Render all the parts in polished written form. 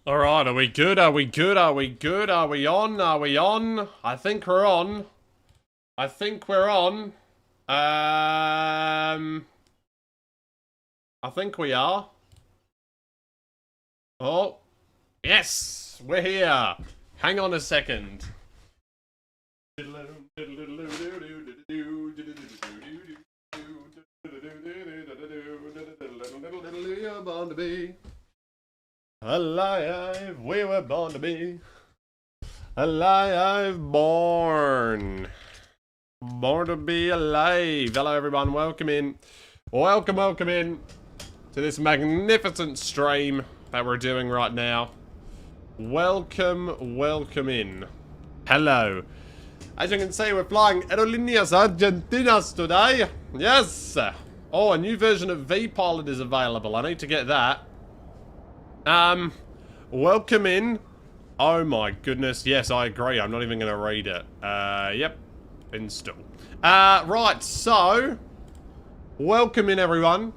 Alright, are we good? Are we good? Are we good? Are we on? Are we on? I think we're on. I think we're on. I think we are. Oh. Yes! We're here! Hang on a second. Born to be alive, we were born to be alive, born to be alive. Hello everyone, welcome in to this magnificent stream that we're doing right now. Welcome in. Hello. As you can see, we're flying Aerolíneas Argentinas today. Yes. Oh, a new version of V-Pilot is available. I need to get that. Welcome in. Oh my goodness. Yes, I agree. I'm not even going to read it. Yep. Install. Right, so welcome in everyone.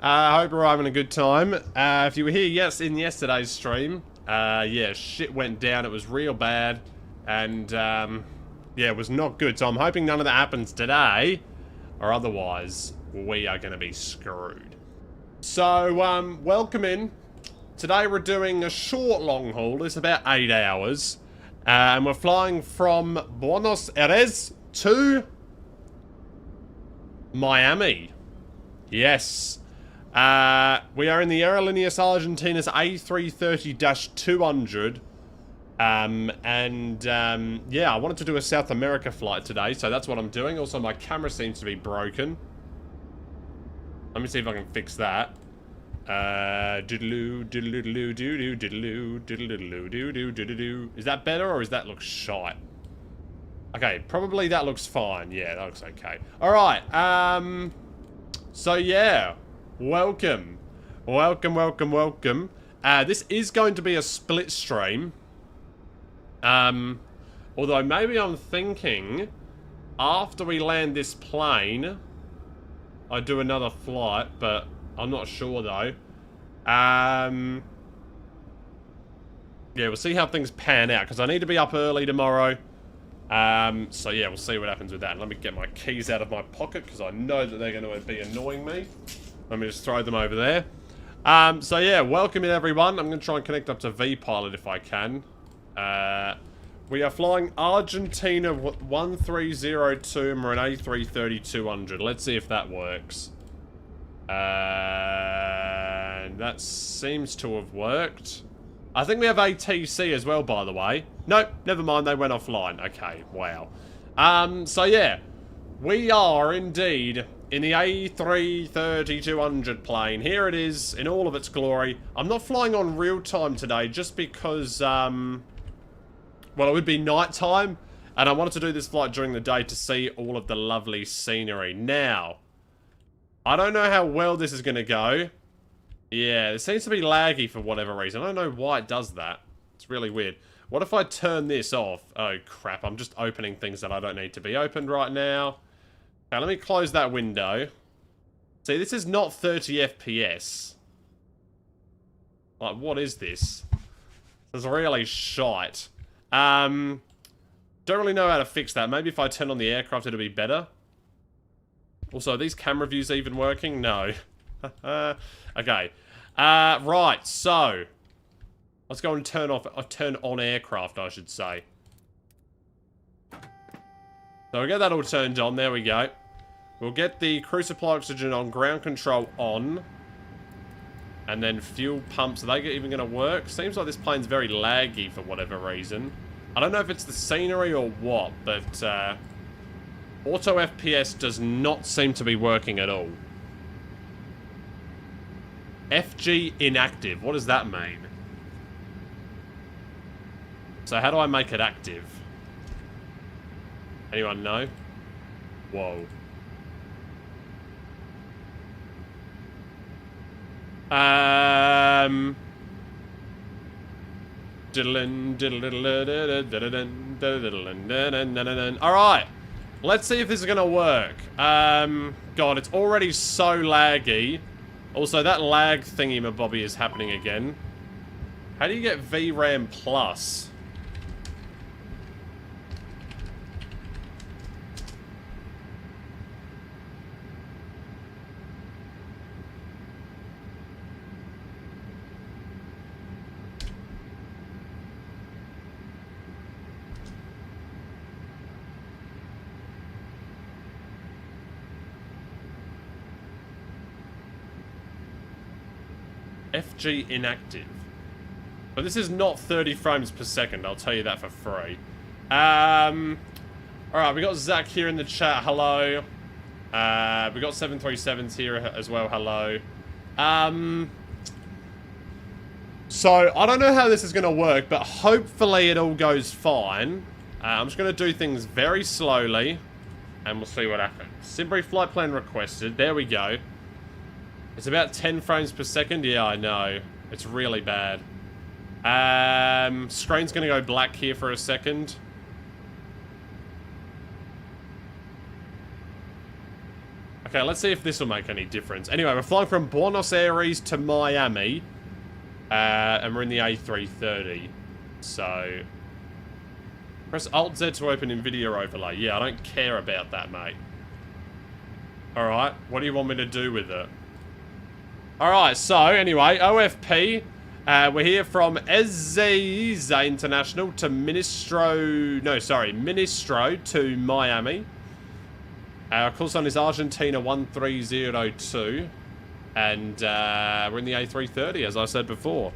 I hope you're having a good time. If you were here, in yesterday's stream, yeah, shit went down. It was real bad. And, yeah, it was not good. So I'm hoping none of that happens today, or otherwise we are going to be screwed. So, welcome in. Today we're doing a short long haul. It's about 8 hours. And we're flying from Buenos Aires to Miami. Yes. We are in the Aerolíneas Argentinas A330-200. Yeah, I wanted to do a South America flight today, so that's what I'm doing. Also, my camera seems to be broken. Let me see if I can fix that. Is that better or does that look shite? Okay, probably that looks fine. Yeah, that looks okay. Alright, so yeah, welcome. This is going to be a split stream. Although maybe I'm thinking after we land this plane, I do another flight, but I'm not sure though. Yeah, we'll see how things pan out, because I need to be up early tomorrow. So yeah, we'll see what happens with that. Let me get my keys out of my pocket, because I know that they're going to be annoying me. Let me just throw them over there. So yeah, welcome in everyone. I'm going to try and connect up to V-Pilot if I can. We are flying Argentina 1302 and we're an A330-200. Let's see if that works. That seems to have worked. I think we have ATC as well, by the way. Nope, never mind, they went offline. Okay, wow. So yeah, we are indeed in the A330-200 plane. Here it is in all of its glory. I'm not flying on real time today just because, well, it would be night time, and I wanted to do this flight during the day to see all of the lovely scenery. Now, I don't know how well this is going to go. Yeah, it seems to be laggy for whatever reason. I don't know why it does that. It's really weird. What if I turn this off? Oh, crap. I'm just opening things that I don't need to be opened right now. Okay, let me close that window. See, this is not 30 FPS. Like, what is this? This is really shite. Don't really know how to fix that. Maybe if I turn on the aircraft, it'll be better. Also, are these camera views even working? No. Okay. Right, so let's go and turn on aircraft, I should say. So we get that all turned on. There we go. We'll get the crew supply oxygen on, ground control on. And then fuel pumps, are they even going to work? Seems like this plane's very laggy for whatever reason. I don't know if it's the scenery or what, but auto FPS does not seem to be working at all. FG inactive, what does that mean? So how do I make it active? Anyone know? Whoa. Alright. Let's see if this is gonna work. God, it's already so laggy. Also, that lag thingy-mabobby is happening again. How do you get VRAM Plus? FG inactive. But this is not 30 frames per second, I'll tell you that for free. Alright, we got Zach here in the chat, hello. We got 737s here as well, hello. So, I don't know how this is going to work, but hopefully it all goes fine. I'm just going to do things very slowly, and we'll see what happens. Simbrief flight plan requested, there we go. It's about 10 frames per second. Yeah, I know. It's really bad. Screen's going to go black here for a second. Okay, let's see if this will make any difference. Anyway, we're flying from Buenos Aires to Miami. And we're in the A330. So, press Alt-Z to open NVIDIA overlay. Yeah, I don't care about that, mate. Alright, what do you want me to do with it? Alright, so anyway, OFP, we're here from Ezeiza International to Ministro to Miami. Our call sign is Argentina 1302, and we're in the A330, as I said before.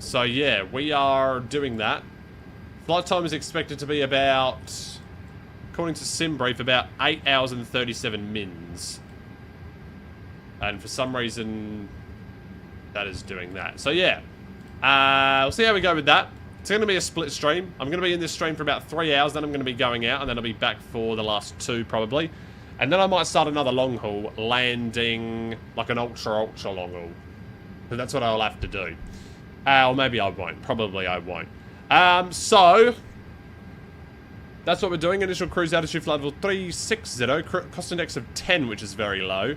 So yeah, we are doing that. Flight time is expected to be about, according to SimBrief, about 8 hours and 37 mins. And for some reason, that is doing that. So yeah, we'll see how we go with that. It's going to be a split stream. I'm going to be in this stream for about 3 hours, then I'm going to be going out, and then I'll be back for the last 2 probably. And then I might start another long haul, landing like an ultra long haul. So that's what I'll have to do. Or maybe I won't. Probably I won't. So, that's what we're doing. Initial cruise altitude flight level 360. Cost index of 10, which is very low.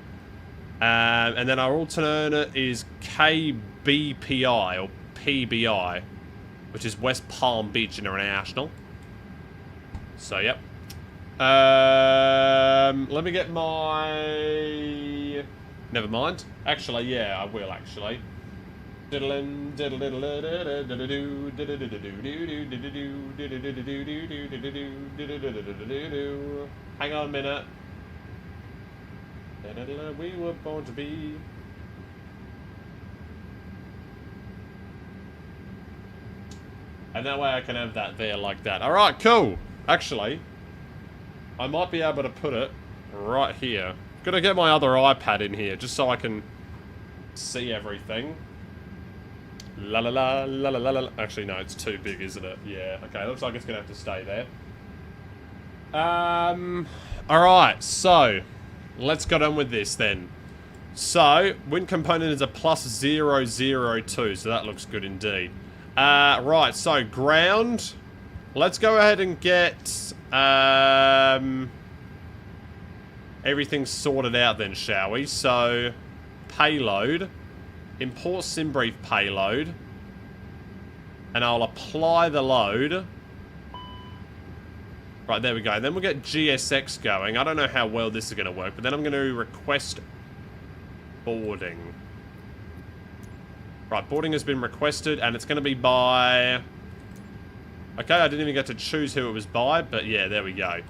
And then our alternate is KBPI, or PBI, which is West Palm Beach International. So, yep. Let me get my... Never mind. Actually, yeah, I will, actually. Hang on a minute. We were born to be. And that way I can have that there like that. Alright, cool. Actually, I might be able to put it right here. Gonna get my other iPad in here just so I can see everything. La la la la la la la. Actually, no, it's too big, isn't it? Yeah. Okay, looks like it's gonna have to stay there. Alright, so let's get on with this then. So, wind component is a plus 002, so that looks good indeed. Right, so ground. Let's go ahead and get everything sorted out then, shall we? So, payload. Import SimBrief payload. And I'll apply the load. Right, there we go. Then we'll get GSX going. I don't know how well this is going to work, but then I'm going to request boarding. Right, boarding has been requested, and it's going to be by... Okay, I didn't even get to choose who it was by, but yeah, there we go.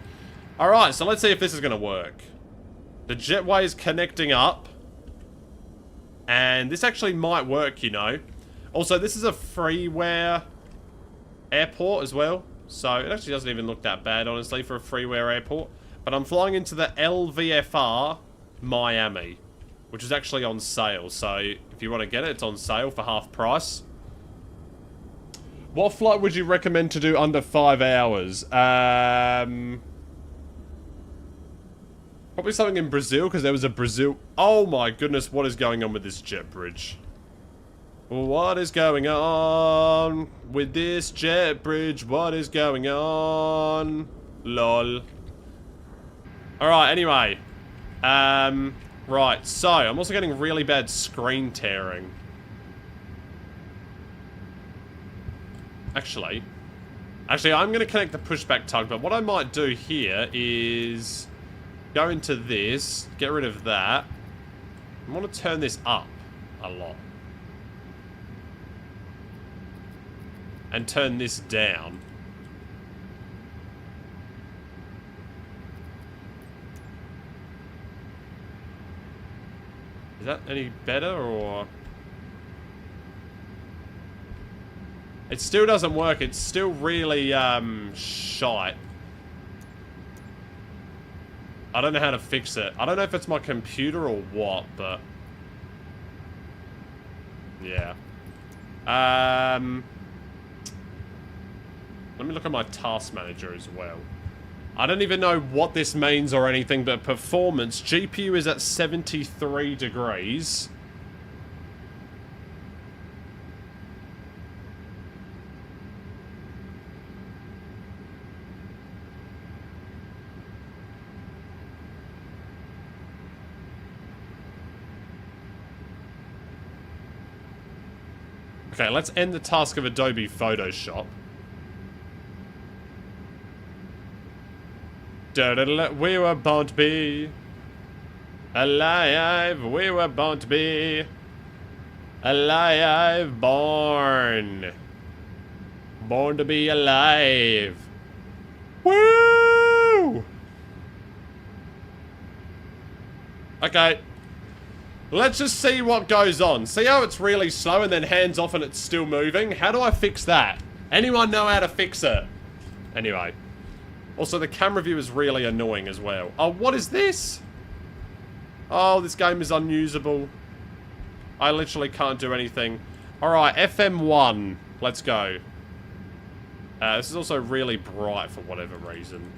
Alright, so let's see if this is going to work. The jetway is connecting up. And this actually might work, you know. Also, this is a freeware airport as well. So, it actually doesn't even look that bad, honestly, for a freeware airport. But I'm flying into the LVFR Miami, which is actually on sale. So, if you want to get it, it's on sale for half price. What flight would you recommend to do under 5 hours? Probably something in Brazil, because there was a Brazil... Oh my goodness, what is going on with this jet bridge? What is going on with this jet bridge? What is going on? Lol. Alright, anyway. Right, so, I'm also getting really bad screen tearing. Actually, I'm going to connect the pushback tug, but what I might do here is go into this, get rid of that. I want to turn this up a lot. And turn this down. Is that any better, or... It still doesn't work. It's still really, shite. I don't know how to fix it. I don't know if it's my computer or what, but... Yeah. Let me look at my task manager as well. I don't even know what this means or anything, but performance. GPU is at 73 degrees. Okay, let's end the task of Adobe Photoshop. We were born to be alive. We were born to be alive. Born to be alive. Woo! Okay. Let's just see what goes on. See how it's really slow and then hands off and it's still moving? How do I fix that? Anyone know how to fix it? Anyway. Also, the camera view is really annoying as well. Oh, what is this? Oh, this game is unusable. I literally can't do anything. Alright, FM1. Let's go. This is also really bright for whatever reason.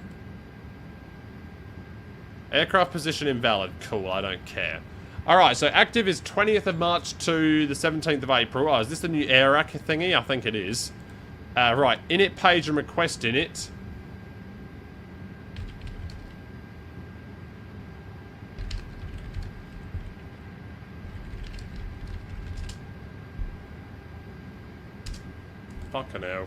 Aircraft position invalid. Cool, I don't care. Alright, so active is 20th of March to the 17th of April. Oh, is this the new AirAC thingy? I think it is. Right, init page and request init. Fucking hell.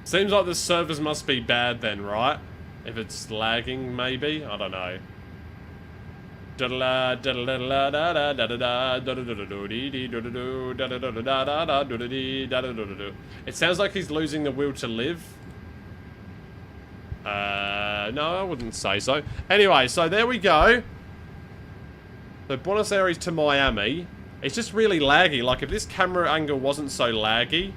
Seems like the servers must be bad then, right? If it's lagging, maybe? I don't know. It sounds like he's losing the will to live. No, I wouldn't say so. Anyway, so there we go. So Buenos Aires to Miami. It's just really laggy. Like, if this camera angle wasn't so laggy,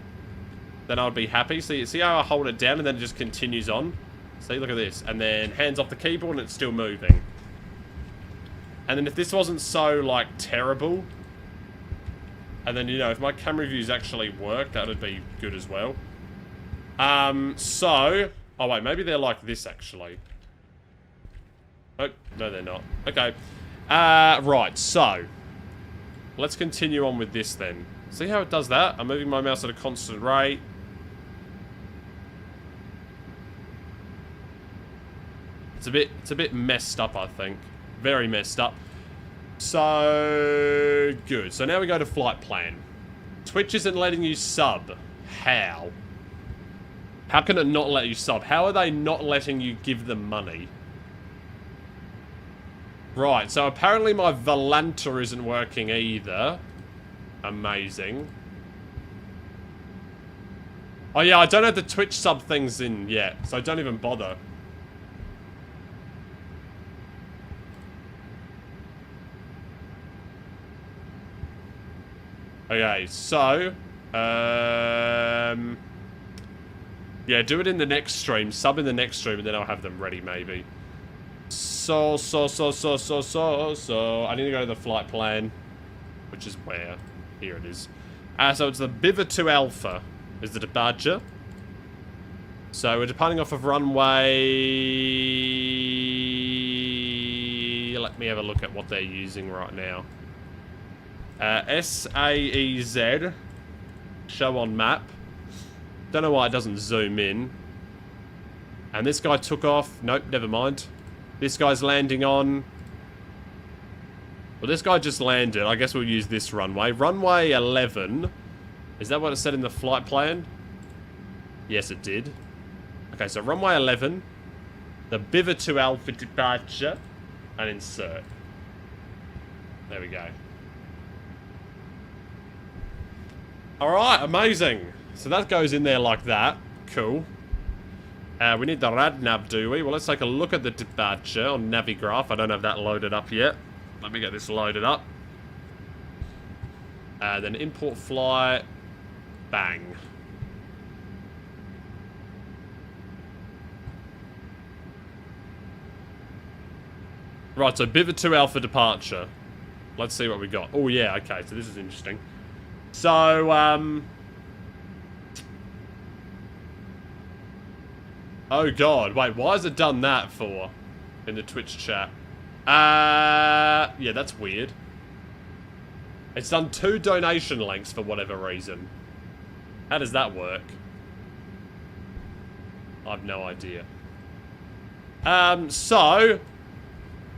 then I'd be happy. See how I hold it down and then it just continues on? See, look at this. And then hands off the keyboard and it's still moving. And then if this wasn't so, like, terrible, and then, you know, if my camera views actually work, that would be good as well. Oh wait, maybe they're like this, actually. Oh, no, they're not. Okay. Right, so, let's continue on with this then. See how it does that? I'm moving my mouse at a constant rate. It's a bit messed up, I think. Very messed up. So, good. So now we go to flight plan. Twitch isn't letting you sub. How? How can it not let you sub? How are they not letting you give them money? Right, so apparently my Volanta isn't working either. Amazing. Oh yeah, I don't have the Twitch sub things in yet, so don't even bother. Okay, so, yeah, do it in the next stream. Sub in the next stream, and then I'll have them ready, maybe. So, I need to go to the flight plan, which is where? Here it is. So it's the Biver 2 Alpha is the departure. So we're departing off of runway... Let me have a look at what they're using right now. SAEZ. Show on map. Don't know why it doesn't zoom in. And this guy took off. Nope, never mind. This guy's landing on... Well, this guy just landed. I guess we'll use this runway. Runway 11. Is that what it said in the flight plan? Yes, it did. Okay, so runway 11. The Biver 2 Alpha departure. And insert. There we go. Alright, amazing. So that goes in there like that. Cool. We need the rad nav, do we? Well, let's take a look at the departure on Navigraph. I don't have that loaded up yet. Let me get this loaded up. Then import flight. Bang. Right, so Biver 2 Alpha departure. Let's see what we got. Oh, yeah, okay, so this is interesting. So, oh, God. Wait, why has it done that for? In the Twitch chat. Yeah, that's weird. It's done 2 donation links for whatever reason. How does that work? I have no idea. So...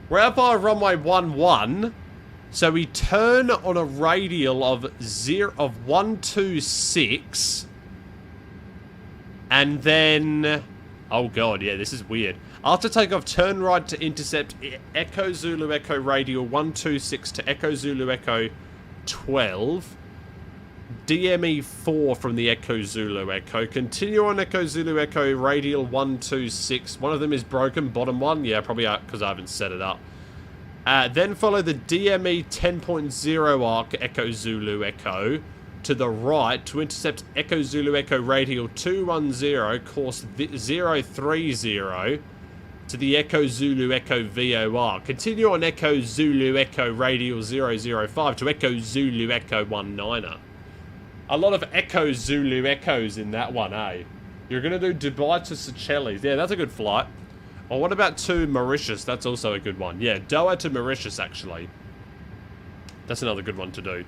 We're out by runway 11. So we turn on a radial of 126. And then... Oh god, yeah, this is weird. After takeoff, turn right to intercept Echo Zulu Echo radial 126 to Echo Zulu Echo 12. DME 4 from the Echo Zulu Echo. Continue on Echo Zulu Echo radial 126. One of them is broken, bottom one. Yeah, probably because I haven't set it up. Then follow the DME 10.0 arc Echo Zulu Echo to the right to intercept Echo Zulu Echo radial 210 course 030 to the Echo Zulu Echo VOR. Continue on Echo Zulu Echo radial 005 to Echo Zulu Echo 19er. A lot of Echo Zulu Echoes in that one, eh? You're going to do Dubai to Seychelles. Yeah, that's a good flight. Or what about to Mauritius? That's also a good one. Yeah, Doha to Mauritius, actually. That's another good one to do.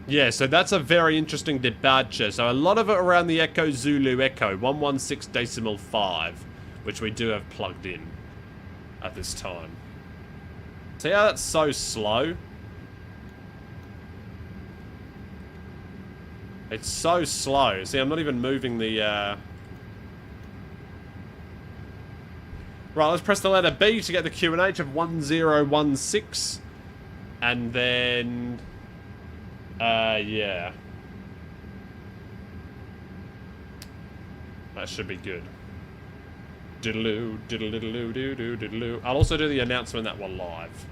Yeah, so that's a very interesting departure. So a lot of it around the Echo Zulu Echo, 116.5, which we do have plugged in at this time. See how that's so slow? It's so slow. See, I'm not even moving the, Right, let's press the letter B to get the QNH of 1016. And then... yeah. That should be good. Diddle-oo, diddle-diddle-oo, diddle-oo, diddle-oo. I'll also do the announcement that we're live.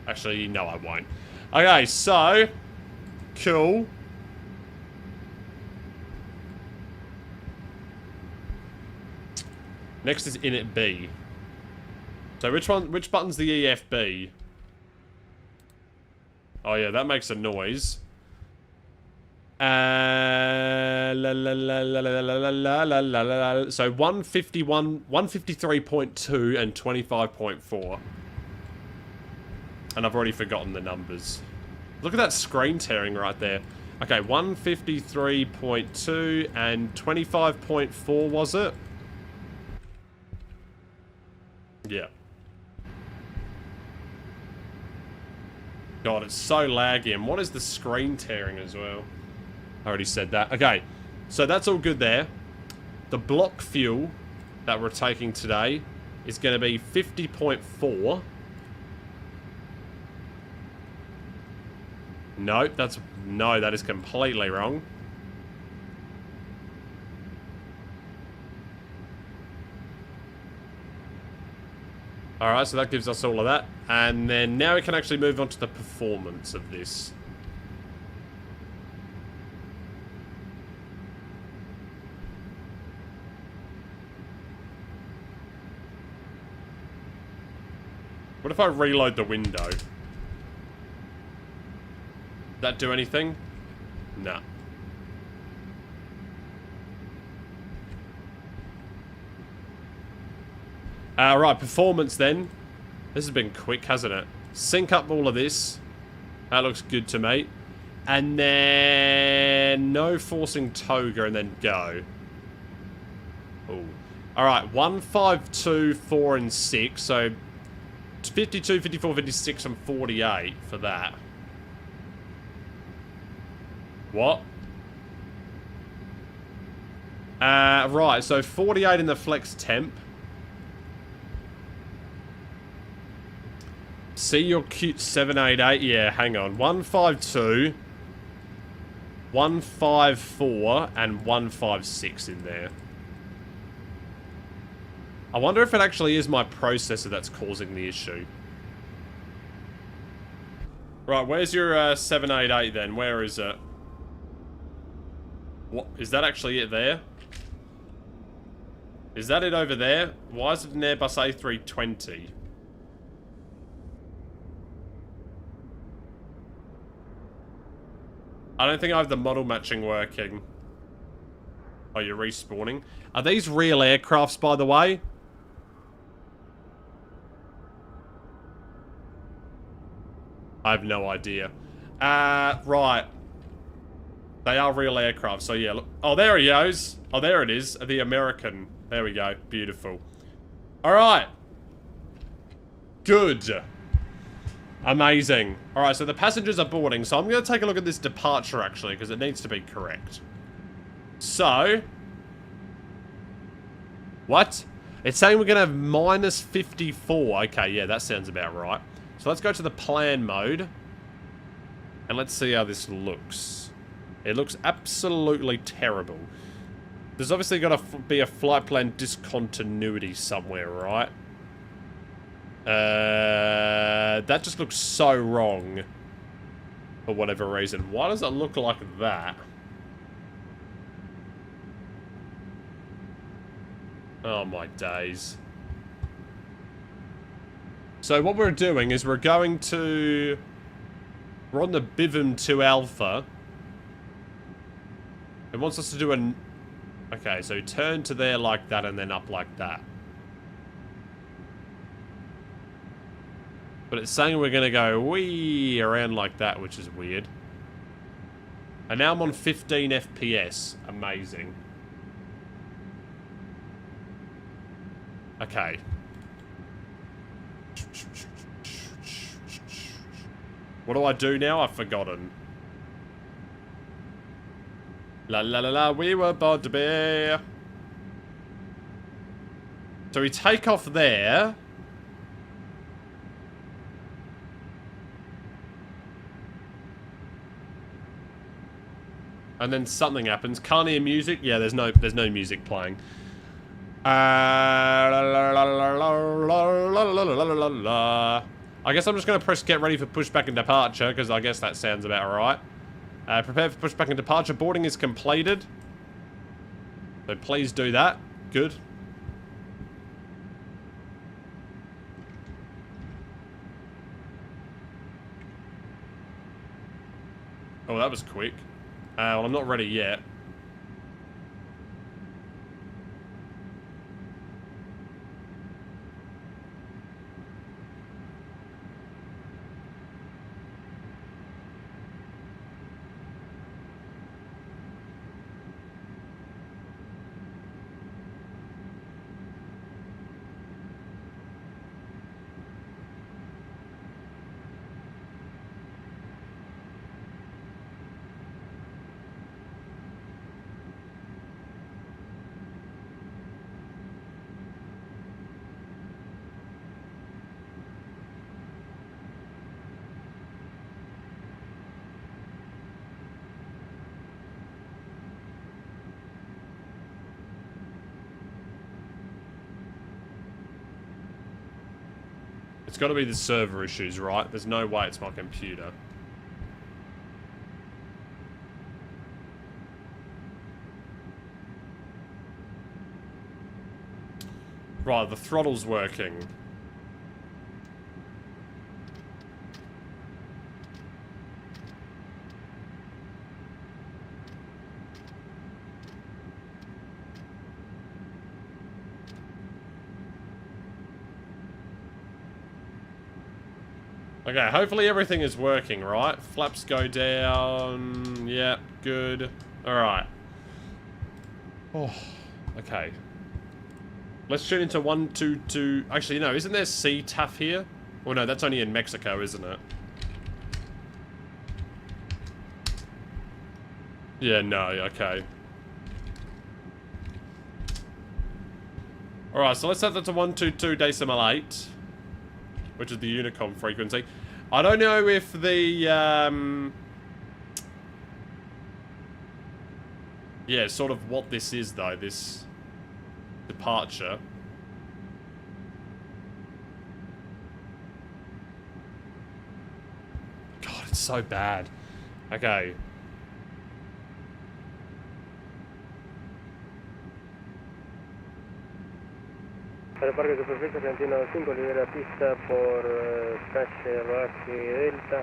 Actually, no, I won't. Okay, so... Cool. Next is init B. So which button's the EFB? Oh yeah, that makes a noise. So 151, 153.2 and 25.4. And I've already forgotten the numbers. Look at that screen tearing right there. Okay, 153.2 and 25.4 was it? Yeah. God, it's so laggy. And what is the screen tearing as well? I already said that. Okay, so that's all good there. The block fuel that we're taking today is going to be 50.4. No, that is completely wrong. Alright, so that gives us all of that. And then now we can actually move on to the performance of this. What if I reload the window? Did that do anything? Nah. Right, performance then. This has been quick, hasn't it? Sync up all of this. That looks good to me. And then no forcing toga and then go. Ooh. Alright, 1, 5, 2, 4, and 6. So 52, 54, 56, and 48 for that. What? Right, so 48 in the flex temp. See your cute 788. Yeah, hang on. 152, 154, and 156 in there. I wonder if it actually is my processor that's causing the issue. Right, where's your 788 then? Where is it? What? Is that actually it there? Is that it over there? Why is it an Airbus A320? I don't think I have the model matching working. Oh, you're respawning. Are these real aircrafts, by the way? I have no idea. Right. They are real aircraft, so yeah. Look. Oh, there he goes. Oh, there it is. The American. There we go. Beautiful. Alright. Good. Amazing. Alright, so the passengers are boarding, so I'm going to take a look at this departure, actually, because it needs to be correct. So... What? It's saying we're going to have minus 54. Okay, yeah, that sounds about right. So let's go to the plan mode. And let's see how this looks. It looks absolutely terrible. There's obviously got to be a flight plan discontinuity somewhere, right? That just looks so wrong. For whatever reason. Why does it look like that? Oh my days. So what we're doing is we're going to... We're on the Bivum 2 Alpha. It wants us to do an... Okay, so turn to there like that and then up like that. But it's saying we're going to go wee around like that, which is weird. And now I'm on 15 FPS. Amazing. Okay. What do I do now? I've forgotten. La la la la, we were about to be. So we take off there. And then something happens. Can't hear music. Yeah, there's no music playing. I guess I'm just going to press get ready for pushback and departure, because I guess that sounds about right. Prepare for pushback and departure. Boarding is completed. So please do that. Good. Oh, that was quick. Well, I'm not ready yet. It's got to be the server issues, right? There's no way it's my computer. Right, the throttle's working. Okay, hopefully everything is working, right? Flaps go down. Yeah, good. Alright. Oh, okay. Let's tune into 122. Actually, no, isn't there CTAF here? Well, no, that's only in Mexico, isn't it? Yeah, no, okay. Alright, so let's set that to 122.8, which is the Unicom frequency. I don't know if the, yeah, sort of what this is, though, this departure. God, it's so bad. Okay. Aeroparque Superficie Argentina 5, libera pista por calle Rodaje Delta.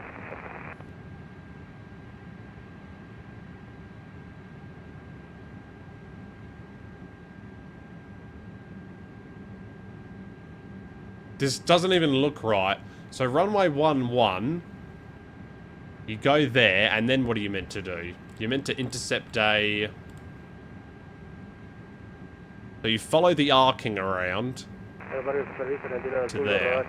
This doesn't even look right. So runway 11, you go there, and then what are you meant to do? You're meant to intercept a... So you follow the arcing around to there.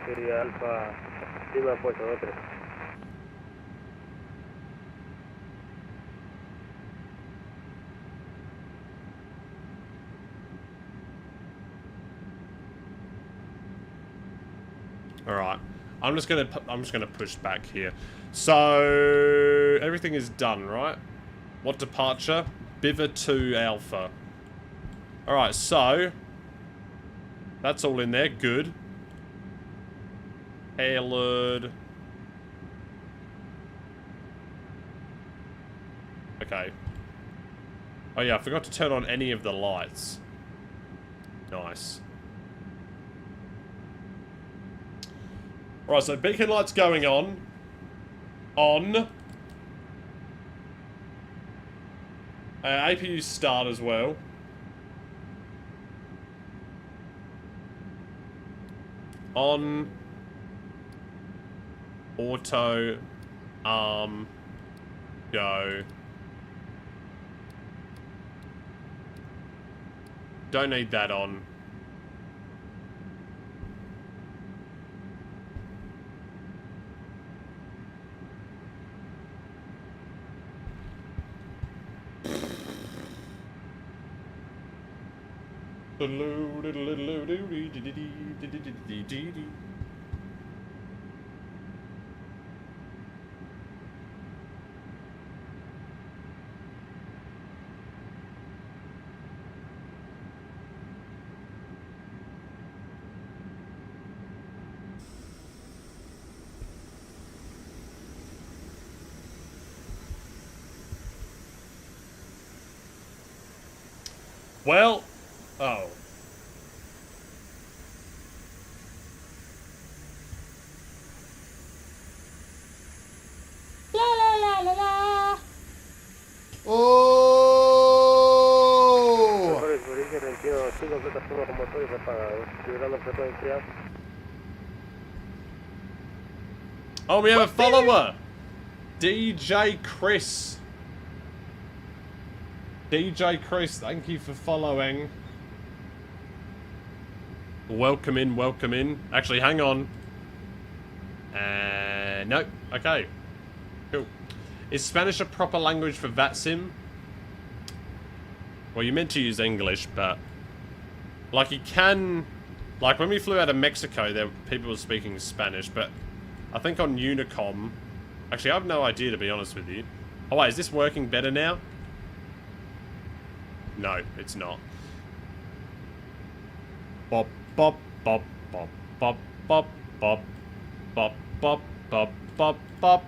Alright. I'm just gonna push back here. So everything is done, right? What departure? Biver 2 Alpha. Alright, so that's all in there, good. Hailard. Okay. Oh yeah, I forgot to turn on any of the lights. Nice. Right, so beacon lights going on. On. APU start as well. On. Auto. Arm. Go. Don't need that on. Well, oh. La la la la la. Oh! Oh, we have a follower. DJ Chris. DJ Chris, thank you for following. Welcome in, welcome in. Actually, hang on. Nope. Okay. Cool. Is Spanish a proper language for VATSIM? Well, you meant to use English, but... Like, you can... Like, when we flew out of Mexico, there people were speaking Spanish, but... I think on Unicom... Actually, I have no idea, to be honest with you. Oh, wait, is this working better now? No, it's not. Bop, bop, bop, bop, bop, bop, bop, bop, bop, bop, bop, bop,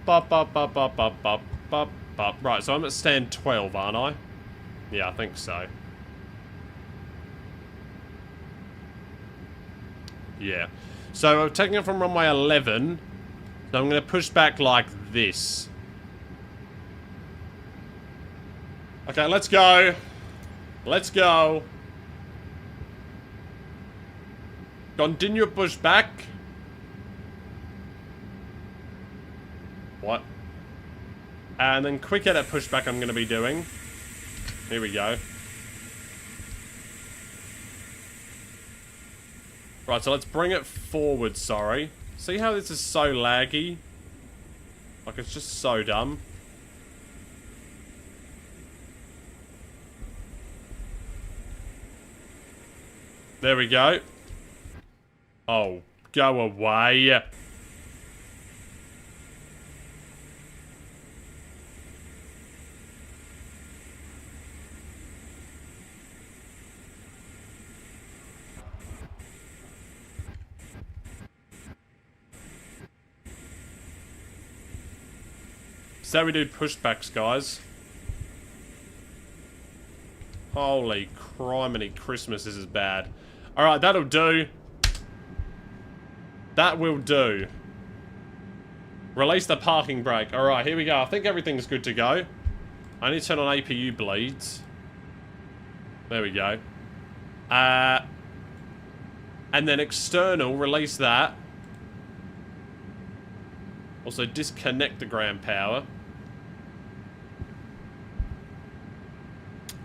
bop, bop, bop, bop, bop, bop, bop, bop. Right, so I'm at stand 12, aren't I? Yeah, I think so. Yeah. So I'm taking it from runway 11. So I'm going to push back like this. Okay, let's go. Let's go. Continue push back. And then quick edit pushback I'm going to be doing. Here we go. Right, so let's bring it forward, sorry. See how this is so laggy? Like, it's just so dumb. There we go. Oh, go away. So we do pushbacks, guys. Holy criminy Christmas, this is bad. Alright, that'll do. That will do. Release the parking brake. Alright, here we go. I think everything's good to go. I need to turn on APU bleeds. There we go. And then external, release that. Also disconnect the ground power.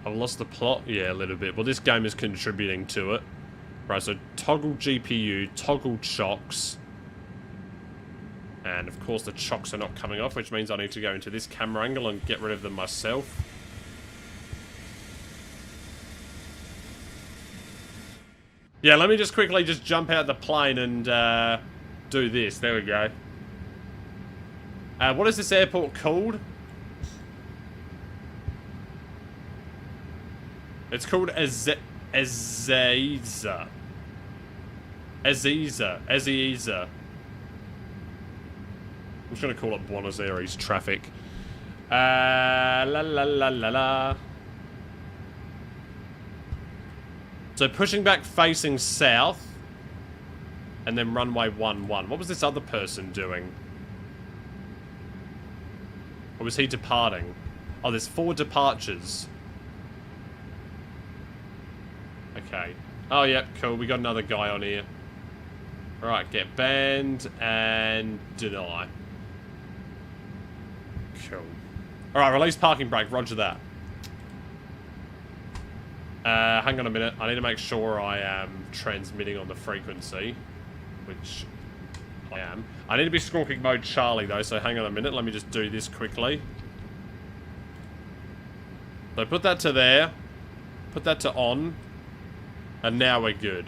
I've lost the plot? Yeah, a little bit. Well, this game is contributing to it. Right, so toggle GPU, toggle chocks. And of course the chocks are not coming off, which means I need to go into this camera angle and get rid of them myself. Yeah, let me just quickly just jump out the plane and do this. There we go. What is this airport called? It's called Ezeiza. Ezeiza. I'm just going to call it Buenos Aires traffic. La la la la la. So pushing back facing south. And then runway 11. What was this other person doing? Or was he departing? Oh, there's 4 departures. Okay. Oh, yeah, cool. We got another guy on here. Alright, get banned and deny. Cool. Alright, release parking brake. Roger that. Hang on a minute. I need to make sure I am transmitting on the frequency. Which I am. I need to be squawking mode Charlie, though, so hang on a minute. Let me just do this quickly. So put that to there. Put that to on. And now we're good.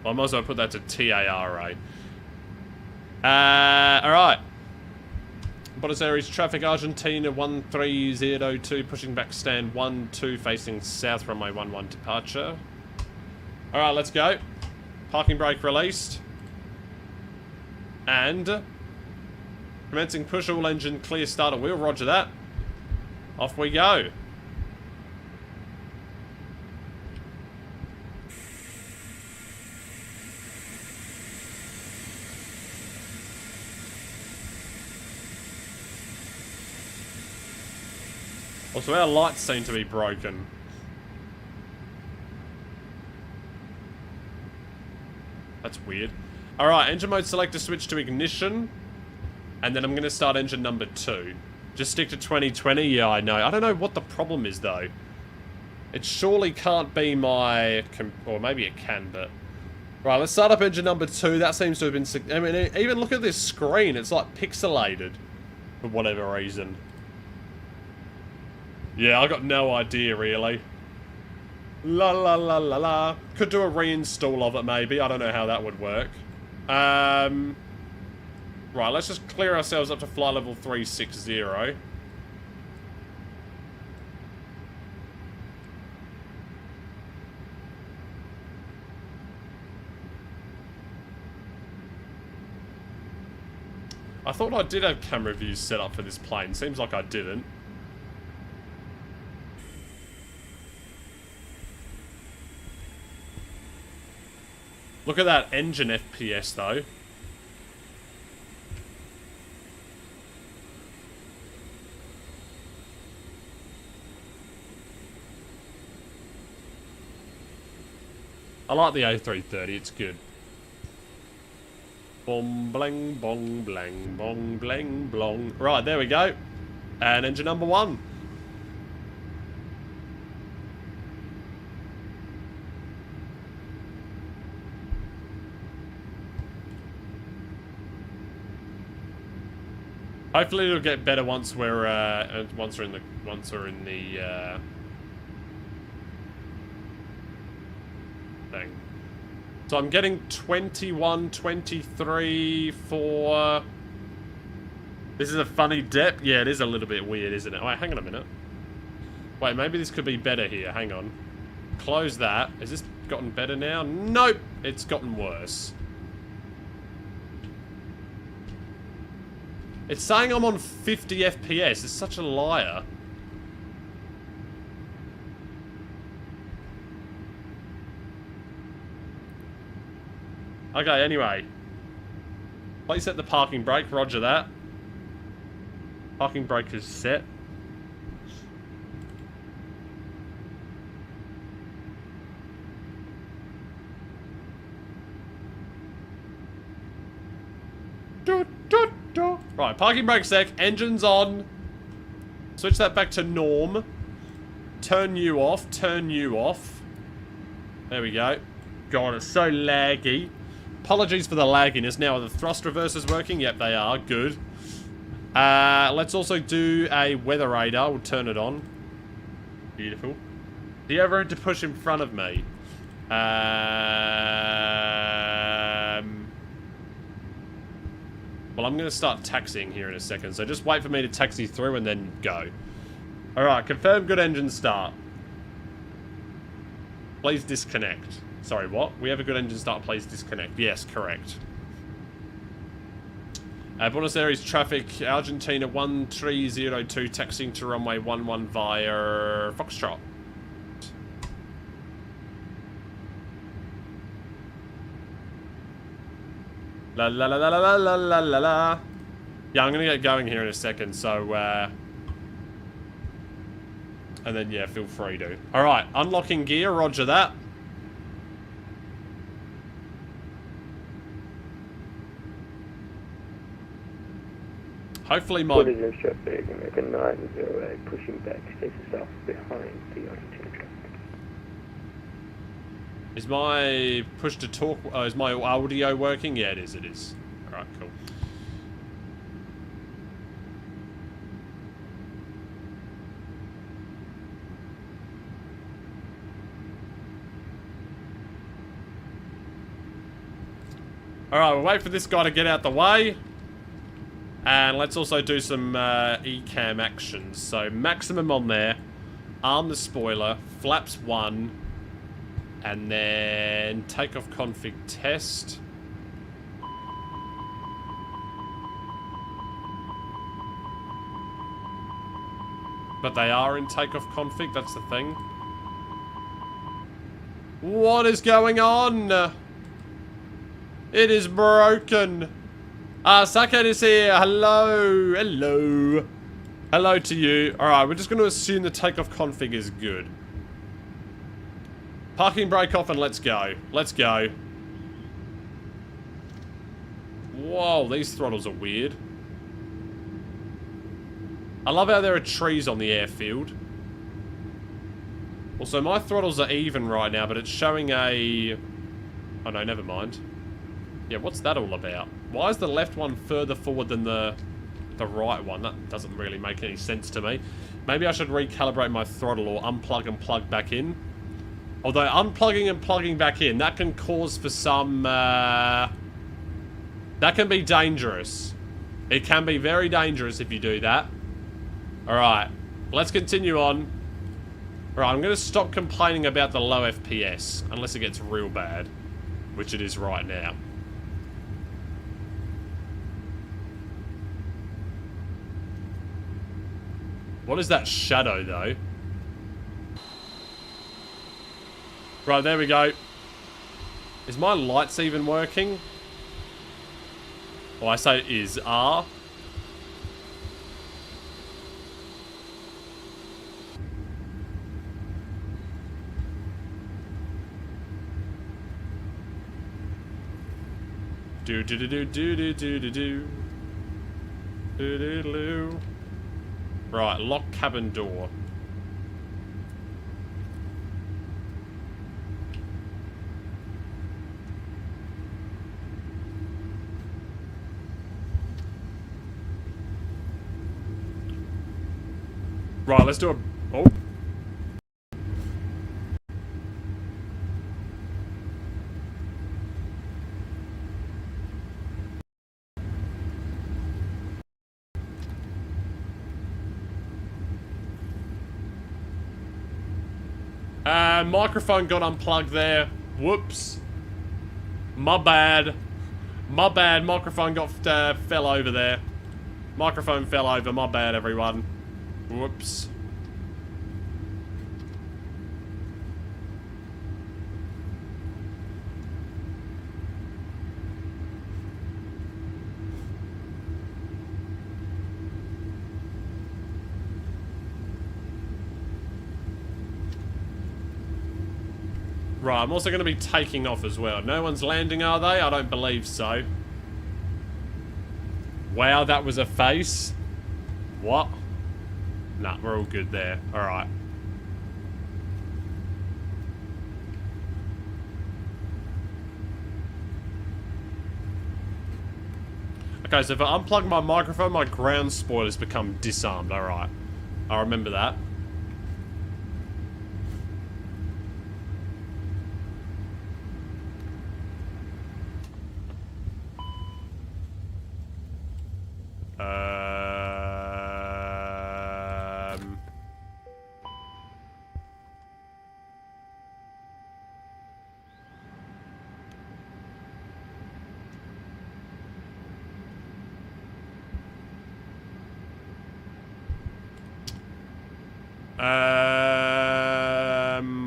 Well, I might as well put that to TARA. Alright. Buenos Aires traffic, Argentina 1302, pushing back stand 12, facing south, runway 11 departure. Alright, let's go. Parking brake released. And commencing push, all engine clear, start at wheel, roger that. Off we go. Also, our lights seem to be broken. That's weird. Alright, engine mode selector, switch to ignition. And then I'm going to start engine number 2. Just stick to 2020? Yeah, I know. I don't know what the problem is, though. It surely can't be my... or maybe it can, but... Right, let's start up engine number 2. That seems to have been... I mean, even look at this screen. It's, like, pixelated. For whatever reason. Yeah, I got no idea, really. La la la la la. Could do a reinstall of it, maybe. I don't know how that would work. Right, let's just clear ourselves up to flight level 360. I thought I did have camera views set up for this plane. Seems like I didn't. Look at that engine FPS, though. I like the A330, it's good. Bong, blang, bong, blang, bong, blang, blong. Right, there we go. And engine number 1. Hopefully it'll get better once we're in the thing. So I'm getting 21, 23 for... This is a funny dip. Yeah, it is a little bit weird, isn't it? Wait, hang on a minute. Wait, maybe this could be better here. Hang on. Close that. Has this gotten better now? Nope. It's gotten worse. It's saying I'm on 50 FPS. It's such a liar. Okay, anyway. Please set the parking brake. Roger that. Parking brake is set. Right, parking brake sec. Engine's on. Switch that back to norm. Turn you off. Turn you off. There we go. God, it's so laggy. Apologies for the lagginess. Now, are the thrust reversers working? Yep, they are. Good. Let's also do a weather radar. We'll turn it on. Beautiful. Do you ever have to push in front of me? Well, I'm going to start taxiing here in a second, so just wait for me to taxi through and then go. Alright, confirm good engine start. Please disconnect. Sorry, what? We have a good engine start, please disconnect. Yes, correct. Buenos Aires traffic, Argentina 1302, taxiing to runway 11 via Foxtrot. La la la la la la la la la. Yeah, I'm gonna get going here in a second, so and then yeah, feel free to. Alright, unlocking gear, roger that. Hopefully my... What is your traffic? American 908, pushing back, stays south behind the Argentina traffic. Is my push to talk, is my audio working? Yeah, it is, it is. Alright, cool. Alright, we'll wait for this guy to get out the way. And let's also do some ECAM actions. So, maximum on there. Arm the spoiler. Flaps 1. And then takeoff config test. But they are in takeoff config, that's the thing. What is going on? It is broken. Saket is here. Hello. Hello. Hello to you. Alright, we're just going to assume the takeoff config is good. Parking brake off and let's go. Let's go. Whoa, these throttles are weird. I love how there are trees on the airfield. Also, my throttles are even right now, but it's showing a... Oh no, never mind. Yeah, what's that all about? Why is the left one further forward than the right one? That doesn't really make any sense to me. Maybe I should recalibrate my throttle or unplug and plug back in. Although unplugging and plugging back in, that can cause for some... that can be dangerous. It can be very dangerous if you do that. Alright, let's continue on. Alright, I'm going to stop complaining about the low FPS, unless it gets real bad, which it is right now. What is that shadow, though? Right, there we go. Is my lights even working? Oh, I say it is. R. Do do do do do do do do do. Do do do. Right, lock cabin door. Right, let's do a... Oh. Microphone got unplugged there. Whoops. My bad. My bad. Microphone got fell over there. Microphone fell over. My bad, everyone. Whoops. Right, I'm also going to be taking off as well. No one's landing, are they? I don't believe so. Wow, that was a face. What? Nah, we're all good there. Alright. Okay, so if I unplug my microphone, my ground spoilers become disarmed. Alright. I remember that.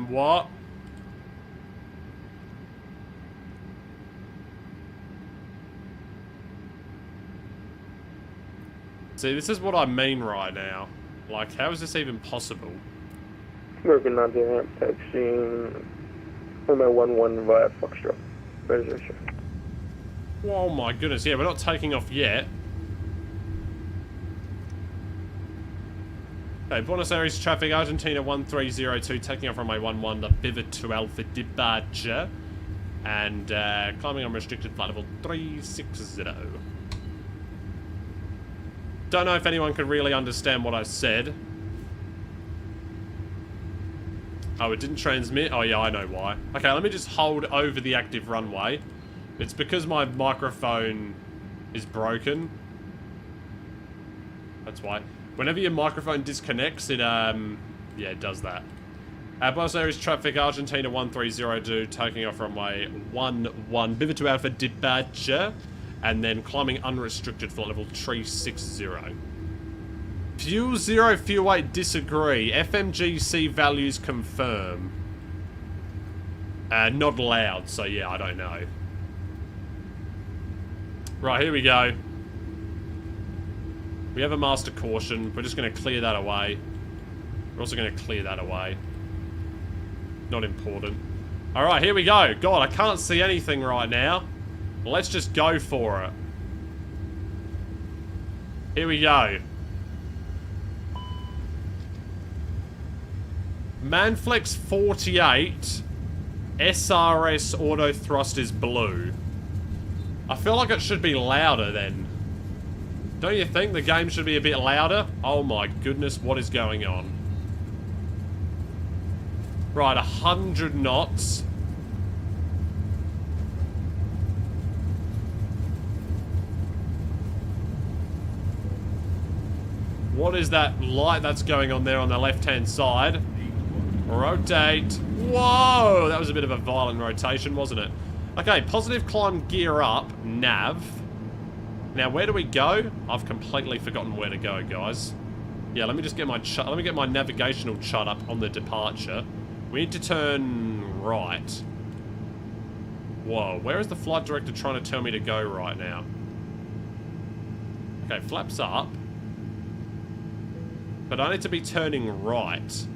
What? See, this is what I mean right now. Like, how is this even possible? American 99, taxiing runway 11 via Foxtrot. Reservation. Oh my goodness, yeah, we're not taking off yet. Okay, Buenos Aires traffic, Argentina 1302, taking off runway 11 to pivot to Alpha departure. And climbing unrestricted flight level 360. Don't know if anyone could really understand what I said. Oh, it didn't transmit? Oh yeah, I know why. Okay, let me just hold over the active runway. It's because my microphone is broken. That's why. Whenever your microphone disconnects, it, yeah, it does that. Buenos Aires traffic, Argentina 1302, taking off runway 11, pivot to Alpha departure, and then climbing unrestricted flight level 360. Fuel 0, fuel weight disagree. FMGC values confirm. Not allowed, so yeah, I don't know. Right, here we go. We have a master caution. We're just going to clear that away. We're also going to clear that away. Not important. Alright, here we go. God, I can't see anything right now. Let's just go for it. Here we go. Manflex 48. SRS auto thrust is blue. I feel like it should be louder then. Don't you think the game should be a bit louder? Oh my goodness, what is going on? Right, 100 knots. What is that light that's going on there on the left-hand side? Rotate. Whoa! That was a bit of a violent rotation, wasn't it? Okay, positive climb gear up, nav. Now, where do we go? I've completely forgotten where to go, guys. Yeah, let me just get my let me get my navigational chart up on the departure. We need to turn right. Whoa, where is the flight director trying to tell me to go right now? Okay, flaps up. But I need to be turning right.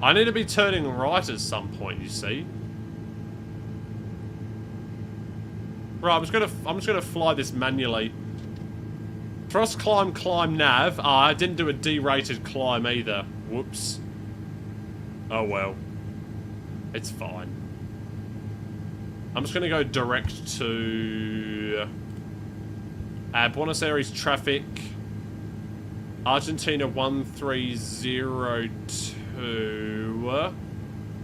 I need to be turning right at some point, you see. Right, I'm just gonna fly this manually. Thrust, climb, climb, nav. Ah, I didn't do a D-rated climb either. Whoops. Oh well. It's fine. I'm just gonna go direct to Buenos Aires traffic. Argentina 1302.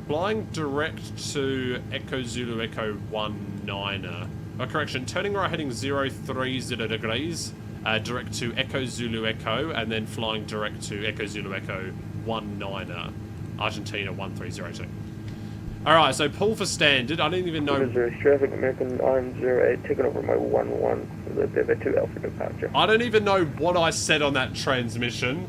Flying direct to Echo Zulu Echo 19er. Oh, correction, turning right heading 030 degrees. Direct to Echo Zulu Echo, and then flying direct to Echo Zulu Echo 19er. Argentina 1302. Alright, so pull for standard. I didn't even know. Buenos Aires traffic, American RM08, taking over my 11 with the 2 Alpha departure. I don't even know what I said on that transmission.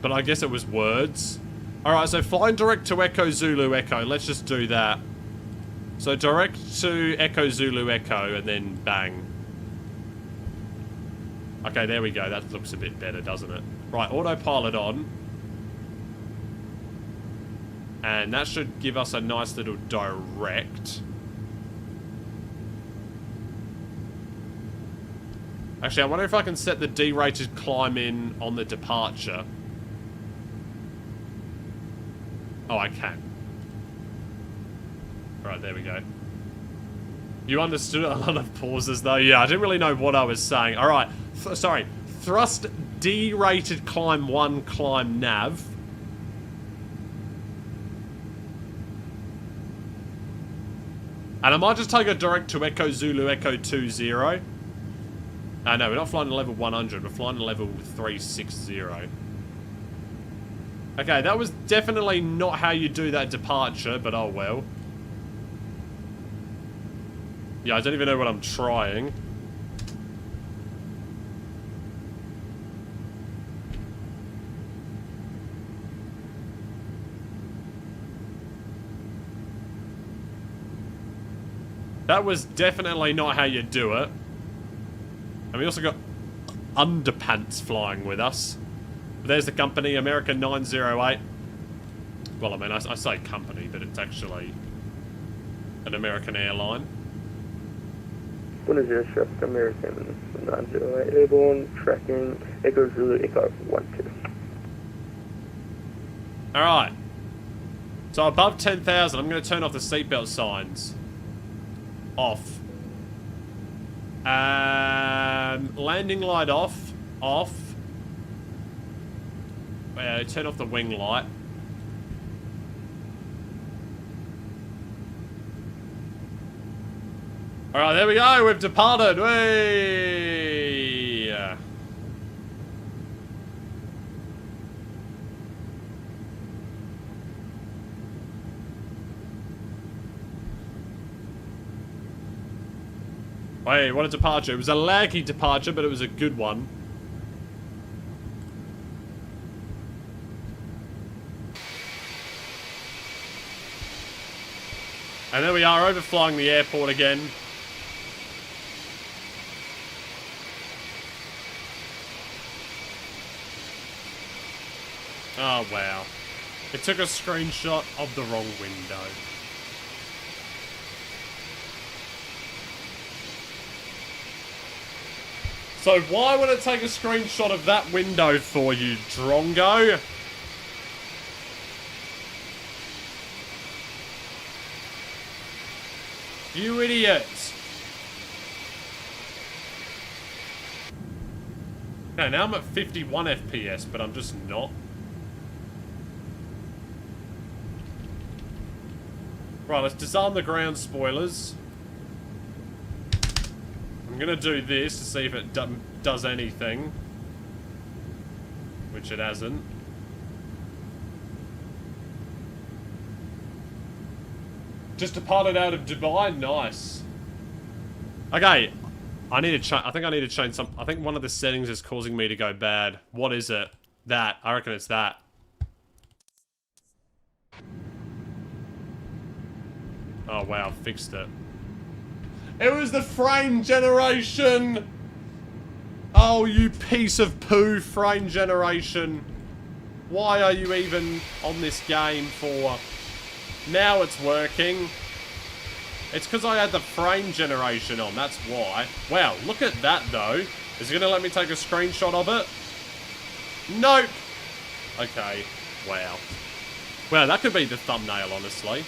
But I guess it was words. Alright, so flying direct to Echo Zulu Echo. Let's just do that. So direct to Echo Zulu Echo, and then bang. Okay, there we go. That looks a bit better, doesn't it? Right, autopilot on. And that should give us a nice little direct. Actually, I wonder if I can set the D-rated climb in on the departure. Oh, I can. Alright, there we go. You understood a lot of pauses, though. Yeah, I didn't really know what I was saying. Alright, sorry. Thrust D-rated climb 1, climb nav. And I might just take a direct to Echo Zulu Echo 20. No, we're not flying to level 100. We're flying to level 360. Okay, that was definitely not how you do that departure, but oh well. Yeah, I don't even know what I'm trying. That was definitely not how you do it. And we also got underpants flying with us. But there's the company, American 908. Well, I mean, I say company, but it's actually an American airline. Buenos Aires traffic, American 908, airborne, tracking, Echo Zulu Echo 12. Alright. So above 10,000, I'm going to turn off the seatbelt signs. Off. Landing light off. Off. Turn off the wing light. Alright, there we go. We've departed. Whee! Wait, what a departure. It was a laggy departure, but it was a good one. And there we are, overflying the airport again. Oh, wow. It took a screenshot of the wrong window. So why would it take a screenshot of that window for you, Drongo? You idiots. Okay, now I'm at 51 FPS, but I'm just not. Right, let's disarm the ground spoilers. I'm gonna do this to see if it does anything. Which it hasn't. Just departed out of Dubai? Nice. Okay. I need to change. I think I need to change some. I think one of the settings is causing me to go bad. What is it? That. I reckon it's that. Oh wow, fixed it. It was the frame generation! Oh, you piece of poo, frame generation. Why are you even on this game for? Now it's working. It's because I had the frame generation on, that's why. Wow, look at that though. Is it going to let me take a screenshot of it? Nope. Okay, wow. Well, that could be the thumbnail, honestly.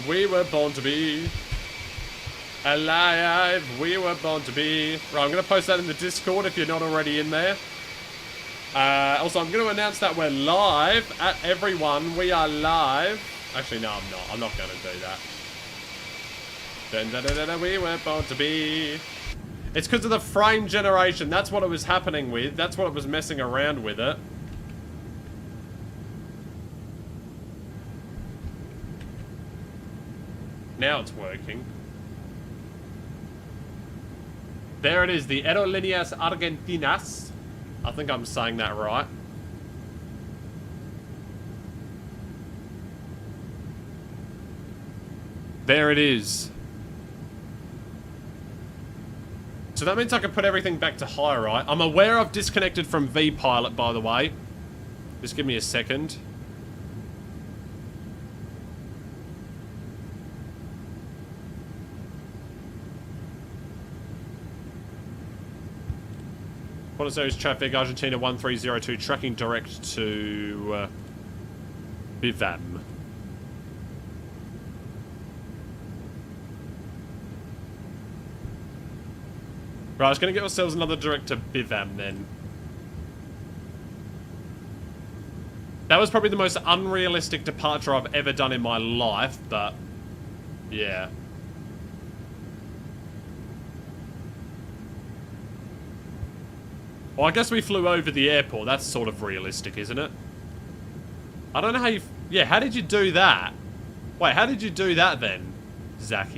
We were born to be alive. We were born to be. Right, I'm going to post that in the Discord if you're not already in there. Also, I'm going to announce that we're live at everyone. We are live. Actually, no, I'm not. I'm not going to do that. Dun, dun, dun, dun, dun, we were born to be. It's because of the frame generation. That's what it was happening with. That's what it was messing around with it. Now it's working. There it is, the Aerolíneas Argentinas. I think I'm saying that right. There it is. So that means I can put everything back to high, right? I'm aware I've disconnected from vPilot, by the way. Just give me a second. Buenos Aires traffic, Argentina 1302, tracking direct to Bivam. Right, I was going to get ourselves another direct to Bivam then. That was probably the most unrealistic departure I've ever done in my life, but yeah. Well, I guess we flew over the airport. That's sort of realistic, isn't it? I don't know how you... Yeah, how did you do that? Wait, how did you do that then? Zach.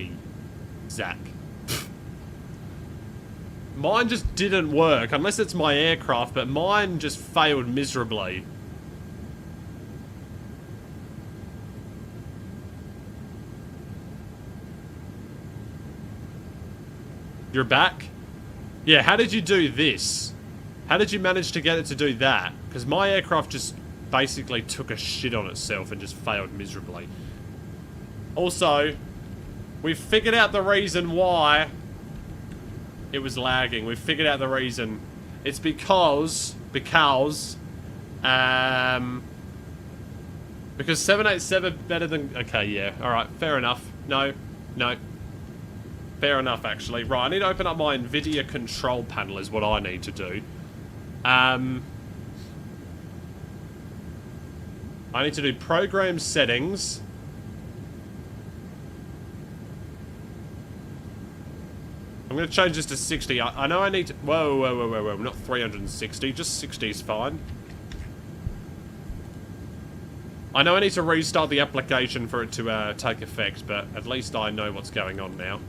Mine just didn't work, unless it's my aircraft, but mine just failed miserably. You're back? Yeah, how did you do this? How did you manage to get it to do that? Because my aircraft just basically took a shit on itself and just failed miserably. Also, we've figured out the reason why it was lagging. We've figured out the reason. It's because 787 better than... Okay, yeah. Alright, fair enough. No. Fair enough, actually. Right, I need to open up my NVIDIA control panel is what I need to do. I need to do program settings. I'm going to change this to 60. I know I need to... Whoa. Not 360. Just 60 is fine. I know I need to restart the application for it to take effect, but at least I know what's going on now.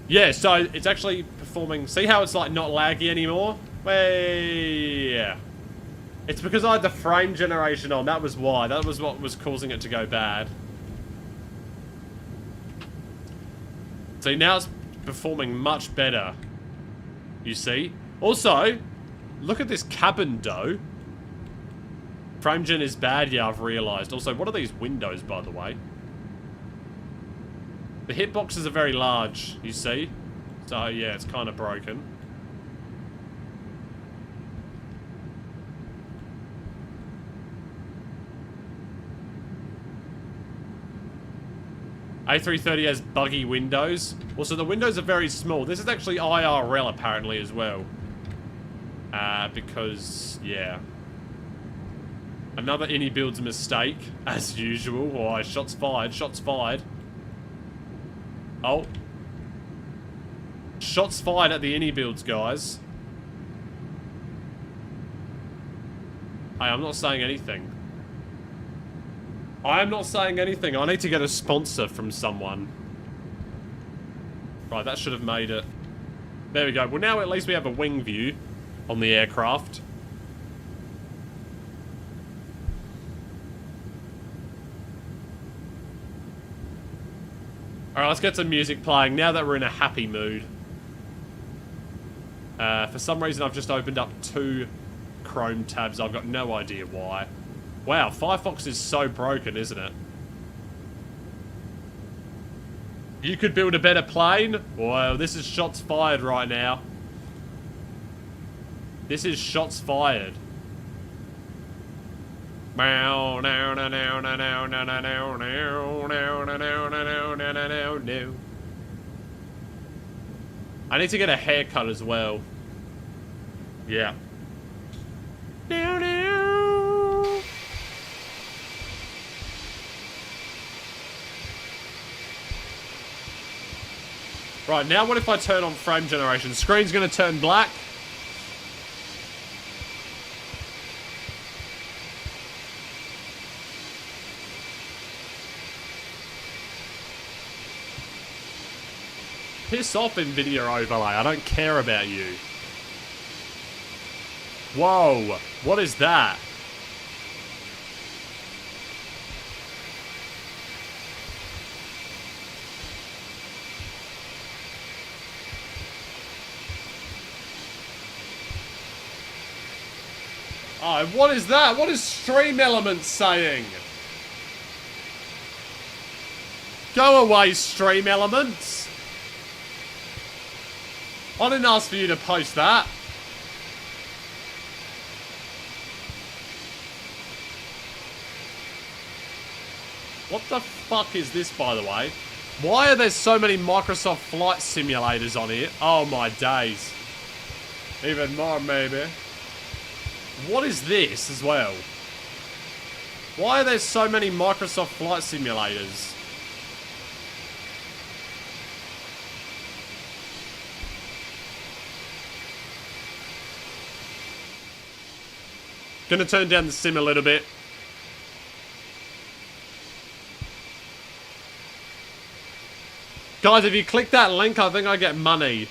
Yeah, so it's actually performing... See how it's like not laggy anymore? Yeah. It's because I had the frame generation on. That was why. That was what was causing it to go bad. See, now it's performing much better. You see? Also, look at this cabin, though. Frame gen is bad, yeah, I've realised. Also, what are these windows, by the way? The hitboxes are very large, you see? So, yeah, it's kind of broken. A330 has buggy windows. Also, the windows are very small. This is actually IRL, apparently, as well. Because, yeah. Another Innie Builds mistake, as usual. Why, shots fired, shots fired. Oh. Shots fired at the Innie Builds, guys. Hey, I'm not saying anything. I am not saying anything. I need to get a sponsor from someone. Right, that should have made it. There we go. Well, now at least we have a wing view on the aircraft. Alright, let's get some music playing now that we're in a happy mood. For some reason, I've just opened up two Chrome tabs. I've got no idea why. Wow, Firefox is so broken, isn't it? You could build a better plane? Wow, this is shots fired right now. This is shots fired. I need to get a haircut as well. Yeah. Right, now what if I turn on frame generation? Screen's gonna turn black. Piss off, NVIDIA overlay. I don't care about you. Whoa. What is that? Oh, what is that? What is Stream Elements saying? Go away, Stream Elements. I didn't ask for you to post that. What the fuck is this, by the way? Why are there so many Microsoft flight simulators on here? Oh my days. Even more, maybe. What is this as well? Why are there so many Microsoft flight simulators? Gonna turn down the sim a little bit. Guys, if you click that link, I think I get money.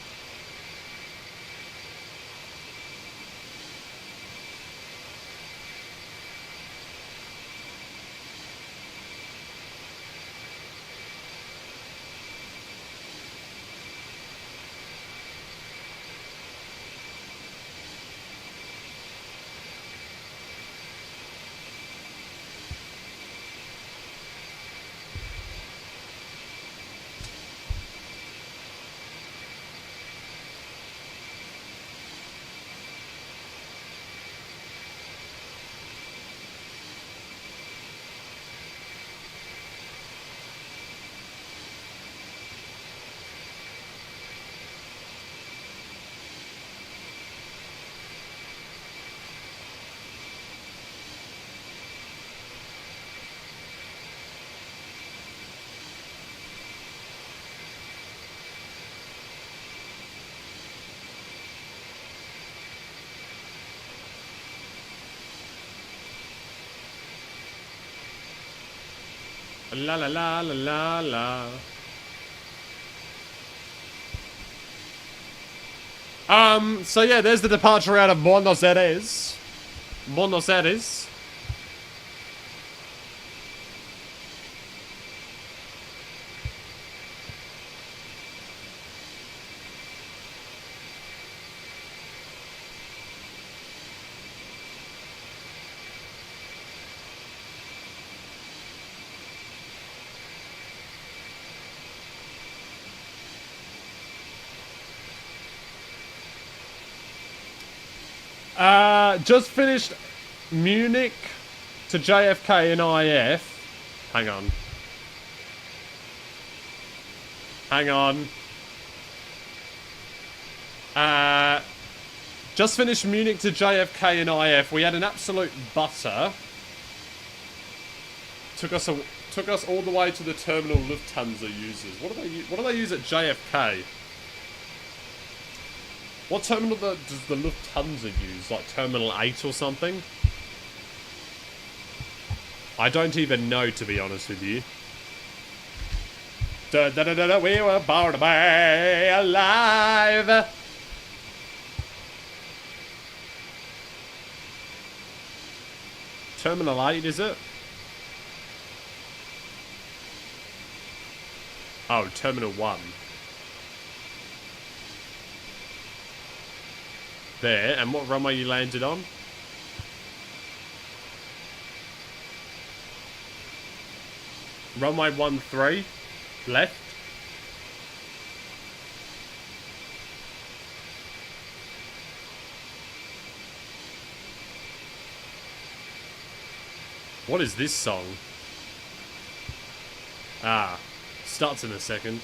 La la la la la la. So yeah, there's the departure out of Buenos Aires. Buenos Aires. Just finished Munich to JFK and IF. Hang on. Hang on. Just finished Munich to JFK and IF. We had an absolute butter. Took us all the way to the terminal Lufthansa users. What do they use at JFK? What terminal does the Lufthansa use? Like Terminal 8 or something? I don't even know, to be honest with you. Da da da da da, we were born to be alive. Terminal 8, is it? Oh, Terminal 1. There, and what runway you landed on? Runway 13. Left. What is this song? Ah, starts in a second.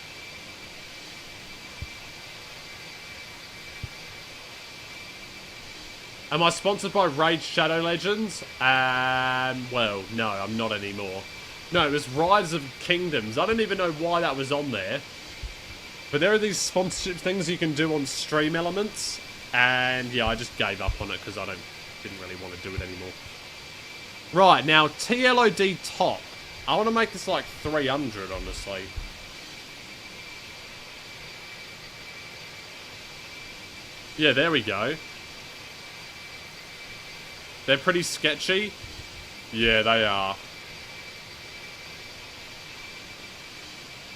Am I sponsored by Raid Shadow Legends? Well, no, I'm not anymore. No, it was Rise of Kingdoms. I don't even know why that was on there. But there are these sponsorship things you can do on Stream Elements. And yeah, I just gave up on it because I didn't really want to do it anymore. Right, now TLOD top. I want to make this like 300, honestly. Yeah, there we go. They're pretty sketchy. Yeah, they are.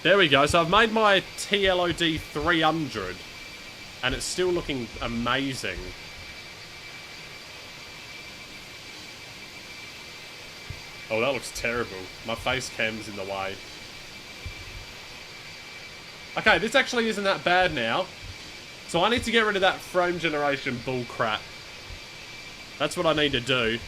There we go. So I've made my TLOD 300. And it's still looking amazing. Oh, that looks terrible. My face cam's in the way. Okay, this actually isn't that bad now. So I need to get rid of that frame generation bullcrap. That's what I need to do.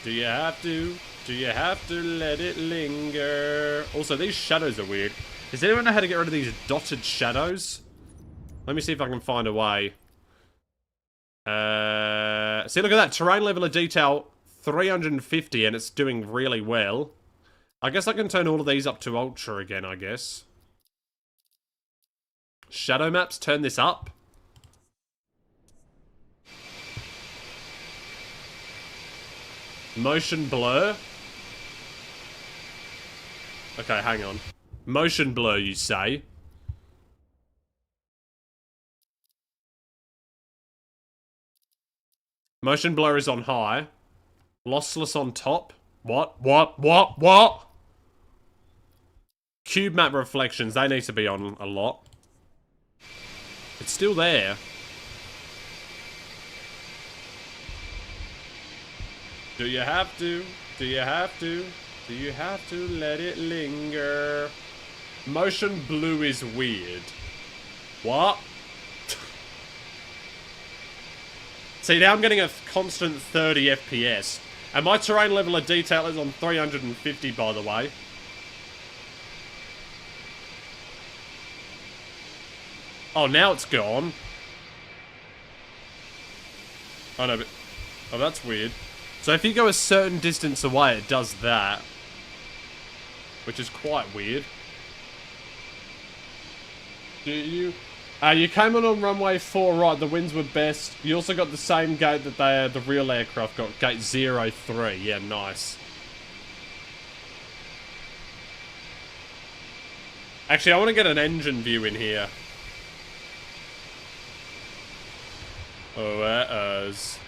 Do you have to? Do you have to let it linger? Also, these shadows are weird. Does anyone know how to get rid of these dotted shadows? Let me see if I can find a way. See, look at that. Terrain level of detail 350, and it's doing really well. I guess I can turn all of these up to ultra again, I guess. Shadow maps, turn this up. Motion blur. Okay, hang on. Motion blur, you say? Motion blur is on high. Lossless on top. What? Cube map reflections, they need to be on a lot. It's still there. Do you have to? Do you have to? Do you have to let it linger? Motion blue is weird. What? See, now I'm getting a constant 30 FPS. And my terrain level of detail is on 350, by the way. Oh, now it's gone. Oh, no, but... Oh, that's weird. So if you go a certain distance away, it does that. Which is quite weird. Do you... you came on runway 4 right, the winds were best. You also got the same gate that the real aircraft got, gate 03. Yeah, nice. Actually, I want to get an engine view in here. Oh, that is.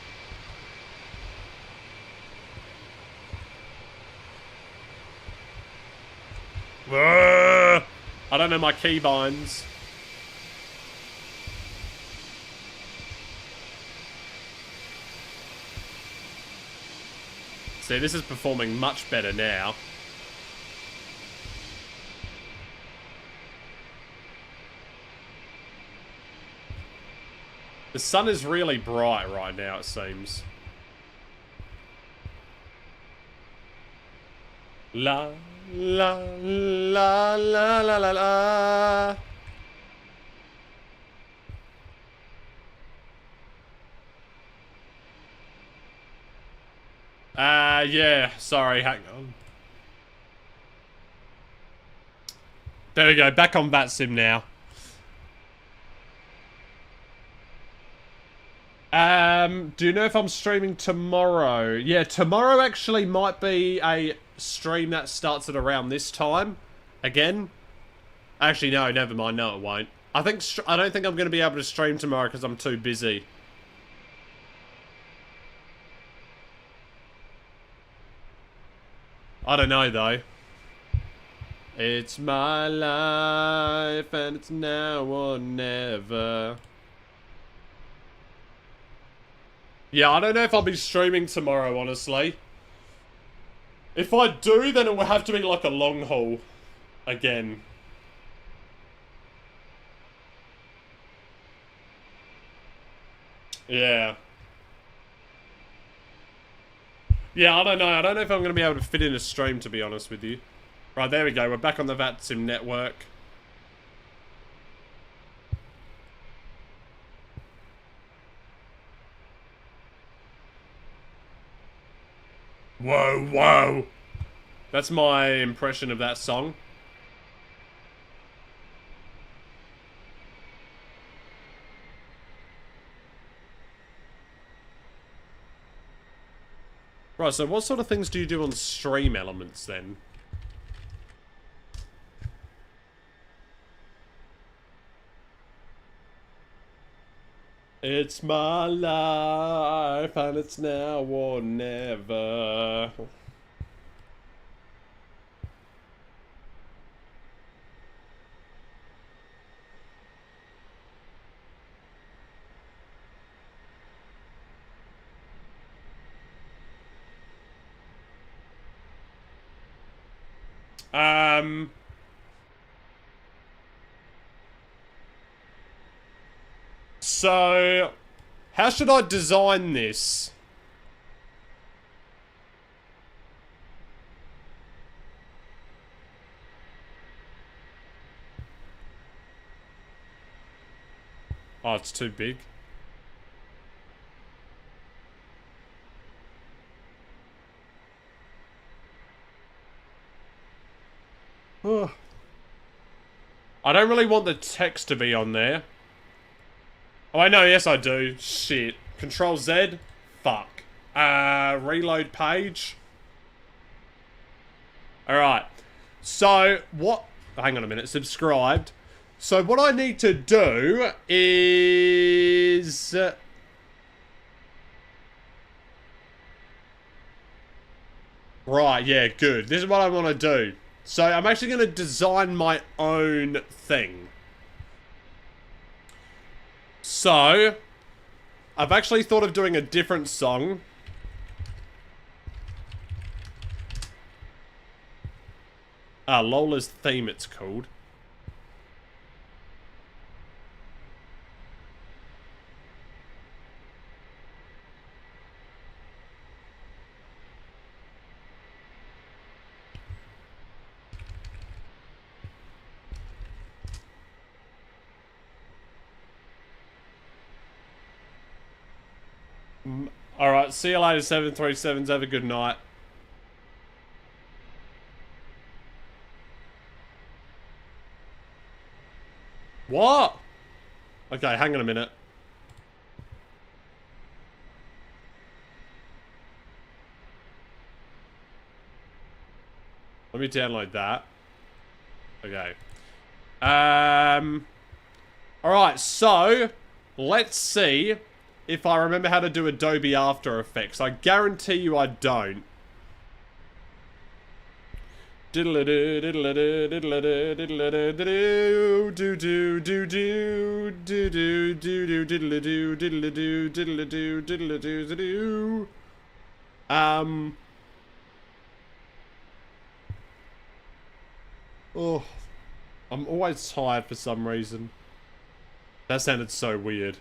I don't know my keybinds. See, this is performing much better now. The sun is really bright right now, it seems. La, la, la, la, la, la, la. Yeah, sorry, hang on. There we go, back on VATSIM now. Do you know if I'm streaming tomorrow? Yeah, tomorrow actually might be a stream that starts at around this time. Again. Actually, no, never mind. No, it won't. I don't think I'm going to be able to stream tomorrow because I'm too busy. I don't know, though. It's my life, and it's now or never. Yeah, I don't know if I'll be streaming tomorrow, honestly. If I do, then it will have to be like a long haul again. Yeah. Yeah, I don't know. I don't know if I'm going to be able to fit in a stream, to be honest with you. Right, there we go. We're back on the VATSIM network. Whoa, whoa. That's my impression of that song. Right, so what sort of things do you do on stream elements then? It's my life and it's now or never. So, how should I design this? Oh, it's too big. I don't really want the text to be on there. Oh, I know, yes I do. Shit. Control Z? Fuck. Reload page. Alright. So, what... Hang on a minute. Subscribed. So, what I need to do is... Right, yeah, good. This is what I want to do. So, I'm actually going to design my own thing. So, I've actually thought of doing a different song. Lola's Theme it's called. Alright, see you later, 737s. Have a good night. What? Okay, hang on a minute. Let me download that. Okay. Alright, so let's see if I remember how to do Adobe After Effects. I guarantee you I don't. Diddle-a-doo, diddle-a-doo, diddle-a-doo, diddle-a-doo, do-do, do-do, do-do, do-do, diddle-a-doo, diddle-a-doo, diddle-a-doo, diddle-a-doo, do-do. Oh, I'm always tired for some reason. That sounded so weird.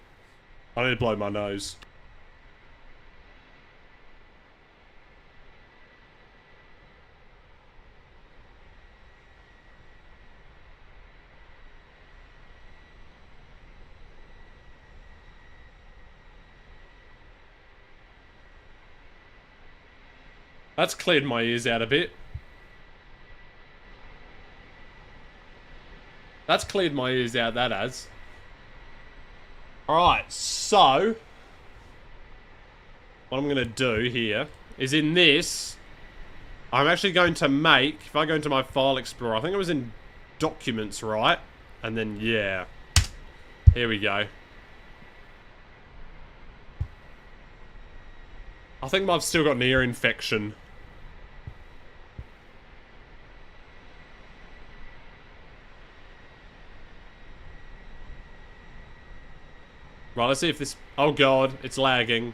I need to blow my nose. That's cleared my ears out a bit. That's cleared my ears out, that has. Alright, so what I'm going to do here is in this, I'm actually going to make, if I go into my file explorer, I think it was in documents, right? And then, yeah. Here we go. I think I've still got an ear infection. Right, let's see if this... Oh god, it's lagging.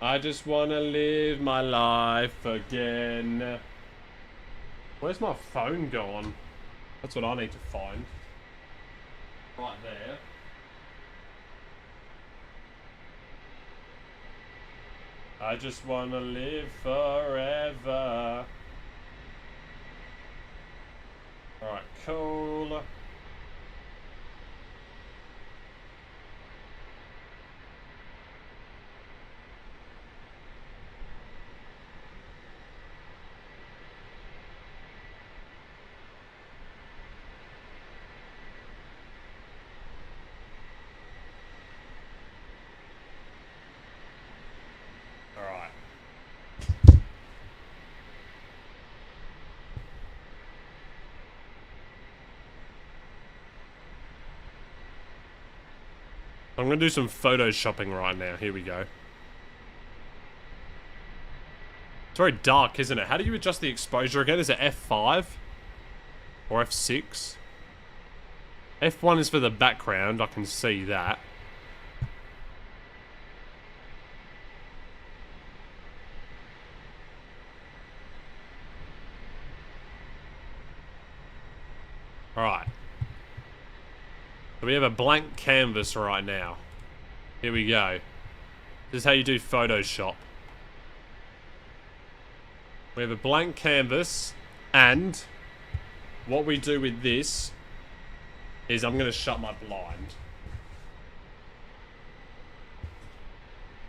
I just want to live my life again. Where's my phone gone? That's what I need to find. Right there. I just want to live forever. Alright, cool. Alright. I'm gonna do some photoshopping right now. Here we go. It's very dark, isn't it? How do you adjust the exposure again? Is it F5? Or F6? F1 is for the background. I can see that. Alright. So we have a blank canvas right now. Here we go. This is how you do Photoshop. We have a blank canvas, and what we do with this is I'm going to shut my blind.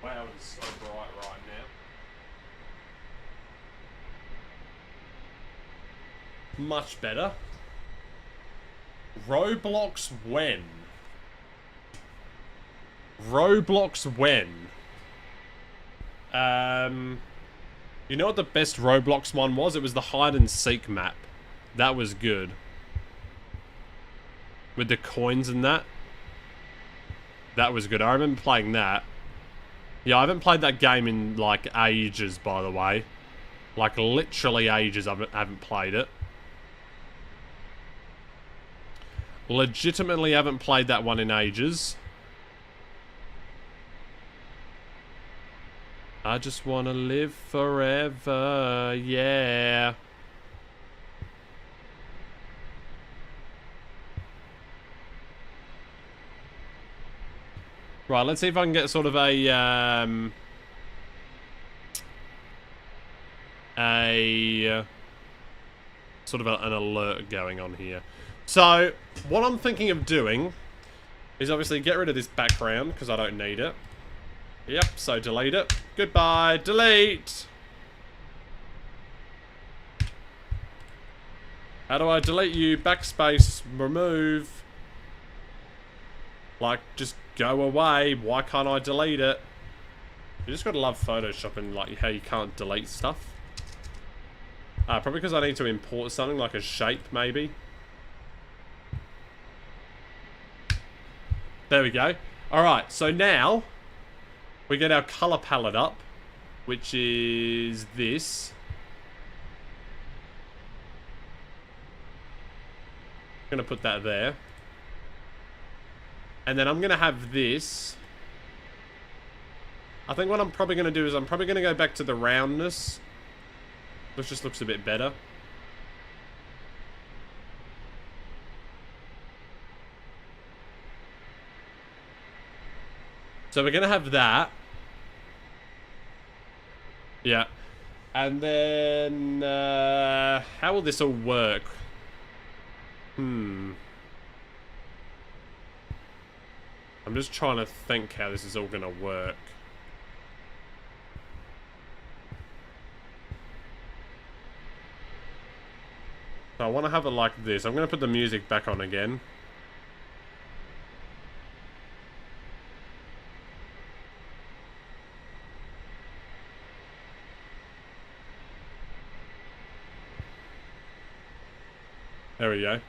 Wow, it's so bright right now. Much better. Roblox when? Roblox when? You know what the best Roblox one was? It was the hide and seek map. That was good. With the coins and that. That was good. I remember playing that. Yeah, I haven't played that game in like ages, by the way. Like literally ages I haven't played it. Legitimately haven't played that one in ages. I just want to live forever, yeah. Right, let's see if I can get sort of a sort of an alert going on here. So, what I'm thinking of doing is obviously get rid of this background because I don't need it. Yep, so delete it. Goodbye, delete! How do I delete you? Backspace, remove. Like, just go away. Why can't I delete it? You just gotta love Photoshop and like how you can't delete stuff. Probably because I need to import something like a shape, maybe. There we go. Alright, so now we get our color palette up, which is this. I'm gonna put that there. And then I'm gonna have this. I think what I'm probably gonna do is I'm probably gonna go back to the roundness, which just looks a bit better. So we're gonna have that. Yeah. And then, how will this all work? I'm just trying to think how this is all gonna work. So I want to have it like this. I'm gonna put the music back on again. There we go.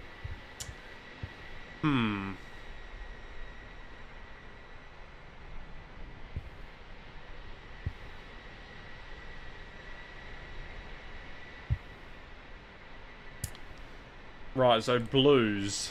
Right, so blues.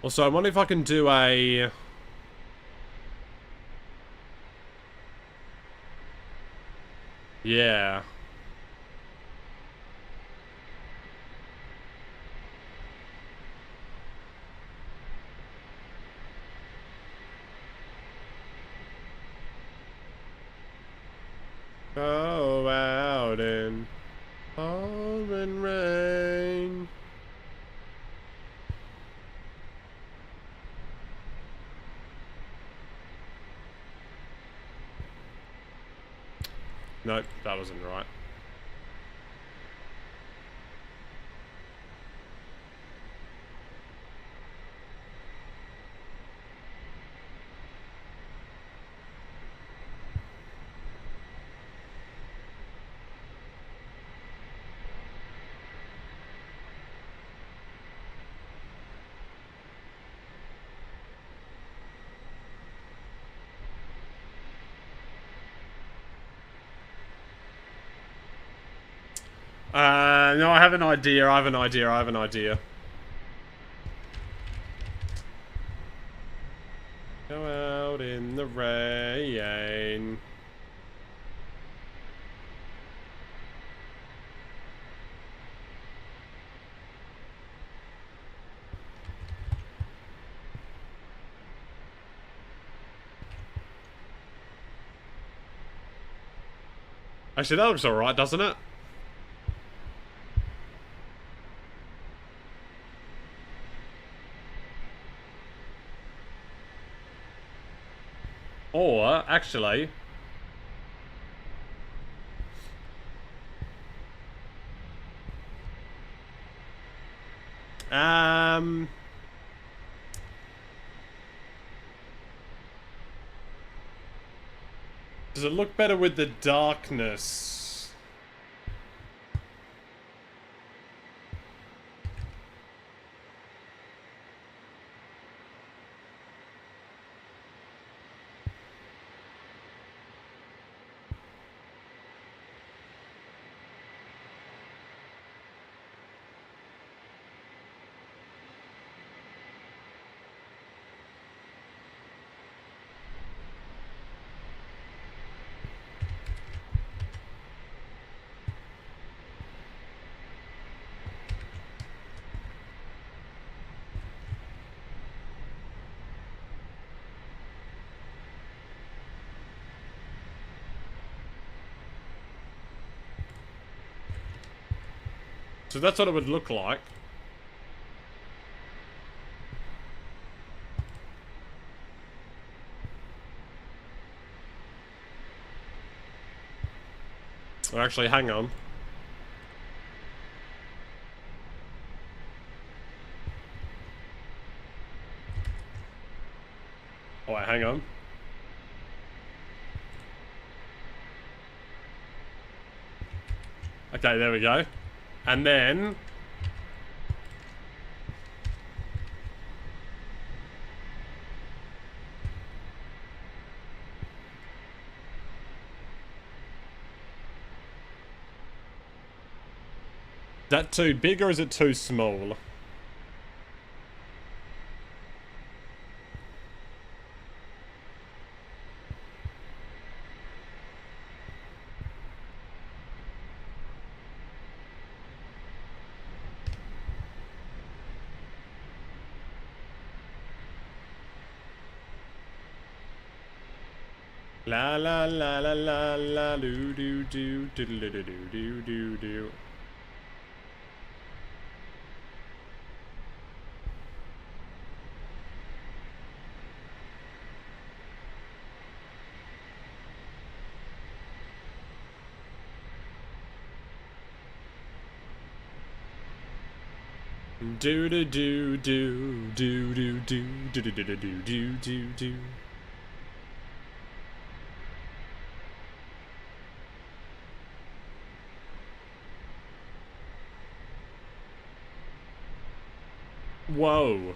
Also, I wonder if I can do a... Yeah. Go out in pouring rain. Nope, that wasn't right. No, I have an idea, I have an idea. Go out in the rain. Actually, that looks alright, doesn't it? Or, actually... Does it look better with the darkness? So that's what it would look like. Oh, actually, hang on. Oh, wait, hang on. Okay, there we go. And then... Is that too big or is it too small? La la la la la la doo doo doo doo doo doo doo doo doo. Do do do do do do do do do do do do do do. Whoa.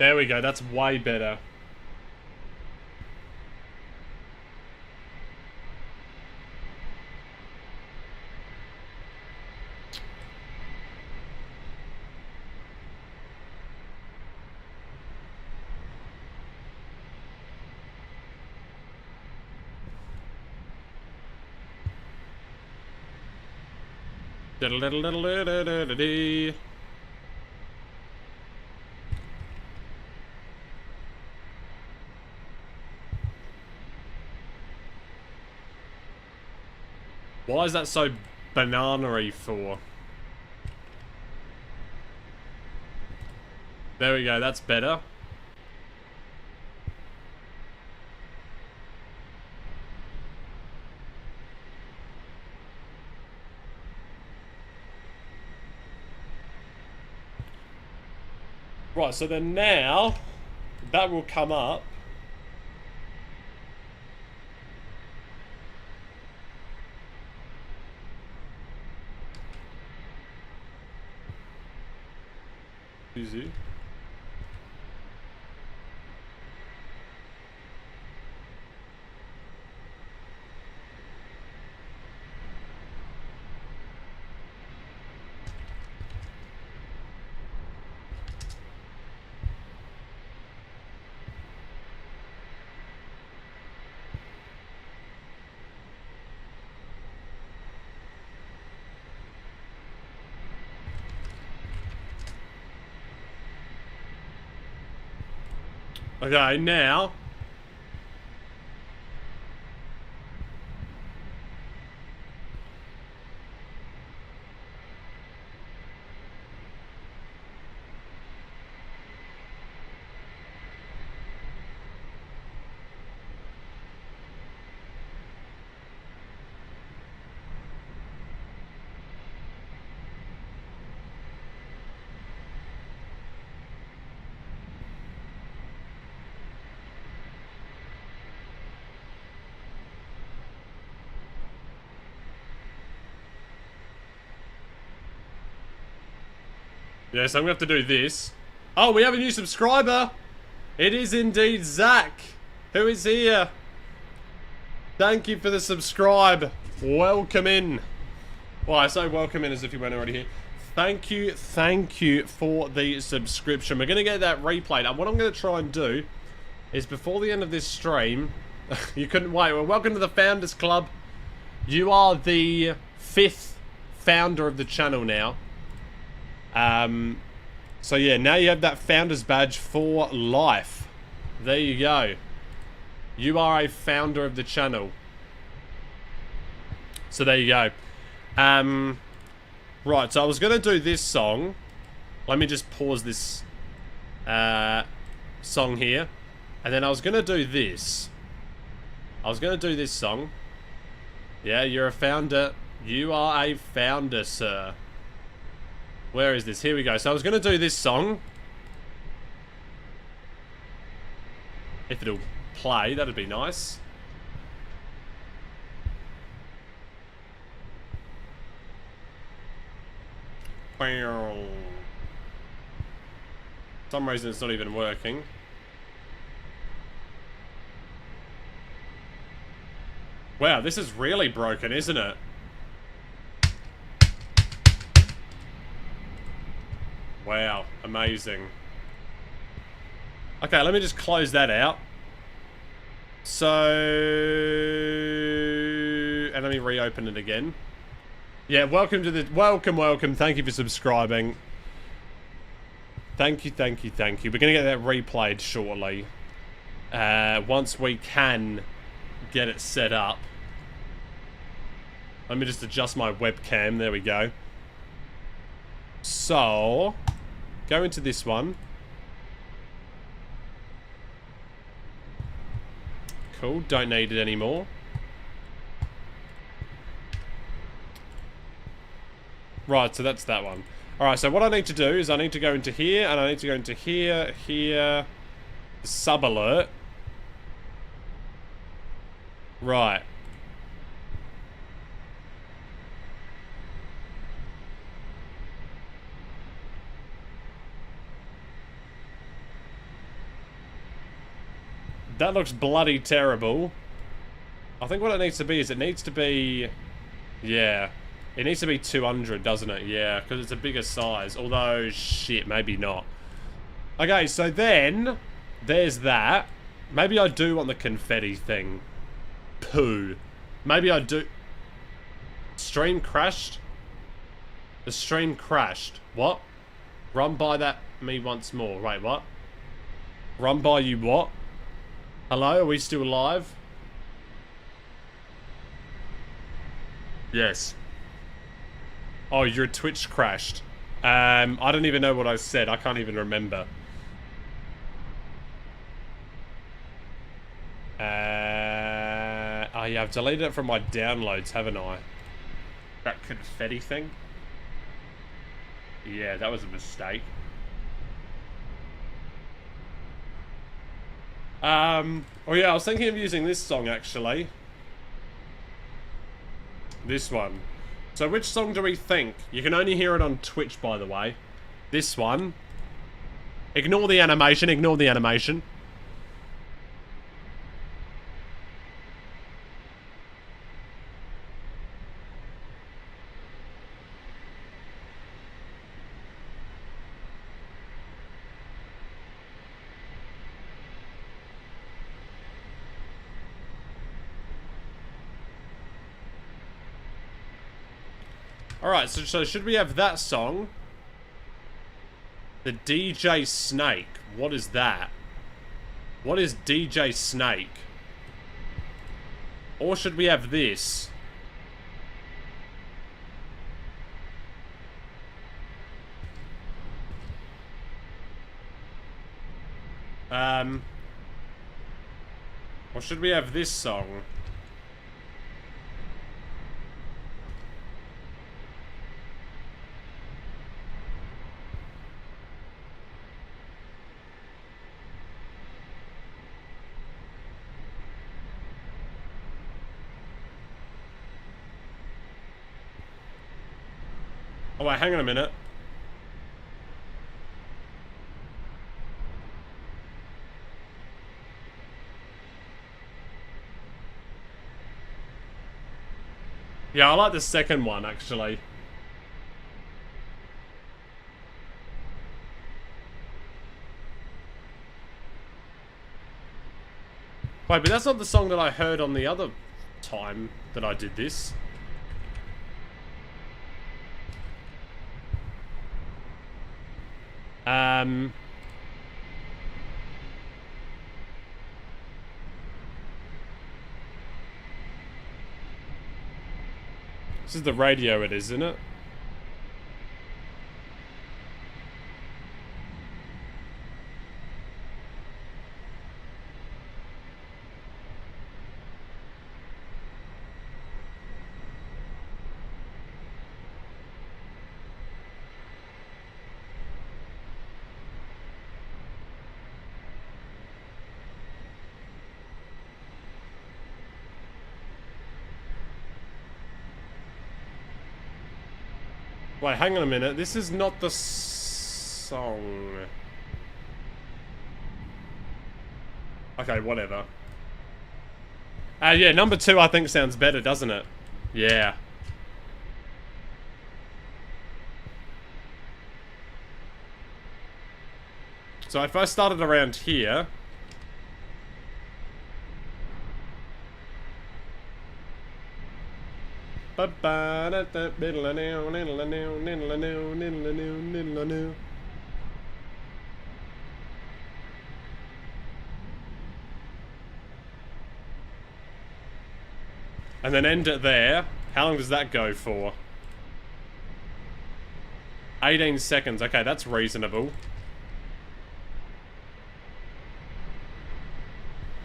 There we go. That's way better. Diddle-diddle-diddle-diddle-diddle-dee. Why is that so banana-y for? There we go, that's better. Right, so then now, that will come up. Easy. Okay, now. Yes, I'm gonna have to do this. Oh, we have a new subscriber. It is indeed Zach, who is here. Thank you for the subscribe. Welcome in. Well, I say welcome in as if you weren't already here. Thank you for the subscription. We're gonna get that replayed. And what I'm gonna try and do is before the end of this stream, you couldn't wait. Well, welcome to the Founders Club. You are the 5th founder of the channel now. So yeah, now you have that founder's badge for life. There you go. You are a founder of the channel. So there you go. Right, so I was going to do this song. Let me just pause this song here. And then I was going to do this. I was going to do this song. Yeah, you're a founder. You are a founder, sir. Where is this? Here we go. So I was going to do this song. If it'll play, that'd be nice. For some reason it's not even working. Wow, this is really broken, isn't it? Wow, amazing. Okay, let me just close that out. So, and let me reopen it again. Yeah, welcome to the, welcome. Thank you for subscribing. Thank you. We're gonna get that replayed shortly. Once we can get it set up. Let me just adjust my webcam, there we go. So, go into this one. Cool, don't need it anymore. Right, so that's that one. Alright, so what I need to do is I need to go into here, and I need to go into here, sub alert. Right. That looks bloody terrible. I think what it needs to be is it needs to be... Yeah. It needs to be 200, doesn't it? Yeah, because it's a bigger size. Although, shit, maybe not. Okay, so then... There's that. Maybe I do want the confetti thing. Poo. Maybe I do... Stream crashed? The stream crashed. What? Run by that me once more. Wait, what? Run by you what? Hello, are we still alive? Yes. Oh, your Twitch crashed. I don't even know what I said. I can't even remember. Oh yeah, I've deleted it from my downloads, haven't I? That confetti thing? Yeah, that was a mistake. Oh yeah, I was thinking of using this song, actually. This one. So which song do we think? You can only hear it on Twitch, by the way. This one. Ignore the animation, ignore the animation. Alright, so should we have that song? The DJ Snake. What is that? What is DJ Snake? Or should we have this? Or should we have this song? Oh wait, hang on a minute. Yeah, I like the second one, actually. Wait, but that's not the song that I heard on the other time that I did this. This is the radio it is, isn't it? Wait, hang on a minute. This is not the song. Okay, whatever. Yeah, number 2 I think sounds better, doesn't it? Yeah. So if I started around here... And then end it there. How long does that go for? 18 seconds. Okay, that's reasonable.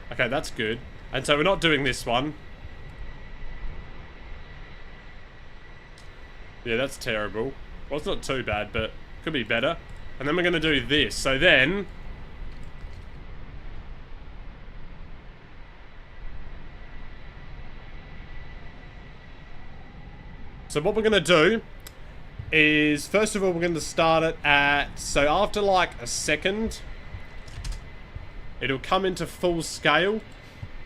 Okay, that's good. And so we're not doing this one. Yeah, that's terrible. Well, it's not too bad, but could be better. And then we're going to do this. So then... So what we're going to do is, first of all, we're going to start it at... So after like a second, it'll come into full scale.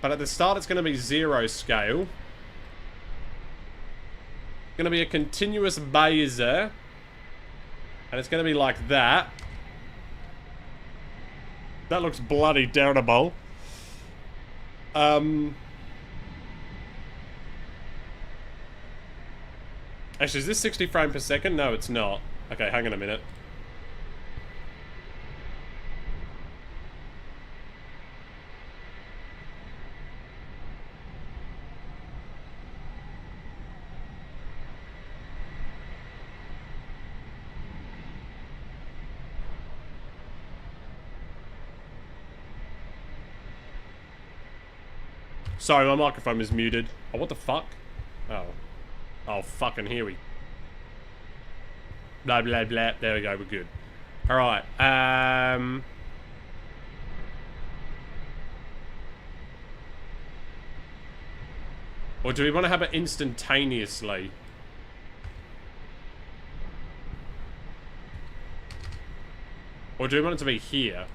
But at the start, it's going to be 0 scale. Going to be a continuous baser. And it's going to be like that. That looks bloody downable. Actually, is this 60 frames per second? No, it's not. Okay, hang on a minute. Sorry, my microphone is muted. Oh, what the fuck? Oh. Oh, fucking here we... Blah, blah, blah. There we go, we're good. Alright, or do we want to have it instantaneously? Or do we want it to be here?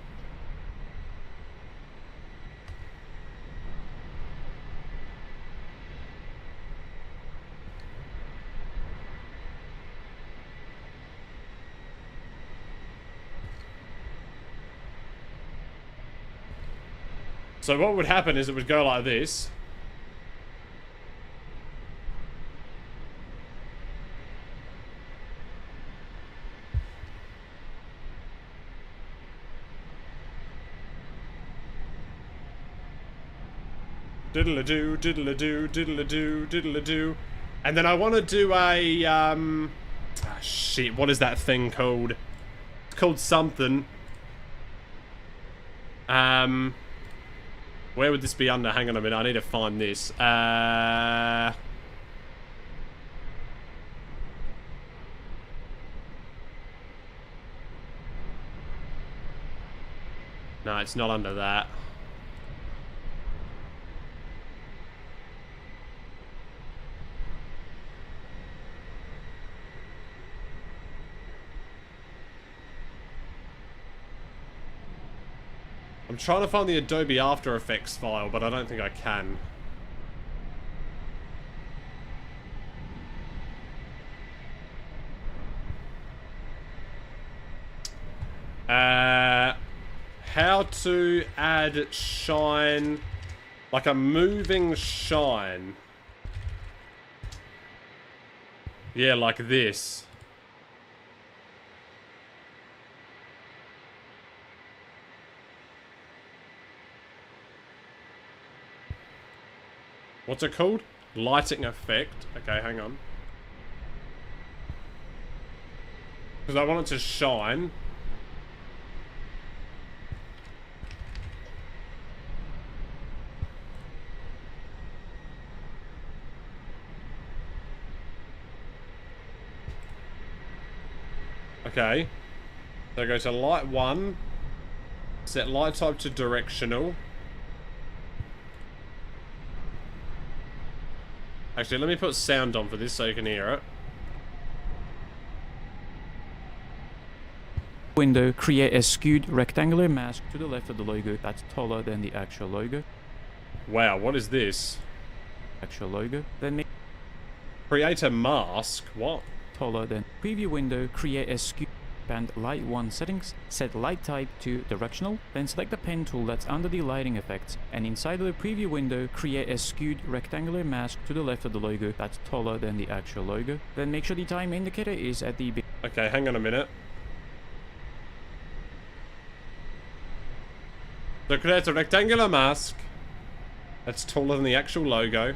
So what would happen is it would go like this. Diddle-a-doo, diddle-a-doo, diddle-a-doo, diddle-a-doo. And then I want to do a, shit, what is that thing called? It's called something. Where would this be under? Hang on a minute, I need to find this. No, it's not under that. I'm trying to find the Adobe After Effects file, but I don't think I can. How to add shine, like a moving shine. Yeah, like this. What's it called? Lighting effect. Okay, hang on. Because I want it to shine. Okay. So go to light 1. Set light type to directional. Actually, let me put sound on for this so you can hear it. Window, create a skewed rectangular mask to the left of the logo that's taller than the actual logo. Wow, what is this? Actual logo. Then make Create a mask? What? taller than preview window, create a skewed band light 1 settings, set light type to directional, then select the pen tool that's under the lighting effects, and inside of the preview window, create a skewed rectangular mask to the left of the logo that's taller than the actual logo. Then make sure the time indicator is at the beginning. Okay, hang on a minute. So create a rectangular mask that's taller than the actual logo.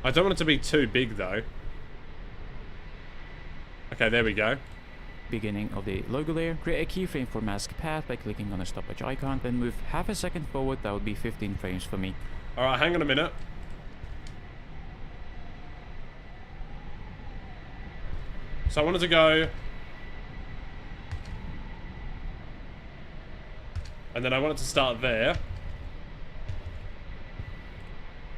I don't want it to be too big though. Okay, there we go. Beginning of the logo layer, create a keyframe for mask path by clicking on the stopwatch icon, then move half a second forward. That would be 15 frames for me. Alright, hang on a minute. So I wanted to go... And then I want it to start there.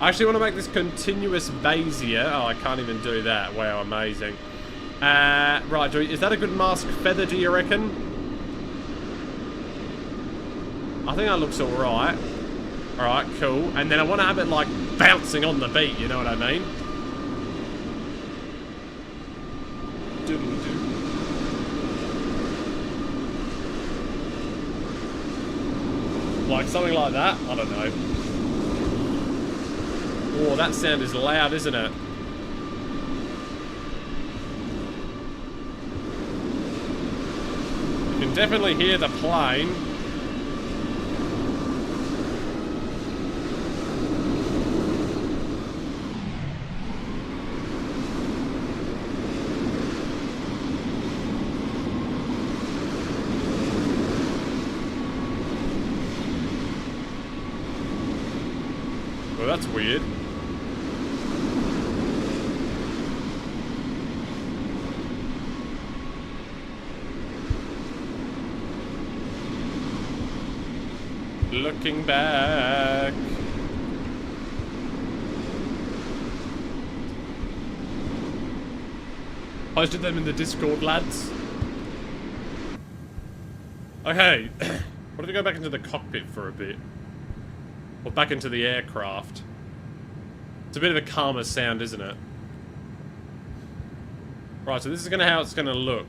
I actually want to make this continuous Bayesier. Oh, I can't even do that. Wow, amazing. Right, is that a good mask feather, do you reckon? I think that looks alright. Alright, cool. And then I want to have it, like, bouncing on the beat, you know what I mean? Doodle-doo. Like, something like that? I don't know. Oh, that sound is loud, isn't it? You can definitely hear the plane. Well, that's weird. Looking back. Posted them in the Discord, lads. Okay. What if we go back into the cockpit for a bit? Or back into the aircraft? It's a bit of a calmer sound, isn't it? Right, so this is how it's gonna look.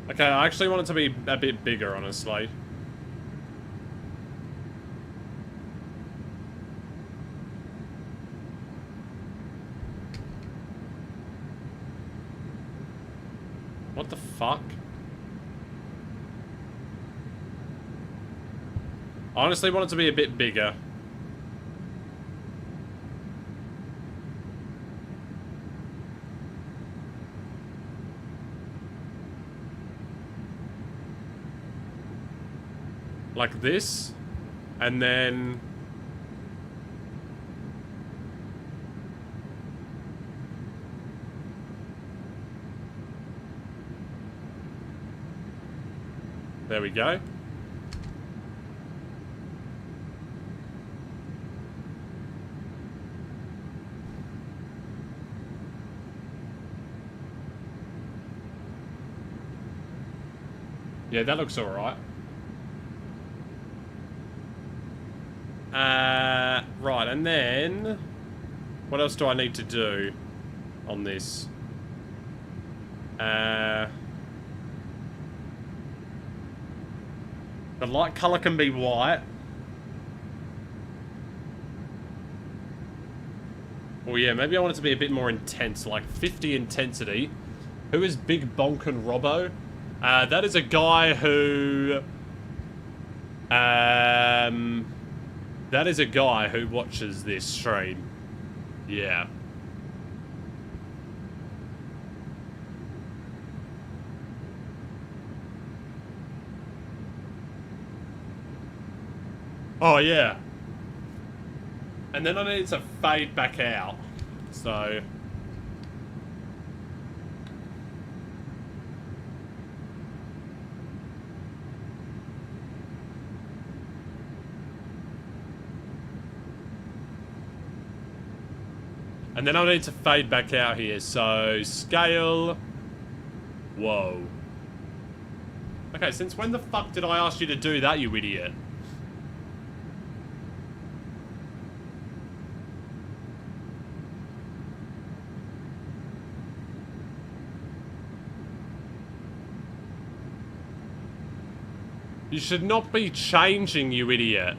Okay, I actually want it to be a bit bigger, honestly. What the fuck? I honestly want it to be a bit bigger. Like this, and then there we go. Yeah, that looks alright. Right, and then what else do I need to do on this? The light color can be white. Oh yeah, maybe I want it to be a bit more intense, like 50 intensity. Who is Big Bonkin Robbo? That is a guy who... that is a guy who watches this stream. Yeah. Oh, yeah. And then I need to fade back out. So... And then I need to fade back out here, so scale. Whoa. Okay, since when the fuck did I ask you to do that, you idiot? You should not be changing, you idiot.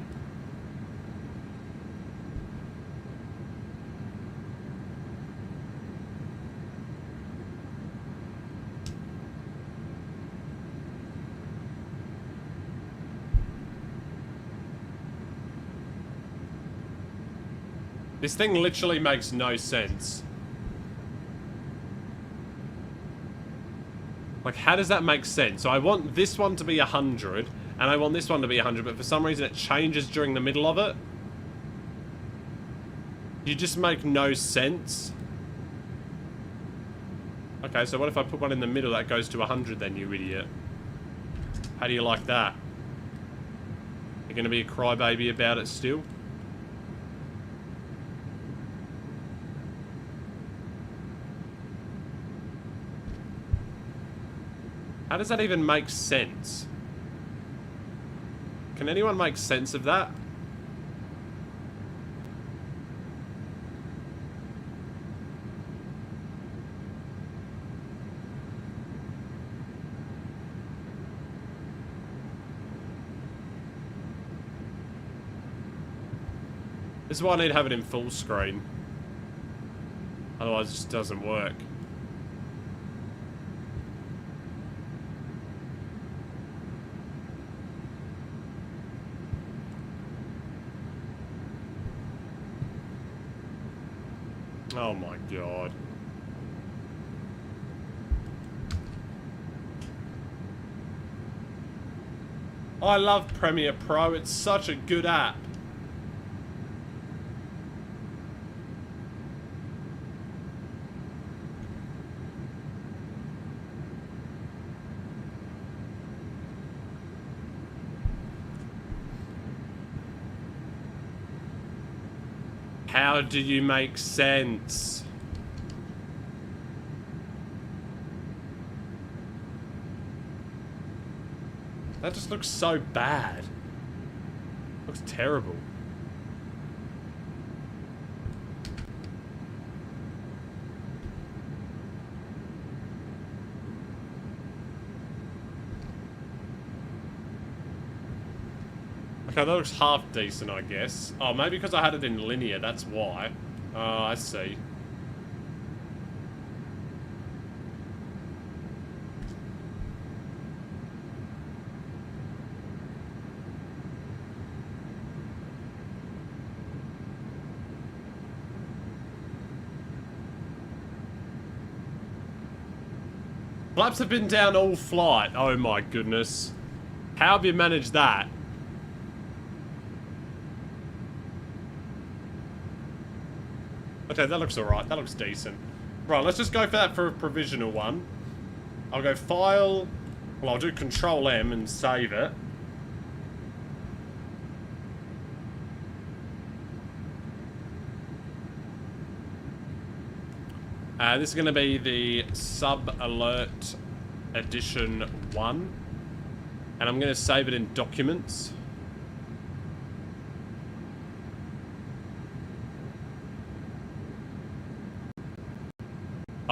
This thing literally makes no sense. Like, how does that make sense? So I want this one to be 100, and I want this one to be 100, but for some reason it changes during the middle of it. You just make no sense. Okay, so what if I put one in the middle that goes to 100 then, you idiot? How do you like that? You're gonna be a crybaby about it still? How does that even make sense? Can anyone make sense of that? This is why I need to have it in full screen. Otherwise it just doesn't work. Oh my god. I love Premiere Pro, it's such a good app. How do you make sense? That just looks so bad. Looks terrible. Okay, that looks half decent, I guess. Oh, maybe because I had it in linear, that's why. Oh, I see. Flaps have been down all flight. Oh my goodness. How have you managed that? Okay, that looks alright. That looks decent. Right, let's just go for that for a provisional one. I'll go File. Well, I'll do Control M and save it. This is going to be the Sub Alert Edition 1. And I'm going to save it in Documents.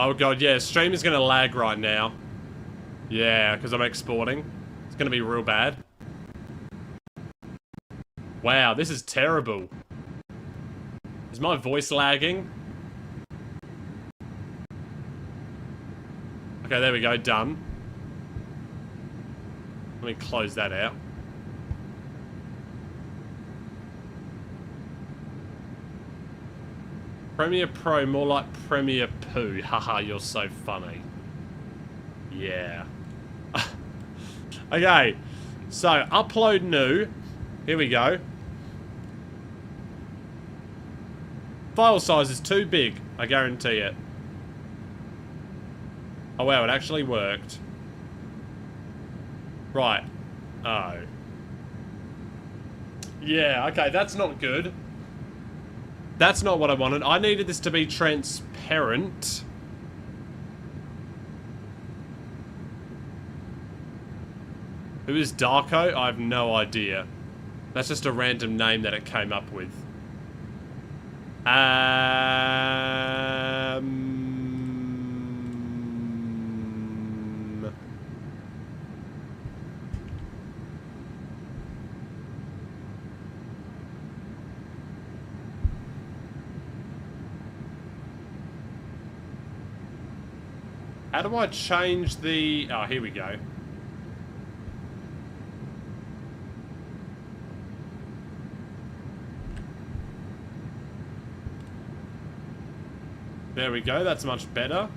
Oh god, yeah, stream is gonna lag right now. Yeah, because I'm exporting. It's gonna be real bad. Wow, this is terrible. Is my voice lagging? Okay, there we go, done. Let me close that out. Premiere Pro, more like Premiere Poo. Haha, you're so funny. Yeah. Okay. So, upload new. Here we go. File size is too big. I guarantee it. Oh wow, it actually worked. Right. Oh. Yeah, okay, that's not good. That's not what I wanted. I needed this to be transparent. Who is Darko? I have no idea. That's just a random name that it came up with. How do I change the... Oh, here we go. There we go, that's much better.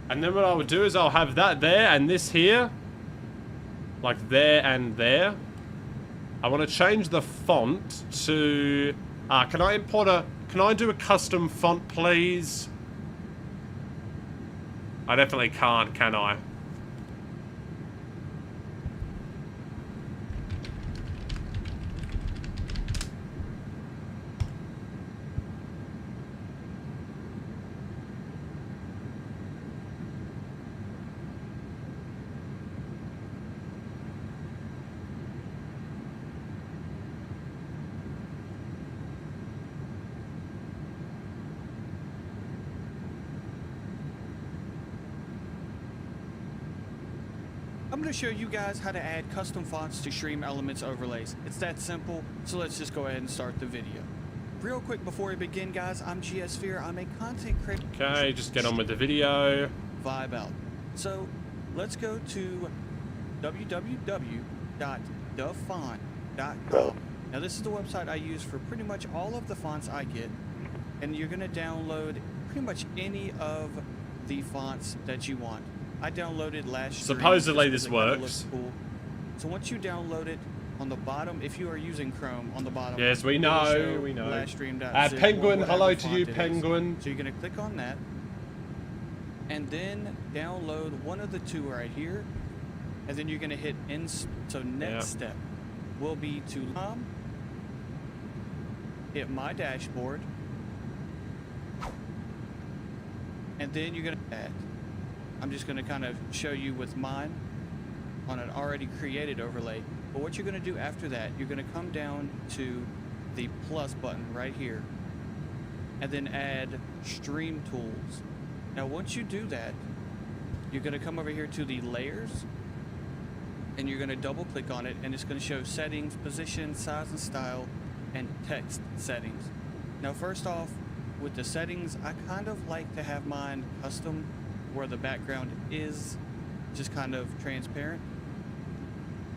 And then what I would do is I'll have that there and this here. Like there and there. I want to change the font to Can I import a... Can I do a custom font, please? I definitely can't, can I? I'm going to show you guys how to add custom fonts to Stream Elements overlays. It's that simple, so let's just go ahead and start the video. Real quick before we begin, guys, I'm GS Sphere. I'm a content creator. Okay, just get on with the video. Vibe out. So let's go to www.thefont.com. Now this is the website I use for pretty much all of the fonts I get, and you're going to download pretty much any of the fonts that you want. I downloaded last stream. Supposedly this works. Cool. So once you download it, on the bottom, if you are using Chrome, on the bottom. Yes, we know, we know. Penguin, hello to you, Penguin. So you're going to click on that, and then download one of the two right here, and then you're going to hit so next step will be to hit my dashboard, and then you're going to add. I'm just going to kind of show you with mine on an already created overlay. But what you're going to do after that, you're going to come down to the plus button right here and then add Stream Tools. Now once you do that, you're going to come over here to the layers and you're going to double click on it, and it's going to show settings, position, size and style, and text settings. Now first off, with the settings, I kind of like to have mine custom, where the background is just kind of transparent.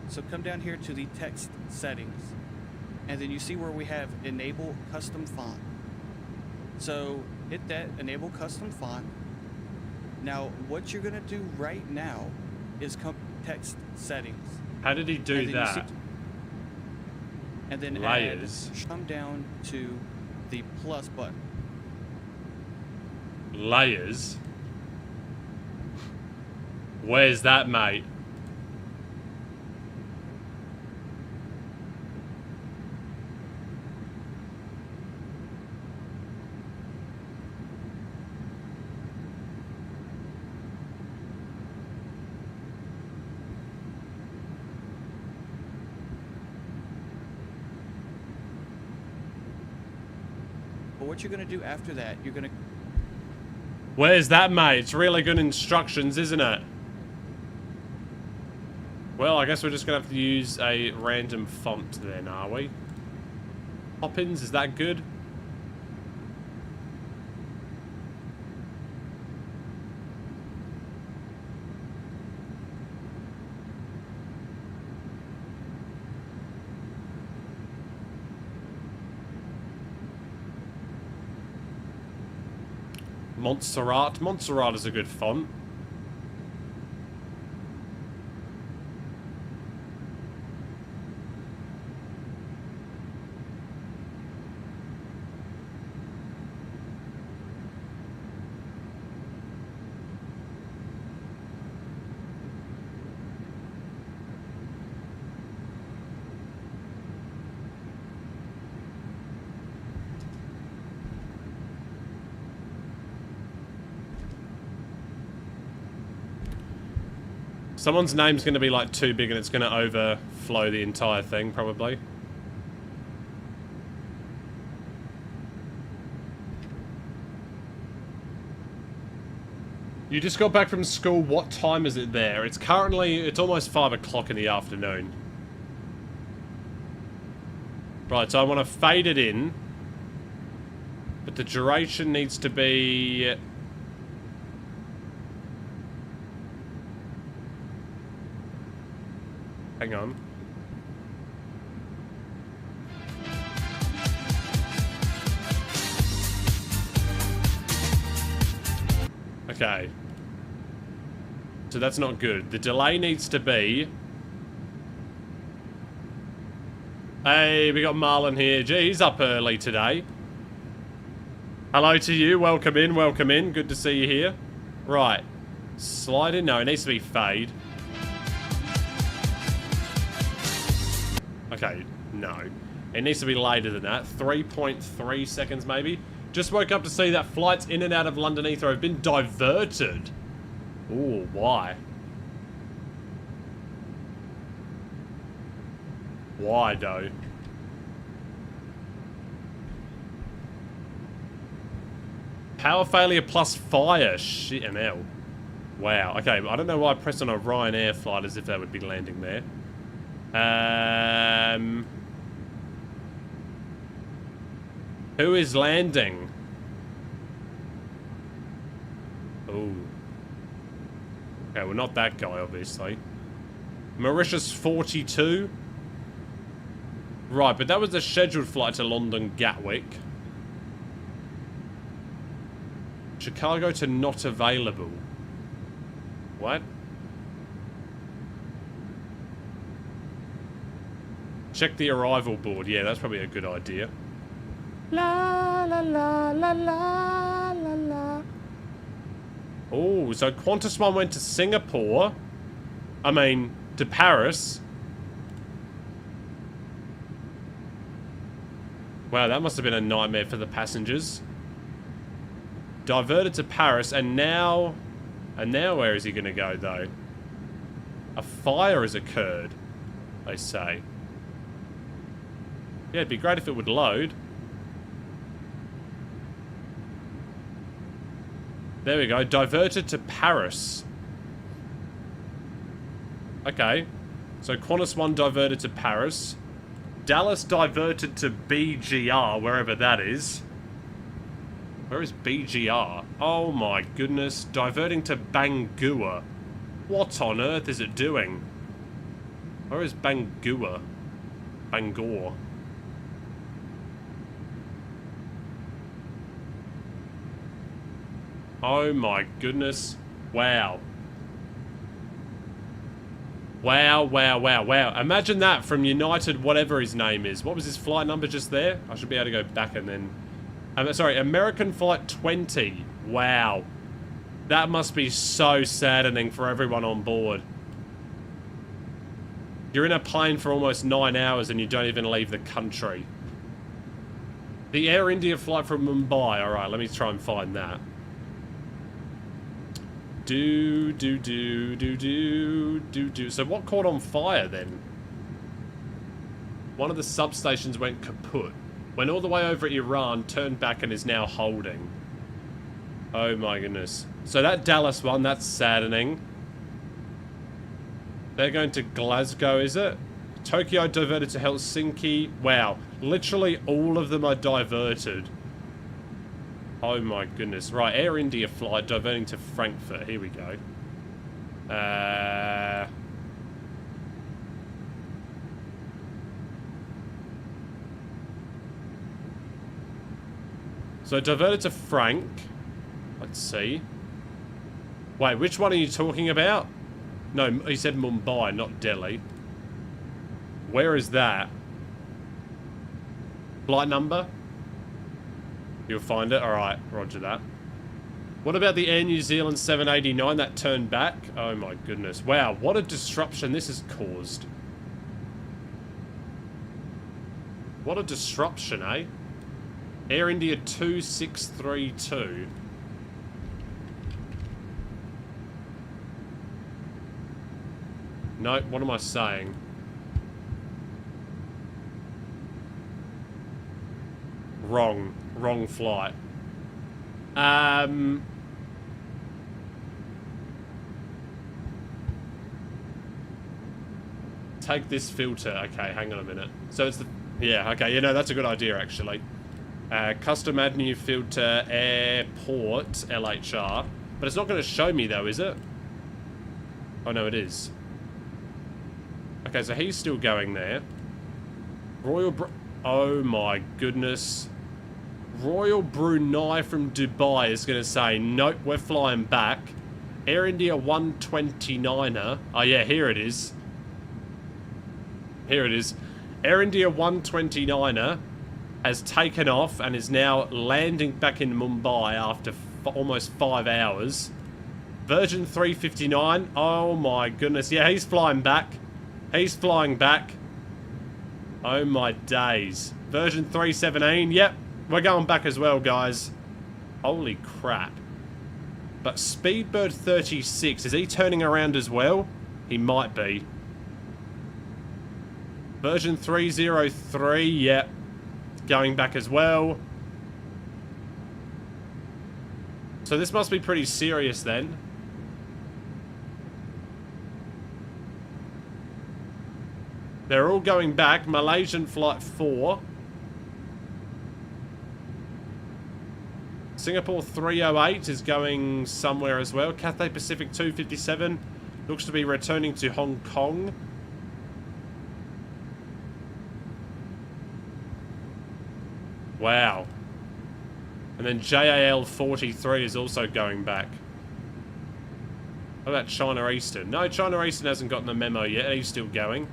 So come down here to the text settings, and then you see where we have enable custom font. So hit that enable custom font. Now what you're gonna do right now is come text settings. How did he do that? And then layers. Come down to the plus button. Layers. Where's that, mate? But what you're going to do after that, you're going to... Where's that, mate? It's really good instructions, isn't it? Well, I guess we're just going to have to use a random font then, are we? Poppins, is that good? Montserrat. Montserrat is a good font. Someone's name's going to be like too big and it's going to overflow the entire thing, probably. You just got back from school. What time is it there? It's almost 5 o'clock in the afternoon. Right, so I want to fade it in. But the duration needs to be... Hang on. Okay. So that's not good. The delay needs to be Hey, we got Marlon here. Gee, he's up early today. Hello to you. Welcome in, welcome in. Good to see you here. Right. Slide in. No, it needs to be fade. Okay, no. It needs to be later than that. 3.3 seconds, maybe. Just woke up to see that flights in and out of London Heathrow have been diverted. Ooh, why? Why, though? Power failure plus fire. Shit, ML. Wow. Okay, I don't know why I pressed on a Ryanair flight as if that would be landing there. Who is landing? Ooh. Okay, well, not that guy, obviously. Mauritius 42. Right, but that was a scheduled flight to London Gatwick. Chicago to not available. What? Check the arrival board. Yeah, that's probably a good idea. La la la la la la la. Oh, so Qantas one went to Singapore. I mean, to Paris. Wow, that must have been a nightmare for the passengers. Diverted to Paris, and now where is he going to go, though? A fire has occurred, they say. Yeah, it'd be great if it would load. There we go, diverted to Paris. Okay, so Qantas 1 diverted to Paris. Dallas diverted to BGR, wherever that is. Where is BGR? Oh my goodness. Diverting to Bangor. What on earth is it doing? Where is Bangor? Bangor. Oh my goodness. Wow. Wow, wow, wow, wow. Imagine that from United, whatever his name is. What was his flight number just there? I should be able to go back and then... sorry, American Flight 20. Wow. That must be so saddening for everyone on board. You're in a plane for almost 9 hours and you don't even leave the country. The Air India flight from Mumbai. Alright, let me try and find that. So what caught on fire then? One of the substations went kaput. Went all the way over Iran, turned back and is now holding. Oh my goodness. So that Dallas one, that's saddening. They're going to Glasgow, is it? Tokyo diverted to Helsinki. Wow. Literally all of them are diverted. Oh my goodness. Right, Air India flight diverting to Frankfurt. Here we go. So diverted to Frank. Let's see. Wait, which one are you talking about? No, he said Mumbai, not Delhi. Where is that? Flight number? You'll find it? Alright, roger that. What about the Air New Zealand 789 that turned back? Oh my goodness. Wow, what a disruption this has caused. What a disruption, eh? Air India 2632. No, what am I saying? Wrong. Wrong flight. Take this filter. Okay, hang on a minute. So it's the... Yeah, okay, you know, that's a good idea, actually. Custom add new filter, airport, LHR. But it's not going to show me, though, is it? Oh, no, it is. Okay, so he's still going there. Oh, my goodness. Royal Brunei from Dubai is going to say, nope, we're flying back. Air India 129er. Oh, yeah, here it is. Here it is. Air India 129er has taken off and is now landing back in Mumbai after almost 5 hours. Virgin 359, oh my goodness. Yeah, he's flying back. He's flying back. Oh my days. Virgin 317, yep, we're going back as well, guys. Holy crap. But Speedbird 36, is he turning around as well? He might be. Version 303, yep, going back as well. So this must be pretty serious then. They're all going back. Malaysian Flight 4. Singapore 308 is going somewhere as well. Cathay Pacific 257 looks to be returning to Hong Kong. Wow. And then JAL 43 is also going back. What about China Eastern? No, China Eastern hasn't gotten the memo yet. He's still going.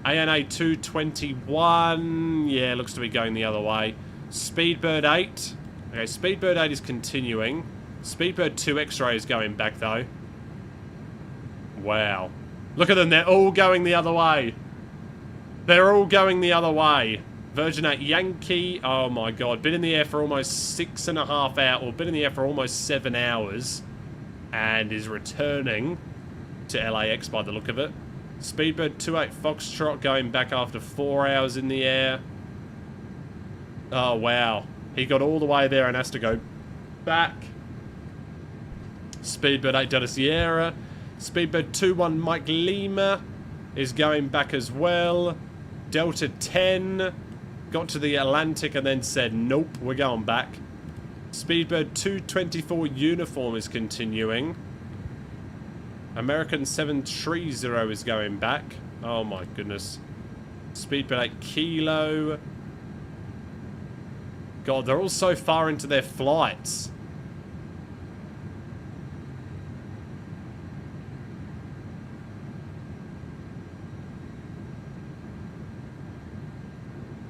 ANA 221. Yeah, looks to be going the other way. Speedbird 8. Okay, Speedbird 8 is continuing. Speedbird 2 X-ray is going back, though. Wow. Look at them. They're all going the other way. They're all going the other way. Virgin 8 Yankee. Oh, my God. Been in the air for almost 6.5 hours. Or been in the air for almost 7 hours. And is returning to LAX by the look of it. Speedbird 28 Foxtrot going back after 4 hours in the air. Oh, wow. He got all the way there and has to go back. Speedbird 8 Delta Sierra. Speedbird 21 Mike Lima is going back as well. Delta 10 got to the Atlantic and then said, nope, we're going back. Speedbird 224 Uniform is continuing. American 730 is going back. Oh my goodness. Speedbird 8 Kilo. God, they're all so far into their flights.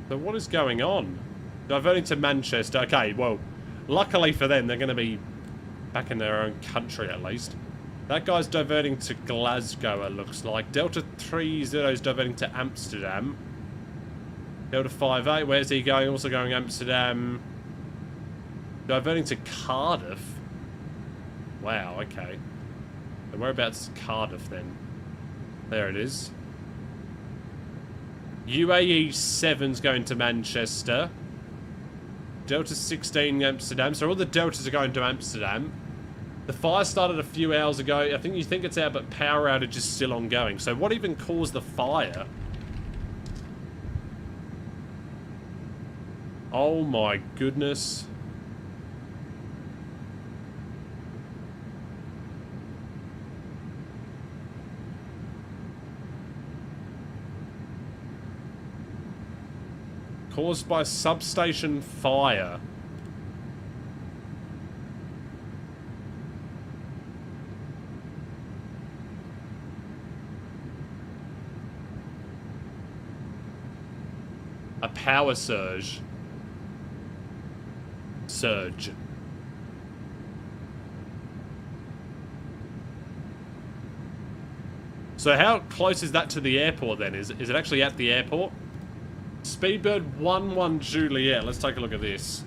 So what is going on? Diverting to Manchester. Okay, well, luckily for them, they're going to be back in their own country at least. That guy's diverting to Glasgow, it looks like. Delta 30 is diverting to Amsterdam. Delta 58, where's he going? Also going Amsterdam. Diverting to Cardiff. Wow, okay. And whereabouts is Cardiff then? There it is. UAE 7's going to Manchester. Delta 16 Amsterdam. So all the Deltas are going to Amsterdam. The fire started a few hours ago. I think you think it's out, but power outage is still ongoing. So what even caused the fire? Oh my goodness. Caused by substation fire. A power surge. Surge. So how close is that to the airport then? Is it actually at the airport? Speedbird 11 Juliet. Let's take a look at this.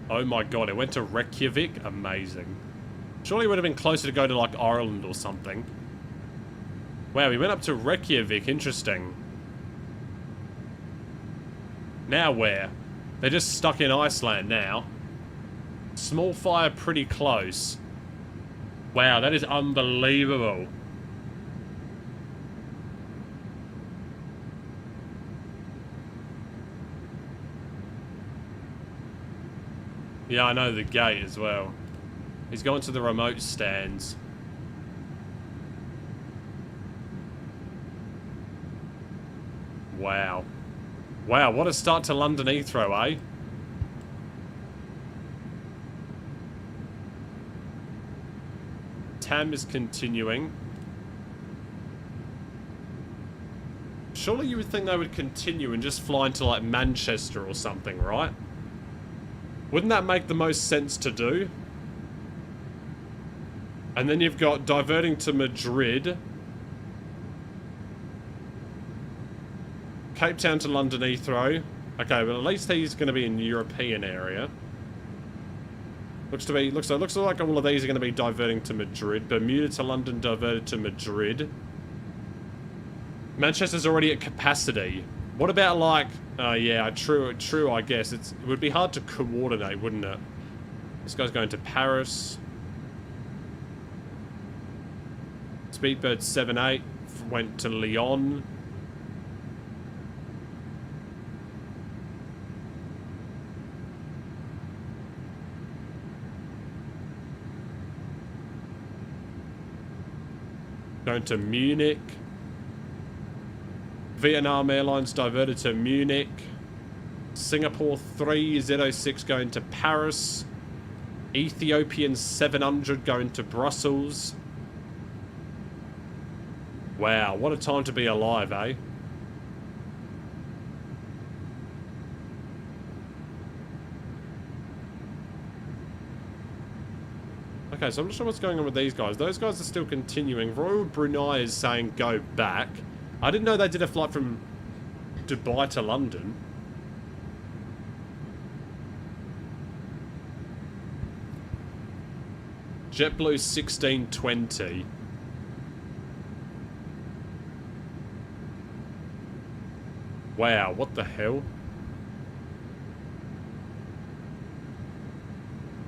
Oh my god, it went to Reykjavik? Amazing. Surely it would have been closer to go to like Ireland or something. Wow, we went up to Reykjavik. Interesting. Now where? They're just stuck in Iceland now. Small fire pretty close. Wow, that is unbelievable. Yeah, I know the gate as well. He's going to the remote stands. Wow. Wow, what a start to London Heathrow, eh? cam is continuing. Surely you would think they would continue and just fly into like Manchester or something, right? Wouldn't that make the most sense to do? And then you've got diverting to Madrid. Cape Town to London Heathrow. Okay, but at least he's going to be in the European area. Looks like all of these are going to be diverting to Madrid. Bermuda to London diverted to Madrid. Manchester's already at capacity. What about like... Oh yeah, true, I guess. It would be hard to coordinate, wouldn't it? This guy's going to Paris. Speedbird 78 went to Lyon. Going to Munich. Vietnam Airlines diverted to Munich. Singapore 306 going to Paris. Ethiopian 700 going to Brussels. Wow, what a time to be alive, eh? Okay, so I'm not sure what's going on with these guys. Those guys are still continuing. Royal Brunei is saying go back. I didn't know they did a flight from Dubai to London. JetBlue 1620. Wow, what the hell?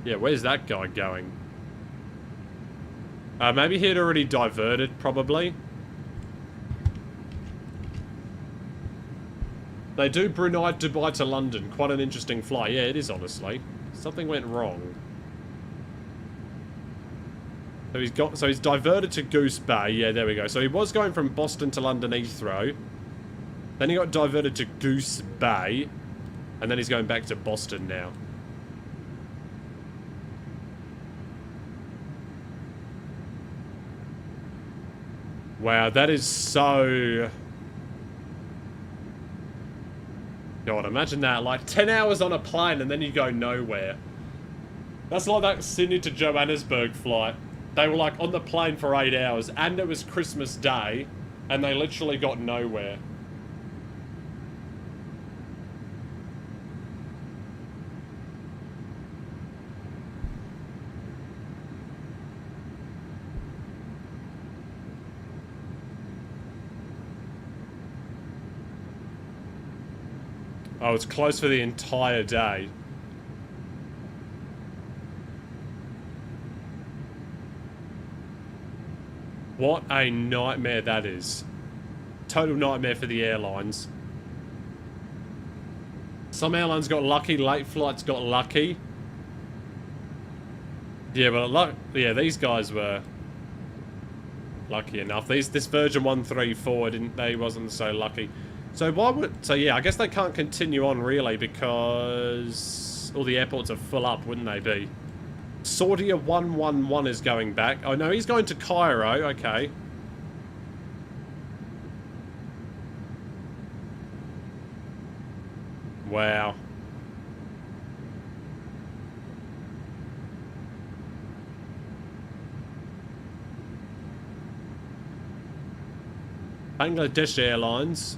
Yeah, where's that guy going? Maybe he had already diverted, probably. They do Brunei, Dubai to London. Quite an interesting flight. Yeah, it is, honestly. Something went wrong. So he's diverted to Goose Bay. Yeah, there we go. So he was going from Boston to London Heathrow. Then he got diverted to Goose Bay. And then he's going back to Boston now. Wow, that is so... God, imagine that. Like, 10 hours on a plane and then you go nowhere. That's like that Sydney to Johannesburg flight. They were, like, on the plane for 8 hours and it was Christmas Day and they literally got nowhere. Oh, it's closed for the entire day. What a nightmare that is. Total nightmare for the airlines. Some airlines got lucky, late flights got lucky. Yeah, but these guys were lucky enough. This Virgin 134 wasn't so lucky. So yeah, I guess they can't continue on really because all the airports are full up, wouldn't they be? Saudia 111 is going back. Oh no, he's going to Cairo, okay. Wow. Bangladesh Airlines.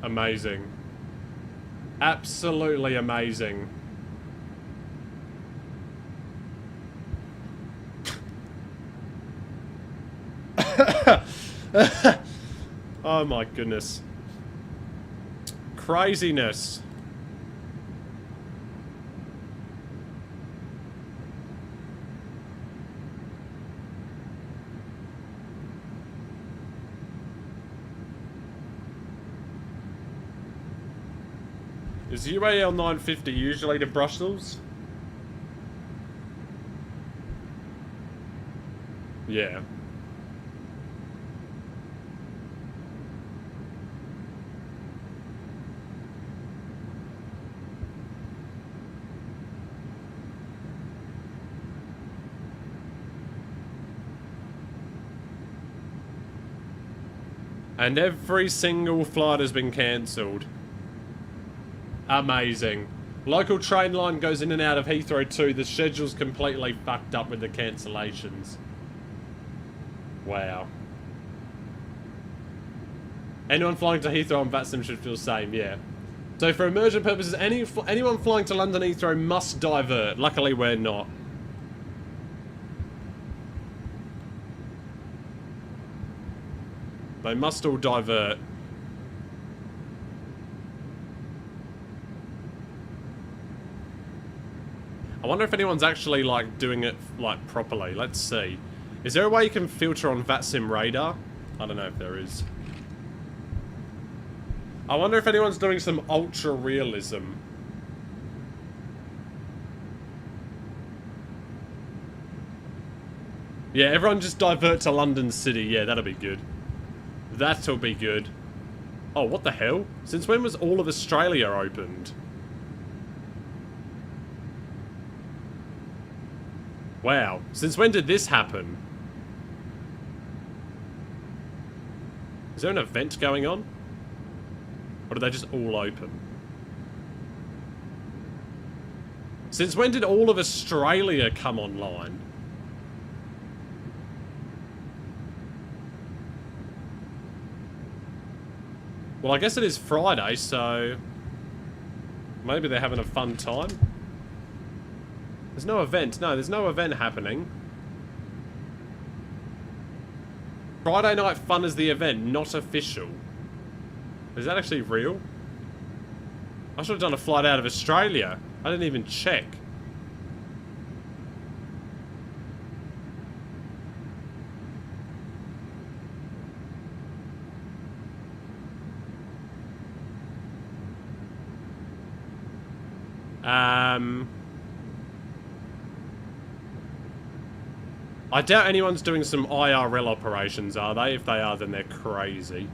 Amazing. Absolutely amazing. Oh my goodness. Craziness. Is UAL 950 usually to Brussels? Yeah. And every single flight has been cancelled. Amazing. Local train line goes in and out of Heathrow too. The schedule's completely fucked up with the cancellations. Wow. Anyone flying to Heathrow on VATSIM should feel same, yeah. So for immersion purposes, anyone flying to London Heathrow must divert. Luckily we're not. They must all divert. I wonder if anyone's actually, like, doing it, like, properly. Let's see. Is there a way you can filter on VATSIM radar? I don't know if there is. I wonder if anyone's doing some ultra realism. Yeah, everyone just divert to London City. Yeah, that'll be good. That'll be good. Oh, what the hell? Since when was all of Australia opened? Wow. Since when did this happen? Is there an event going on? Or are they just all open? Since when did all of Australia come online? Well, I guess it is Friday, so maybe they're having a fun time. There's no event. No, there's no event happening. Friday Night Fun is the event, not official. Is that actually real? I should have done a flight out of Australia. I didn't even check. I doubt anyone's doing some IRL operations, are they? If they are, then they're crazy.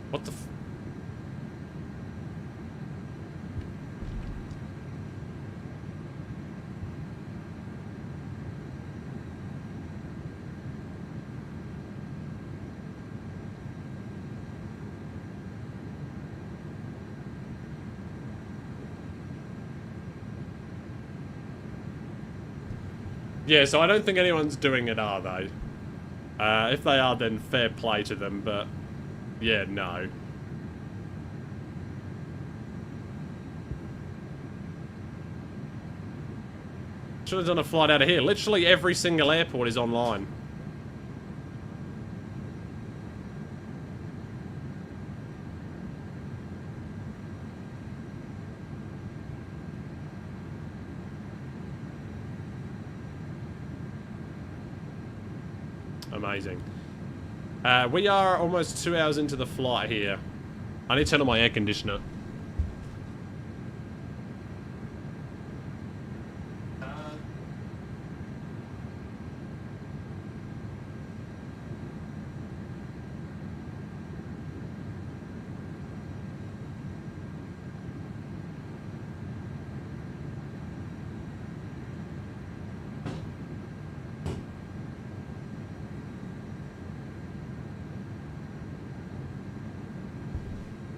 What the f... Yeah, so I don't think anyone's doing it, are they? If they are, then fair play to them, but... yeah, no. Should have done a flight out of here. Literally every single airport is online. Amazing. We are almost 2 hours into the flight here. I need to turn on my air conditioner.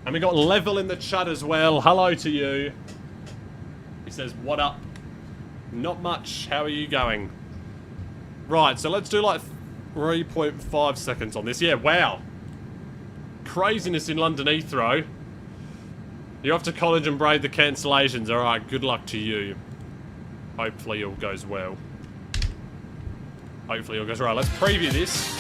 And we got Level in the chat as well. Hello to you. He says, what up? Not much. How are you going? Right, so let's do like 3.5 seconds on this. Yeah, wow. Craziness in London Heathrow. You're off to college and brave the cancellations. Alright, good luck to you. Hopefully all goes well. Hopefully all goes right. Let's preview this.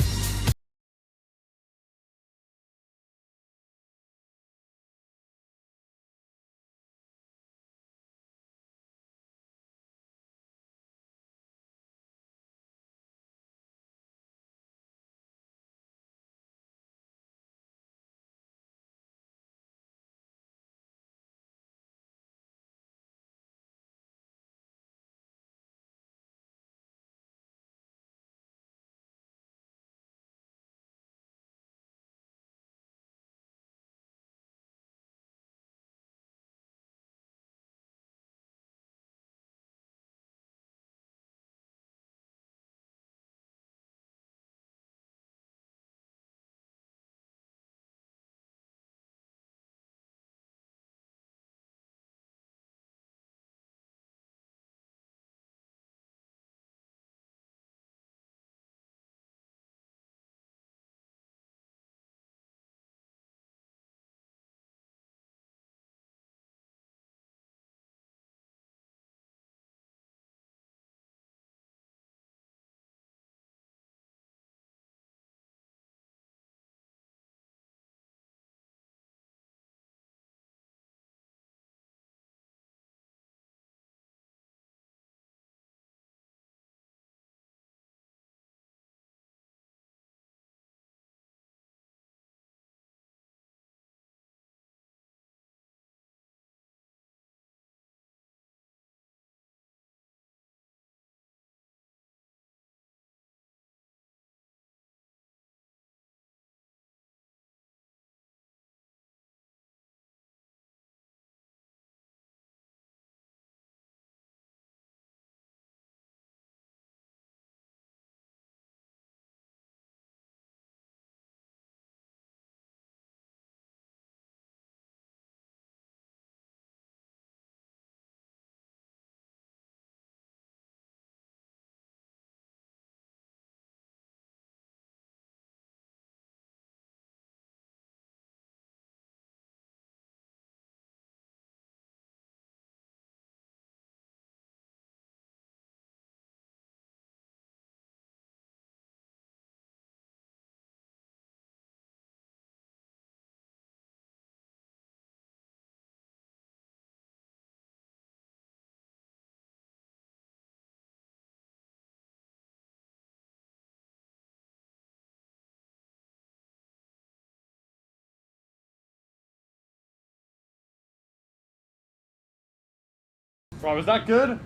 Right, was that good?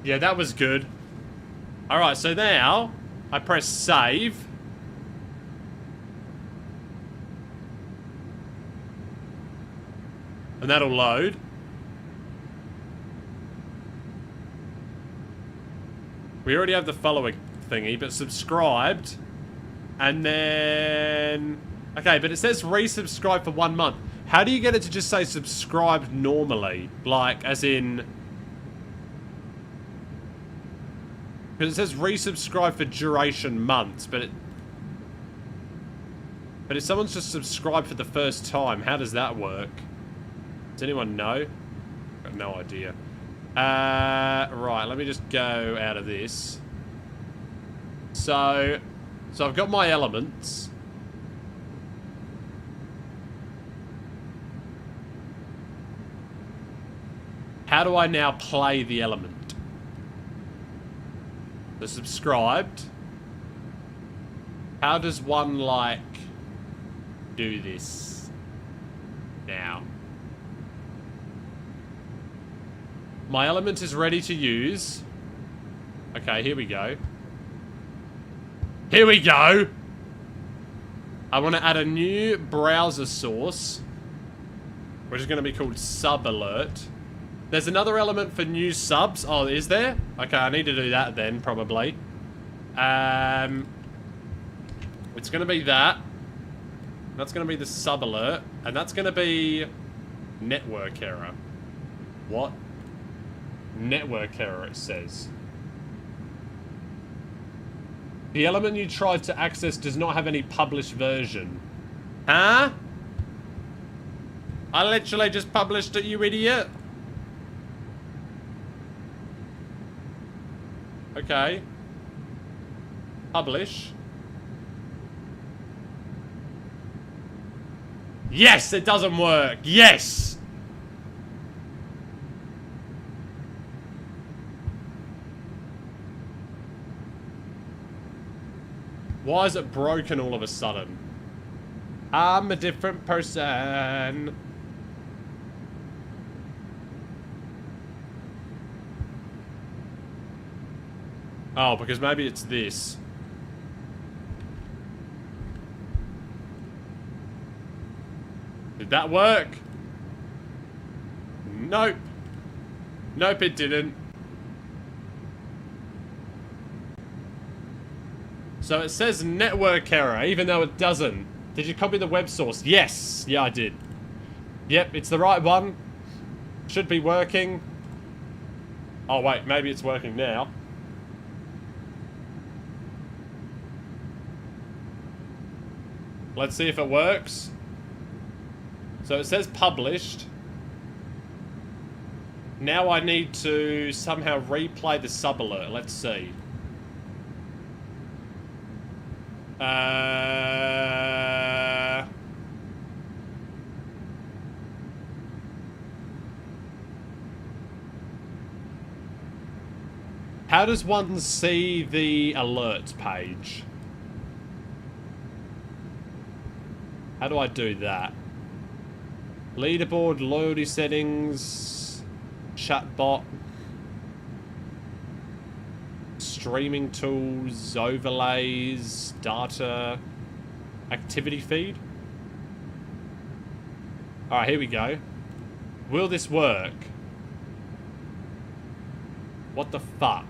Yeah, that was good. Alright, so now I press save. And that'll load. We already have the following thingy, but subscribed. And then... Okay, but it says resubscribe for 1 month. How do you get it to just say subscribed normally? Like, as in... Because it says resubscribe for duration months, but it... But if someone's just subscribed for the first time, how does that work? Does anyone know? I've got no idea. Right, let me just go out of this. So I've got my elements. How do I now play the element? The subscribed. How does one, like, do this now? My element is ready to use. Okay, here we go. Here we go! I want to add a new browser source, which is going to be called sub alert. There's another element for new subs. Oh, is there? Okay, I need to do that then, probably. It's going to be that. That's going to be the sub alert. And that's going to be network error. What? Network error, it says. The element you tried to access does not have any published version. Huh? I literally just published it, you idiot. Okay. Publish. Yes, it doesn't work. Yes! Why is it broken all of a sudden? I'm a different person. Oh, because maybe it's this. Did that work? Nope. Nope, it didn't. So it says network error, even though it doesn't. Did you copy the web source? Yes. Yeah, I did. Yep, it's the right one. Should be working. Oh, wait. Maybe it's working now. Let's see if it works. So it says published. Now I need to somehow replay the sub alert. Let's see. How does one see the alerts page? How do I do that? Leaderboard, loyalty settings, chatbot, streaming tools, overlays, data, activity feed. Alright, here we go. Will this work? What the fuck?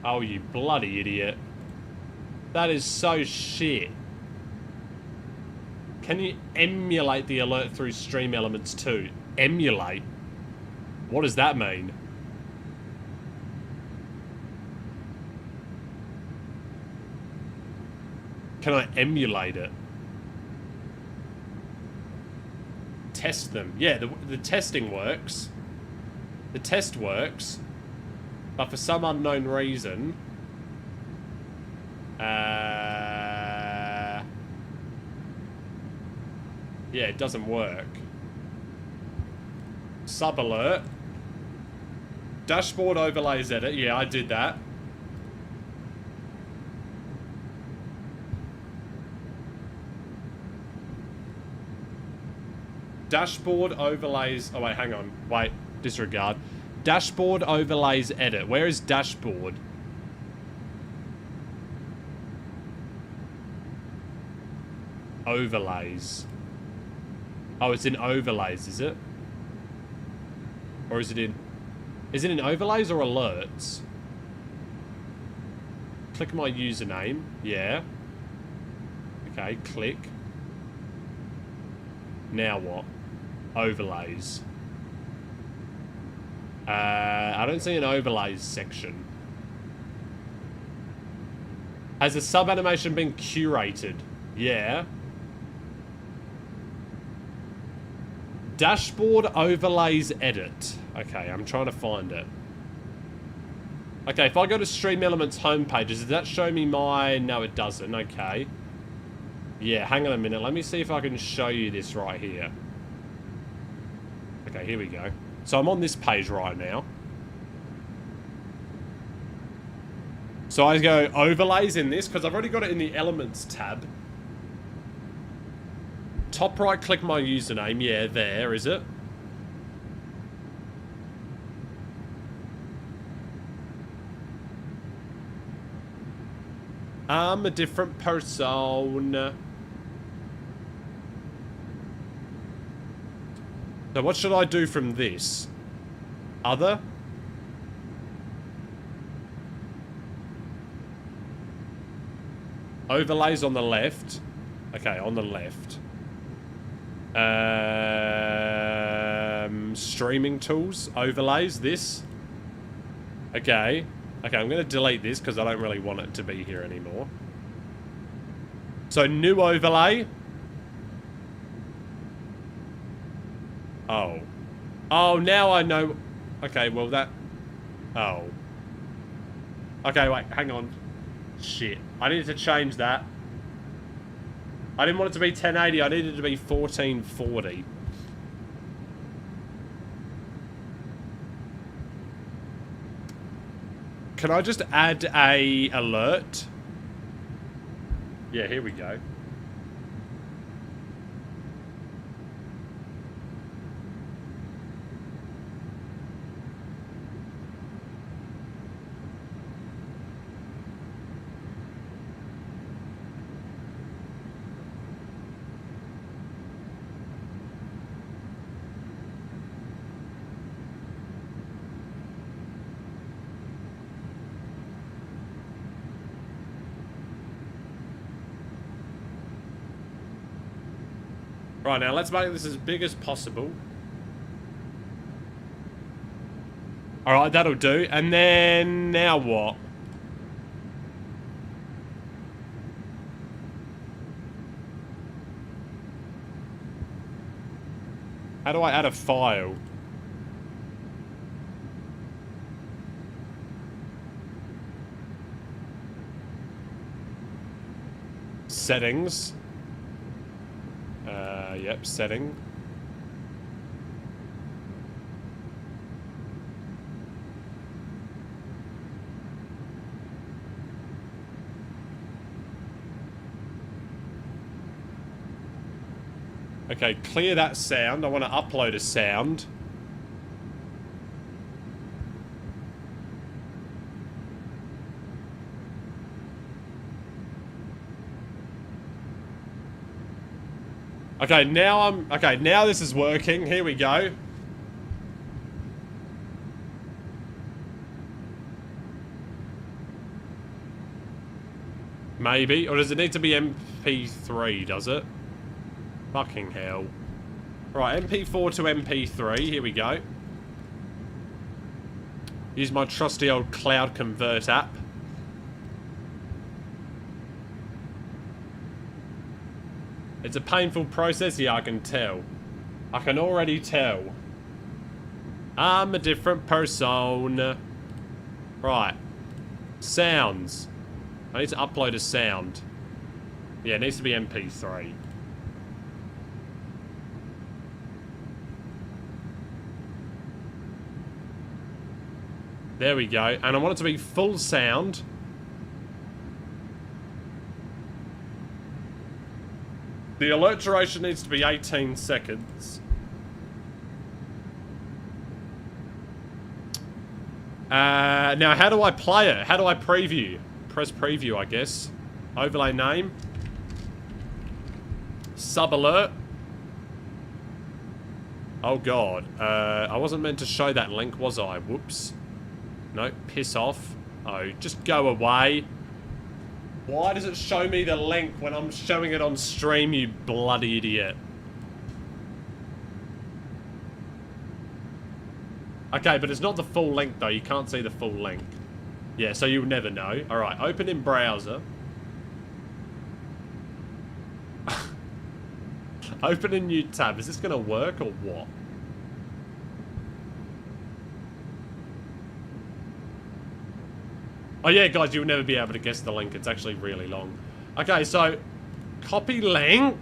Oh, you bloody idiot. That is so shit. Can you emulate the alert through Stream Elements too? Emulate? What does that mean? Can I emulate it? Test them. Yeah, the testing works. The test works. But for some unknown reason... yeah, it doesn't work. Sub alert. Dashboard overlays edit. Yeah, I did that. Dashboard overlays. Oh, wait, hang on. Wait, disregard. Dashboard overlays edit. Where is dashboard? Overlays. Oh, it's in overlays, is it? Or is it in... Is it in overlays or alerts? Click my username. Yeah. Okay, click. Now what? Overlays. I don't see an overlays section. Has the sub-animation been curated? Yeah. Dashboard overlays edit. Okay, I'm trying to find it. Okay, if I go to Stream Elements homepage, does that show me my... No, it doesn't. Okay. Yeah, hang on a minute. Let me see if I can show you this right here. Okay, here we go. So I'm on this page right now. So I go overlays in this, because I've already got it in the Elements tab. Top right, click my username. Yeah, there, is it? I'm a different person. So what should I do from this? Other? Overlays on the left. Okay, on the left. Streaming tools. Overlays. This. Okay. Okay, I'm going to delete this because I don't really want it to be here anymore. So, new overlay. Oh. Oh, now I know. Okay, well that... Oh. Okay, wait, hang on. Shit. I needed to change that. I didn't want it to be 1080, I needed it to be 1440. Can I just add a alert? Yeah, here we go. Right, now let's make this as big as possible. Alright, that'll do. And then, now what? How do I add a file? Settings. Yep, setting. Okay, clear that sound. I want to upload a sound. Okay, now this is working. Here we go. Maybe. Or does it need to be MP3, does it? Fucking hell. Right, MP4 to MP3. Here we go. Use my trusty old Cloud Convert app. It's a painful process, yeah, I can tell. I can already tell. I'm a different person. Right. Sounds. I need to upload a sound. Yeah, it needs to be MP3. There we go. And I want it to be full sound. The alert duration needs to be 18 seconds. Now, how do I play it? How do I preview? Press preview, I guess. Overlay name. Sub alert. Oh, God. I wasn't meant to show that link, was I? Whoops. No, piss off. Oh, just go away. Why does it show me the link when I'm showing it on stream, you bloody idiot? Okay, but it's not the full link, though. You can't see the full link. Yeah, so you'll never know. Alright, open in browser. Open a new tab. Is this going to work or what? Oh, yeah, guys, you'll never be able to guess the link. It's actually really long. Okay, so copy link.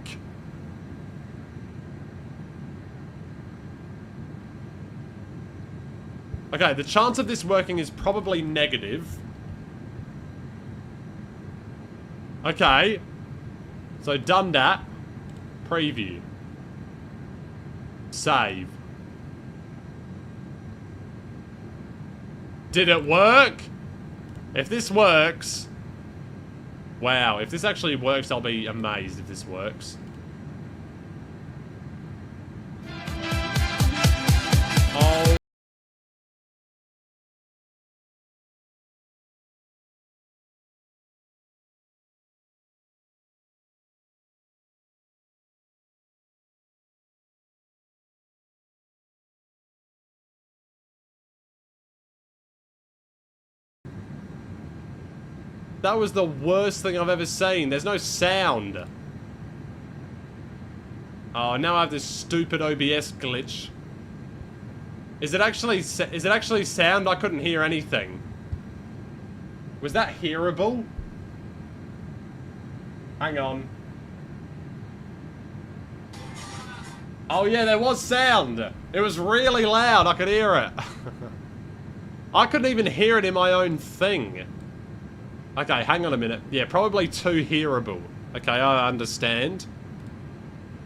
Okay, the chance of this working is probably negative. Okay. So done that. Preview. Save. Did it work? If this works... Wow, if this actually works, I'll be amazed if this works. Oh. That was the worst thing I've ever seen. There's no sound. Oh, now I have this stupid OBS glitch. Is it actually sound? I couldn't hear anything. Was that hearable? Hang on. Oh yeah, there was sound. It was really loud. I could hear it. I couldn't even hear it in my own thing. Okay, hang on a minute. Yeah, probably too hearable. Okay, I understand.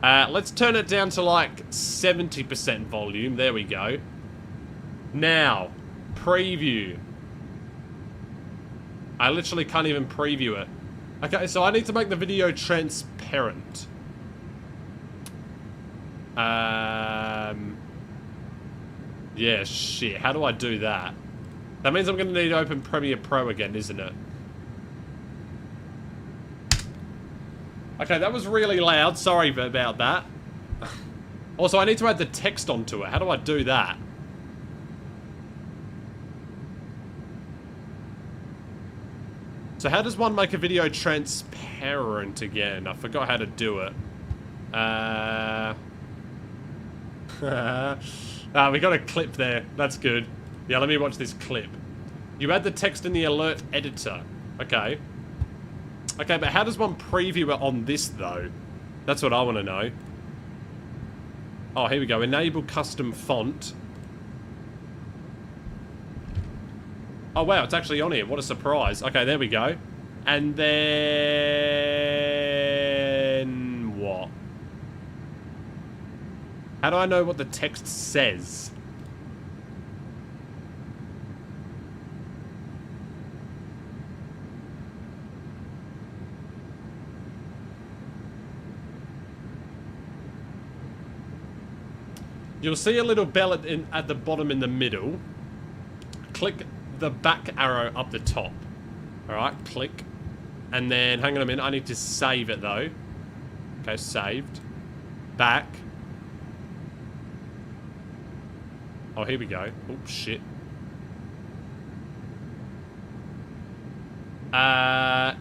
Let's turn it down to like 70% volume. There we go. Now, preview. I literally can't even preview it. Okay, so I need to make the video transparent. Yeah, shit. How do I do that? That means I'm going to need to open Premiere Pro again, isn't it? Okay, that was really loud. Sorry about that. Also, I need to add the text onto it. How do I do that? So how does one make a video transparent again? I forgot how to do it. We got a clip there. That's good. Yeah, let me watch this clip. You add the text in the alert editor. Okay. Okay, but how does one preview it on this, though? That's what I want to know. Oh, here we go. Enable custom font. Oh, wow. It's actually on here. What a surprise. Okay, there we go. And then... what? How do I know what the text says? You'll see a little bell at the bottom in the middle. Click the back arrow up the top. Alright, click. And then, hang on a minute, I need to save it though. Okay, saved. Back. Oh, here we go. Oh, shit.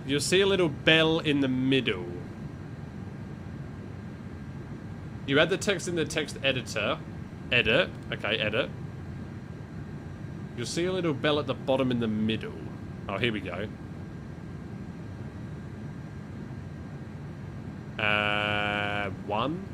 You'll see a little bell in the middle. You add the text in the text editor. Edit. Okay, edit. You'll see a little bell at the bottom in the middle. Oh, here we go. 1.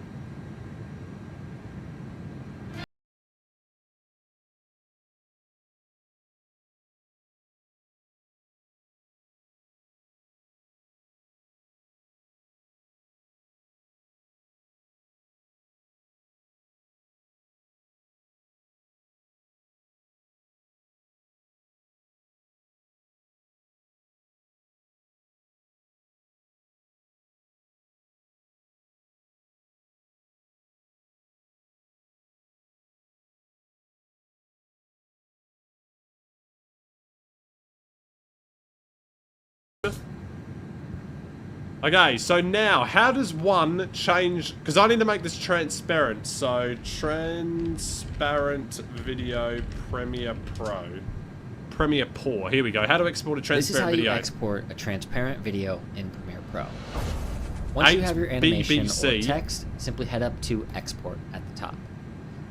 Okay, so now, how does one change... Because I need to make this transparent. So, transparent video Premiere Pro. Premiere Pro. Here we go. How to export a transparent video. This is how you export a transparent video in Premiere Pro. Once you have your animation or text, simply head up to Export at the top.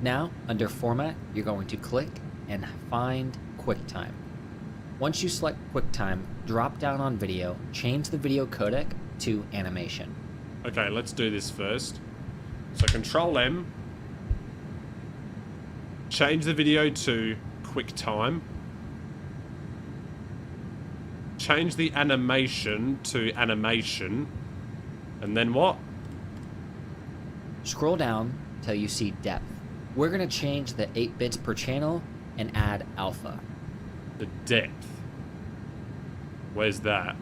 Now, under Format, you're going to click and find QuickTime. Once you select QuickTime, drop down on Video, change the video codec to Animation. Okay, let's do this first. So Control M. Change the video to QuickTime. Change the animation to Animation. And then what? Scroll down till you see Depth. We're going to change the 8 bits per channel and add Alpha. The depth. Where's that?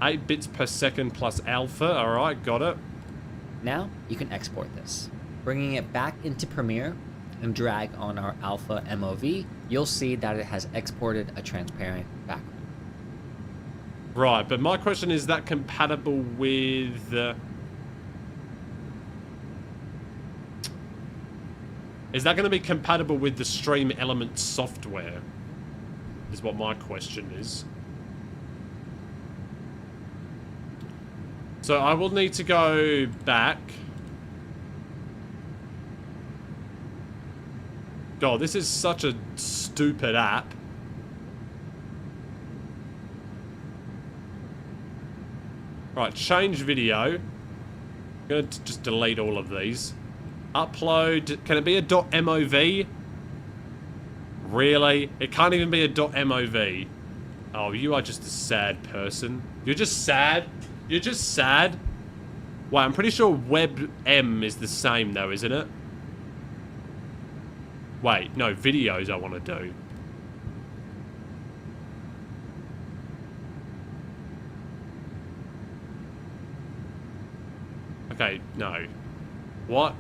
8 bits per second plus alpha. Alright, got it. Now you can export this. Bringing it back into Premiere and drag on our alpha MOV, you'll see that it has exported a transparent background. Right, but my question is that compatible with... is that going to be compatible with the Stream Elements software? Is what my question is. So I will need to go back. God, this is such a stupid app. Right, change video. I'm going to just delete all of these. Upload. Can it be a .mov? Really? It can't even be a .mov. Oh, you are just a sad person. You're just sad. You're just sad. Well, I'm pretty sure WebM is the same though, isn't it? Wait, no, videos I want to do. Okay, no. What?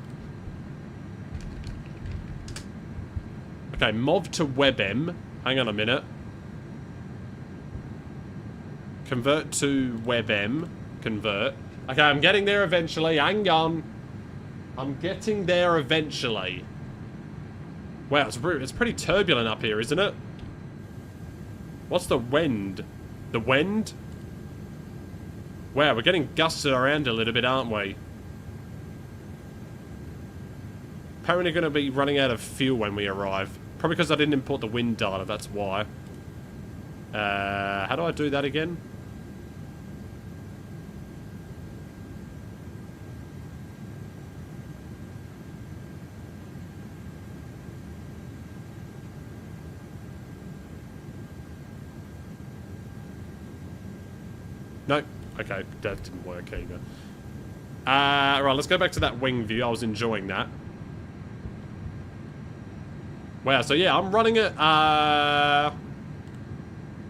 Okay, MOV to WebM. Hang on a minute. Convert to WebM. Convert. Okay, I'm getting there eventually. Hang on. I'm getting there eventually. Wow, it's pretty turbulent up here, isn't it? What's the wind? The wind? Wow, we're getting gusted around a little bit, aren't we? Apparently going to be running out of fuel when we arrive. Probably because I didn't import the wind data, that's why. How do I do that again? Nope. Okay, that didn't work either. Right, let's go back to that wing view. I was enjoying that. Wow, so yeah, I'm running it, I'm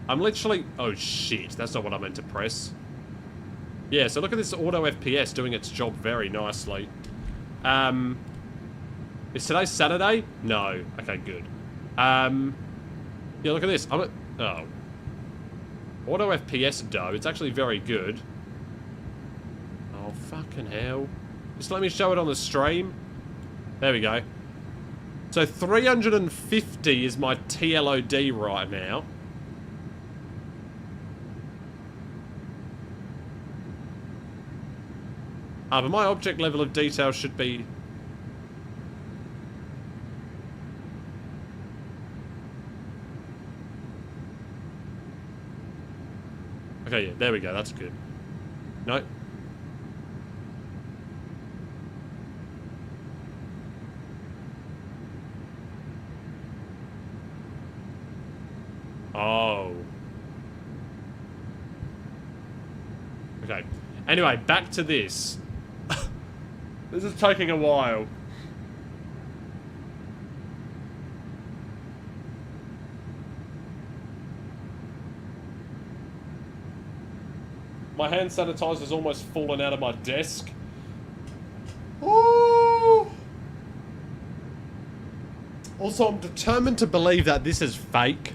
literally... Oh, shit. That's not what I meant to press. Yeah, so look at this auto FPS doing its job very nicely. Is today Saturday? No. Okay, good. Yeah, look at this. I'm at... Oh. Auto FPS, though. It's actually very good. Oh, fucking hell. Just let me show it on the stream. There we go. So 350 is my TLOD right now. But my object level of detail should be... Okay, yeah, there we go. That's good. No. Oh. Okay. Anyway, back to this. This is taking a while. My hand sanitizer's almost fallen out of my desk. Ooh. Also, I'm determined to believe that this is fake.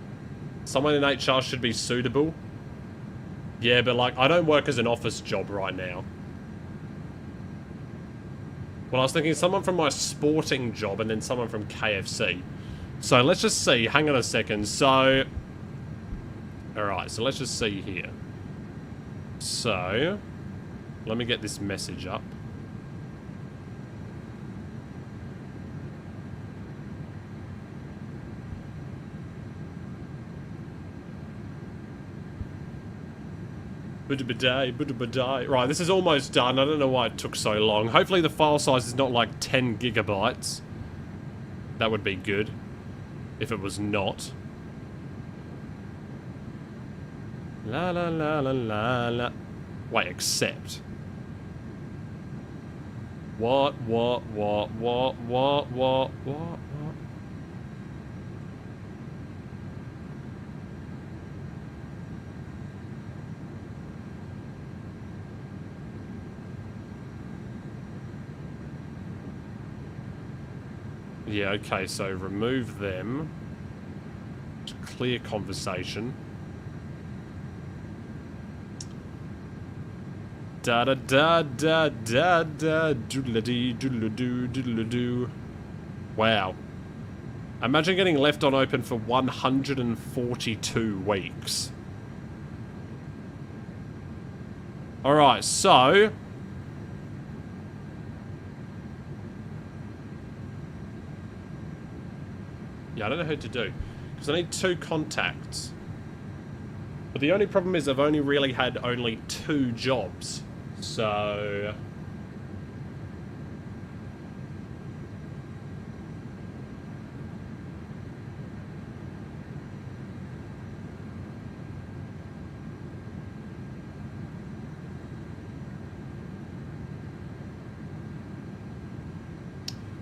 Someone in HR should be suitable. Yeah, but like, I don't work as an office job right now. Well, I was thinking someone from my sporting job and then someone from KFC. So let's just see. Hang on a second. So, alright, so let's just see here. So, let me get this message up. Right, this is almost done. I don't know why it took so long. Hopefully the file size is not like 10 gigabytes. That would be good. If it was not. La la la la la la. Wait, accept. What? Yeah, okay, so remove them. Clear conversation. Da da da da da da doodle-dee doodle-doo doodle-doo. Wow. Imagine getting left on open for 142 weeks. Alright, so yeah, I don't know who to do. Because I need 2 contacts. But the only problem is I've only really had only 2 jobs. So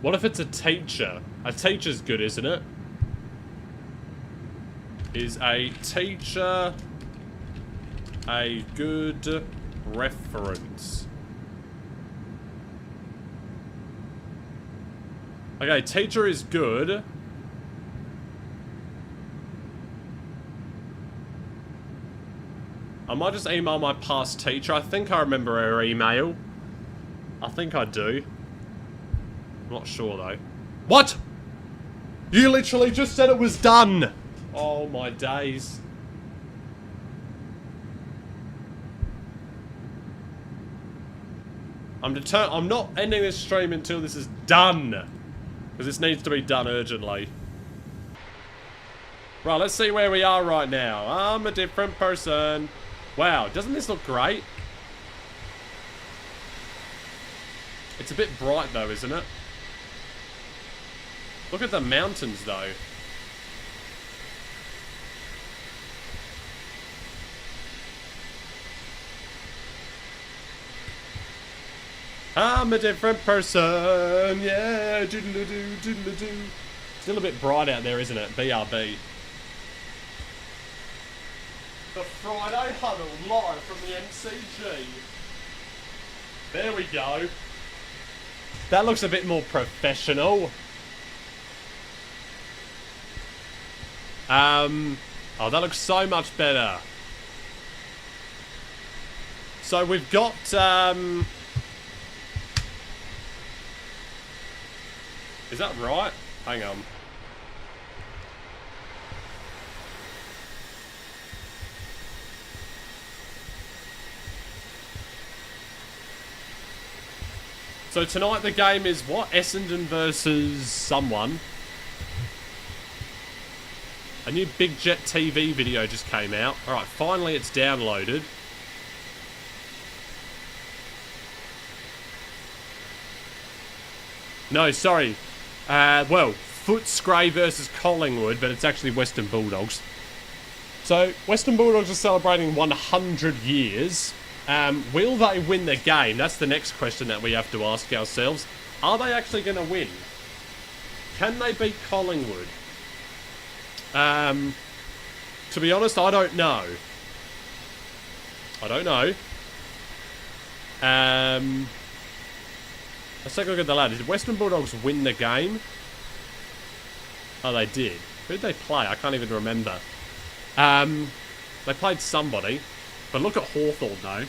what if it's a teacher? A teacher's good, isn't it? Is a teacher a good reference? Okay, teacher is good. I might just email my past teacher. I think I remember her email. I think I do. I'm not sure though. What? You literally just said it was done! Oh my days. I'm not ending this stream until this is done. Because this needs to be done urgently. Right, let's see where we are right now. I'm a different person. Wow, doesn't this look great? It's a bit bright though, isn't it? Look at the mountains though. I'm a different person, yeah, doodle-doo, doodle-doo. Still a bit bright out there, isn't it? BRB. The Friday Huddle live from the MCG. There we go. That looks a bit more professional. Oh, that looks so much better. So we've got, is that right? Hang on. So tonight the game is what? Essendon versus someone. A new Big Jet TV video just came out. Alright, finally it's downloaded. No, sorry. Well, Footscray versus Collingwood, but it's actually Western Bulldogs. So, Western Bulldogs are celebrating 100 years. Will they win the game? That's the next question that we have to ask ourselves. Are they actually going to win? Can they beat Collingwood? To be honest, I don't know. I don't know. Let's take a look at the ladder. Did Western Bulldogs win the game? Oh, they did. Who'd they play? I can't even remember. They played somebody. But look at Hawthorn, though.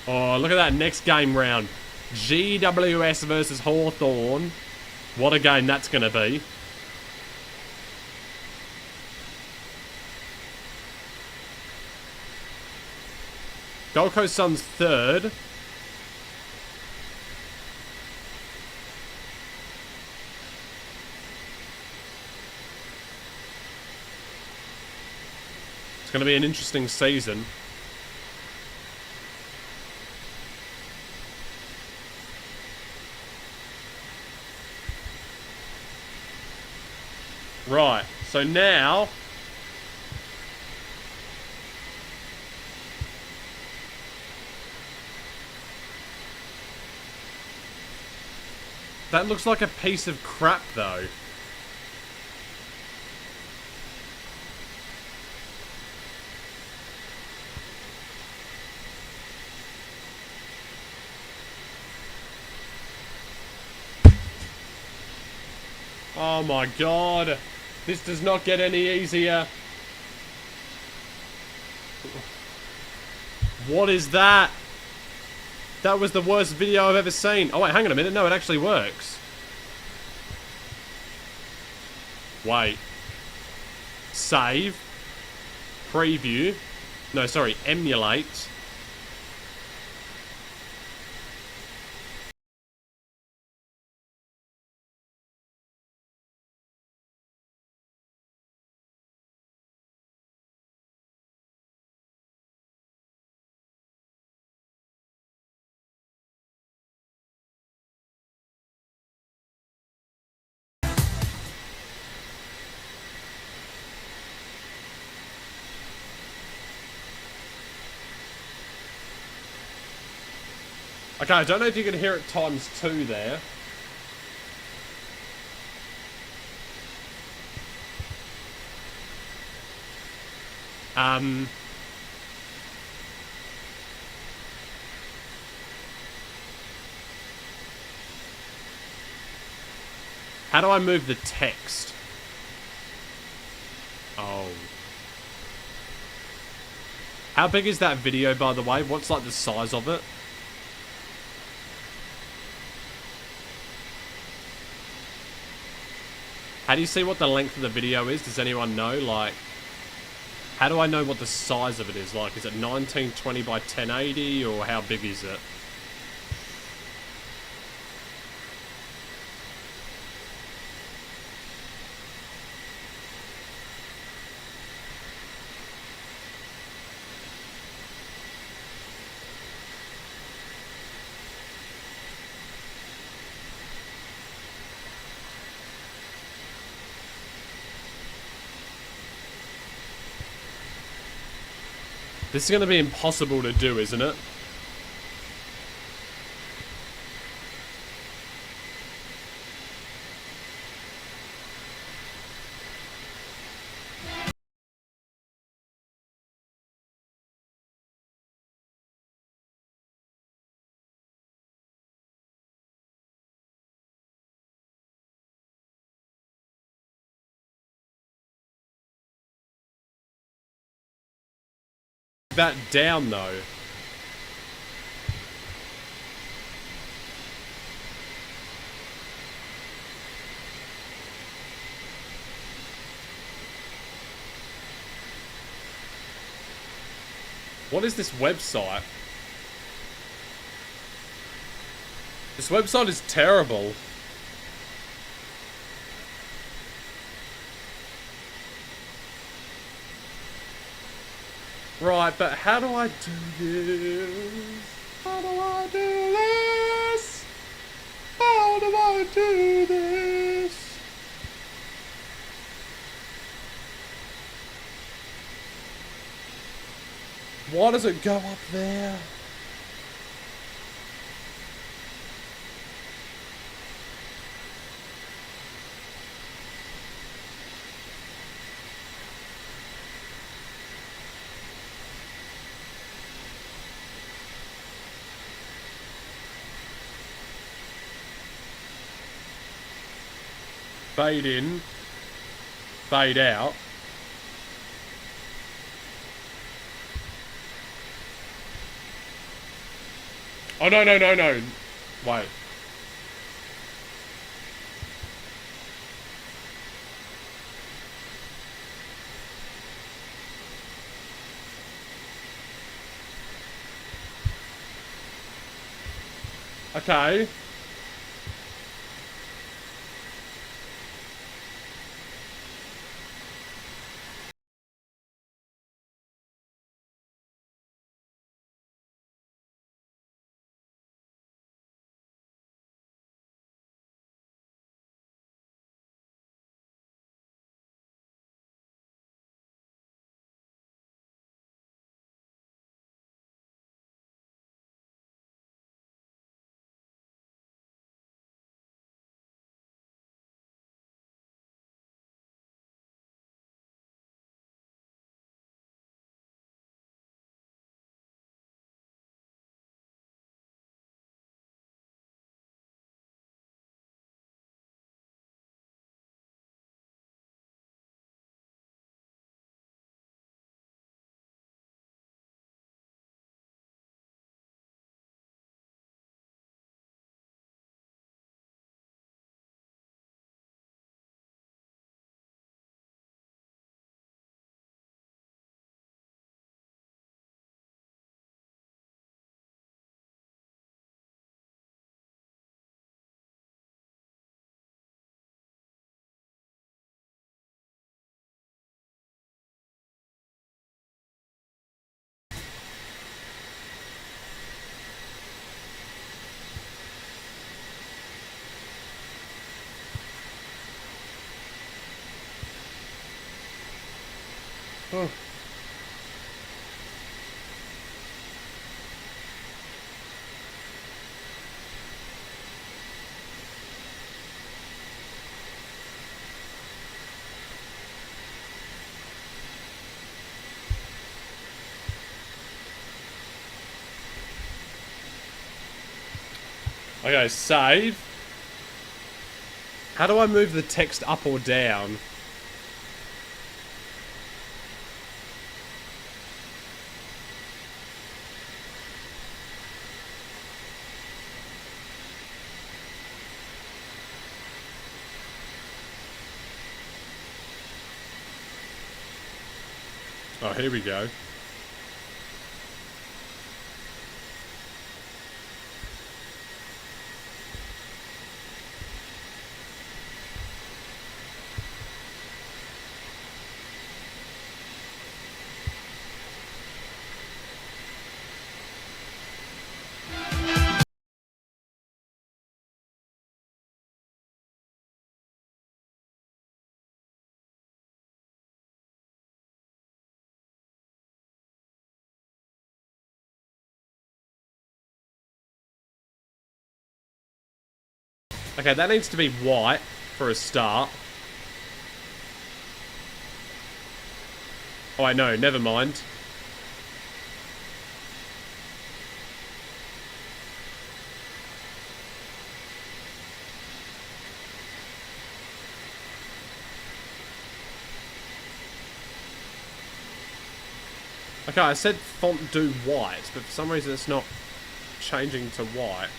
Oh, look at that next game round. GWS versus Hawthorn. What a game that's going to be. Gold Coast Suns third. It's going to be an interesting season. Right, so now that looks like a piece of crap though. Oh my god. This does not get any easier. What is that? That was the worst video I've ever seen. Oh wait, hang on a minute. No, it actually works. Wait. Save. Preview. No, sorry. Emulate. Okay, I don't know if you can hear it ×2 there. How do I move the text? Oh. How big is that video, by the way? What's like the size of it? How do you see what the length of the video is? Does anyone know? Like, how do I know what the size of it is? Like, is it 1920 by 1080 or how big is it? This is going to be impossible to do, isn't it? That down though. What is this website? This website is terrible. Right, but how do I do this? How do I do this? How do I do this? Why does it go up there? Fade in, fade out. Oh, no, no, no, no. Wait. Okay. Oh. Okay, save. How do I move the text up or down? Oh, here we go. Okay, that needs to be white for a start. Oh, wait, no, never mind. Okay, I said font do white, but for some reason it's not changing to white.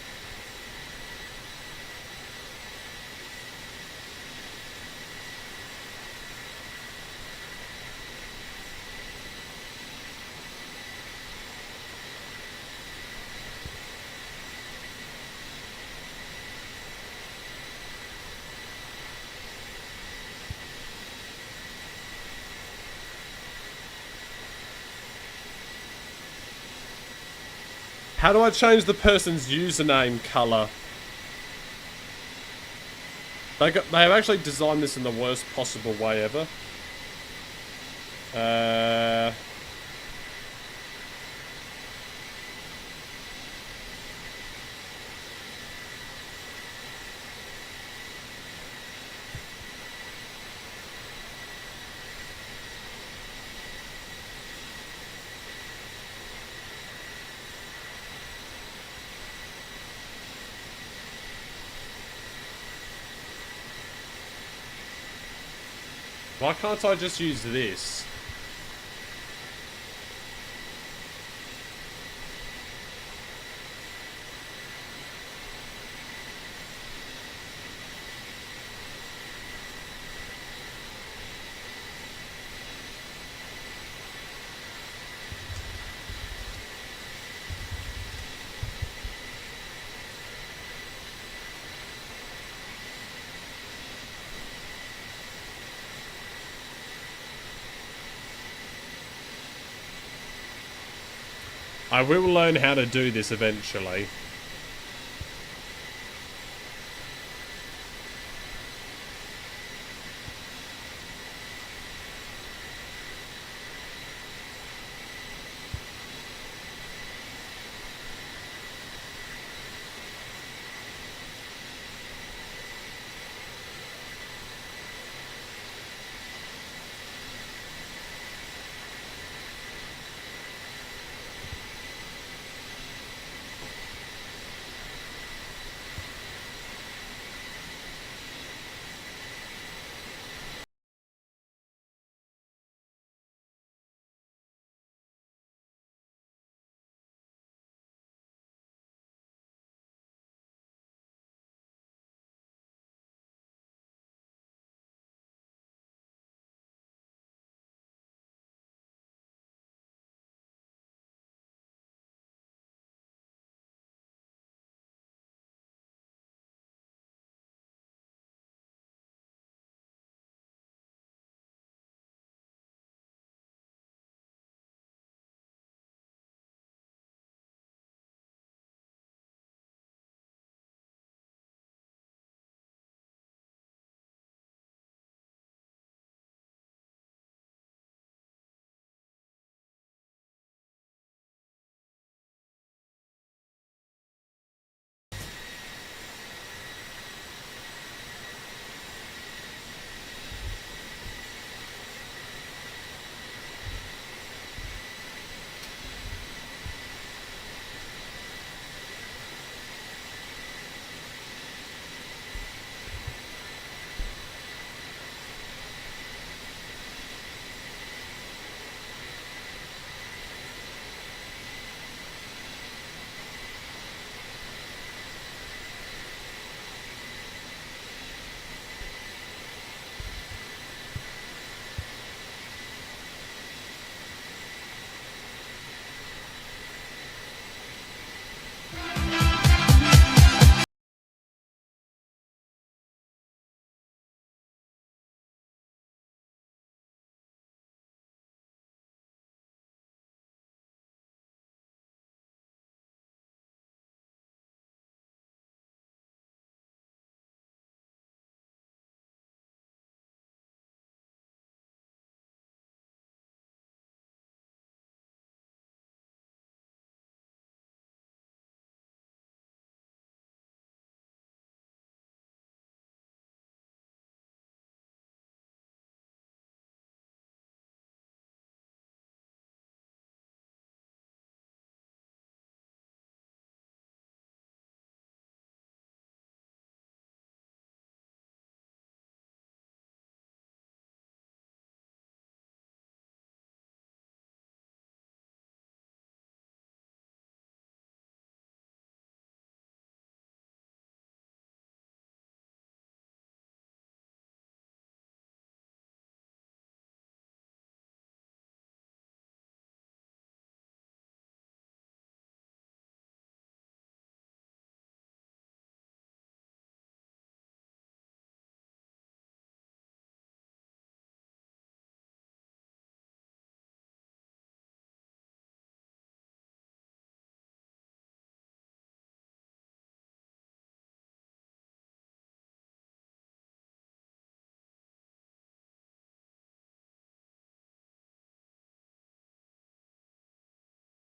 How do I change the person's username color? They have actually designed this in the worst possible way ever. Why can't I just use this? I will learn how to do this eventually.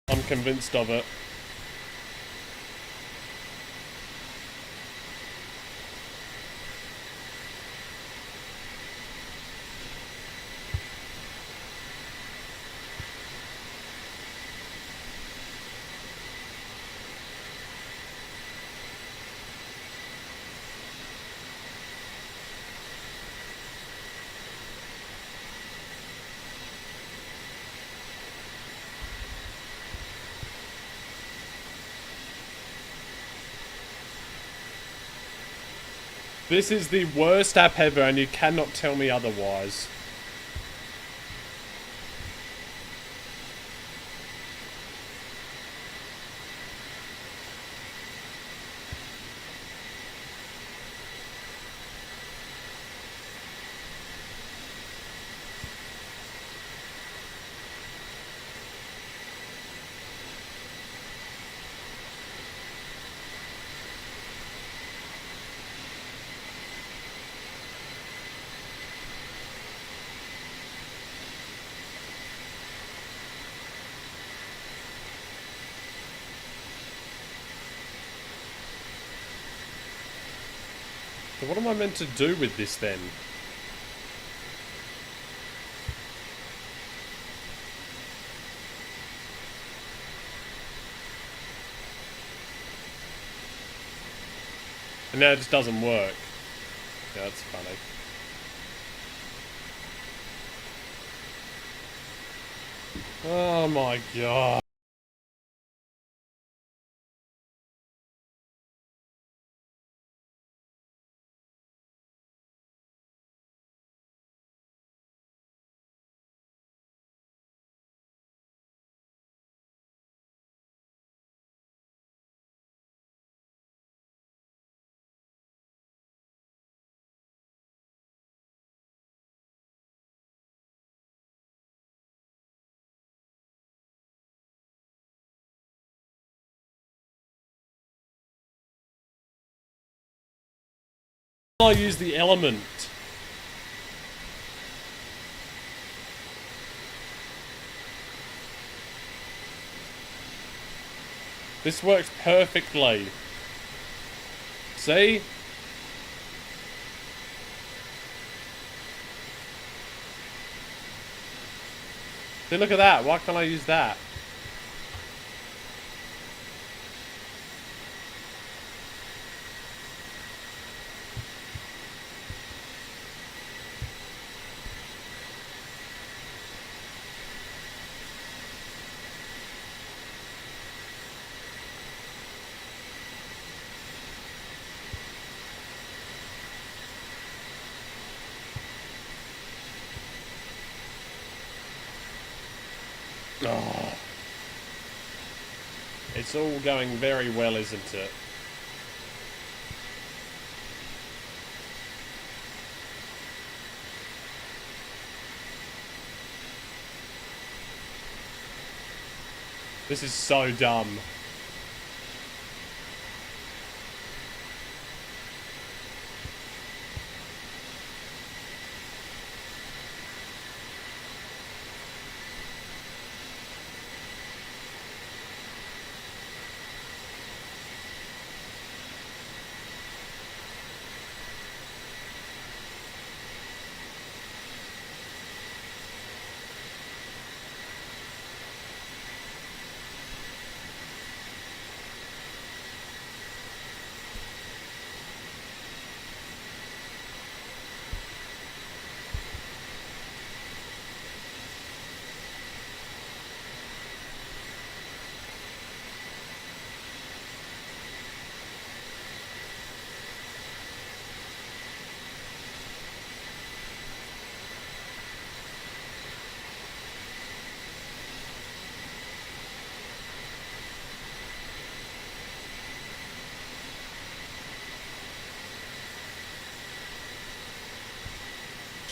I'm convinced of it. This is the worst app ever, and you cannot tell me otherwise. So what am I meant to do with this then? And now it just doesn't work. Yeah, that's funny. Oh my god. I use the element. This works perfectly. See? See, look at that. Why can't I use that? Oh. It's all going very well, isn't it? This is so dumb.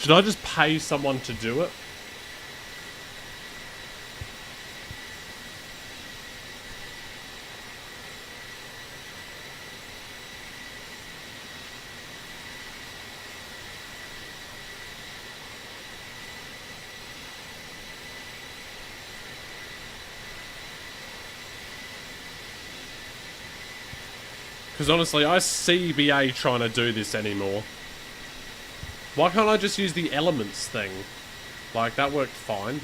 Should I just pay someone to do it? Because honestly, I see BA trying to do this anymore. Why can't I just use the elements thing? Like, that worked fine.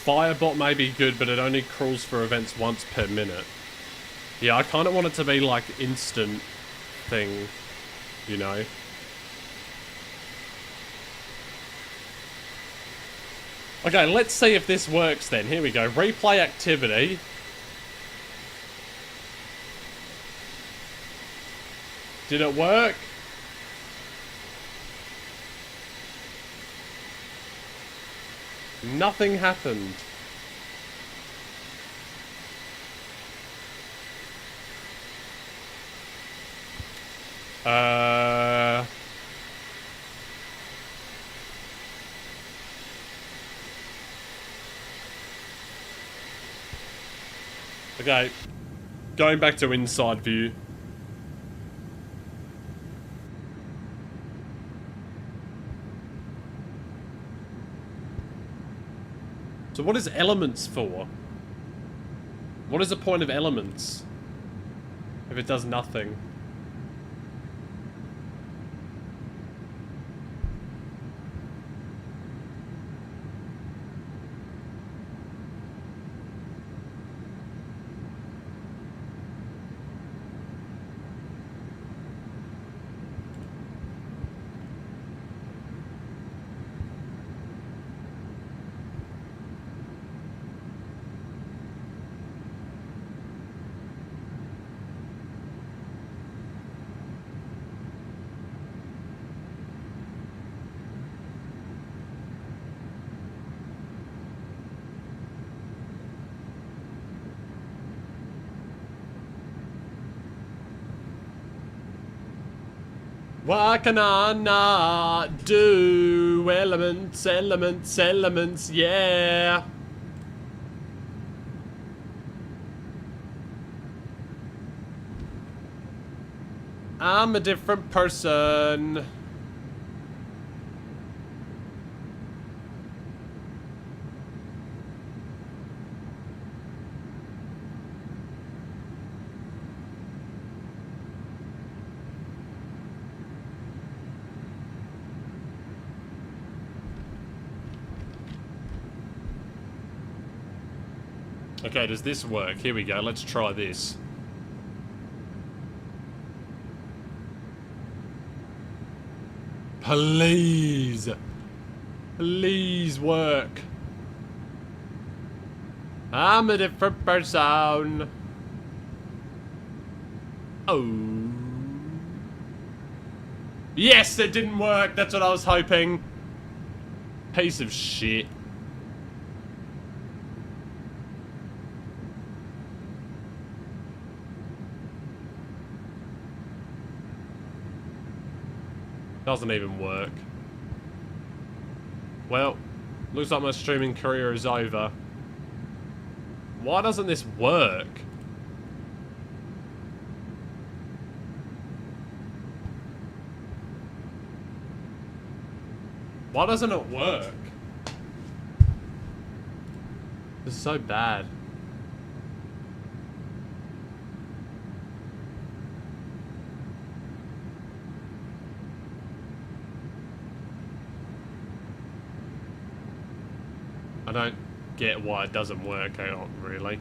Firebot may be good, but it only crawls for events once per minute. Yeah, I kind of want it to be like instant thing, you know? Okay, let's see if this works then. Here we go. Replay activity. Did it work? Nothing happened. Okay. Going back to inside view. So what is elements for? What is the point of elements? If it does nothing. What can I not do? Elements, elements, elements, yeah. I'm a different person. Okay, does this work? Here we go, let's try this. Please. Please work. I'm a different person. Oh. Yes, it didn't work. That's what I was hoping. Piece of shit. Doesn't even work. Well, looks like my streaming career is over. Why doesn't this work? Why doesn't it work? This is so bad. I don't get why it doesn't work out, really.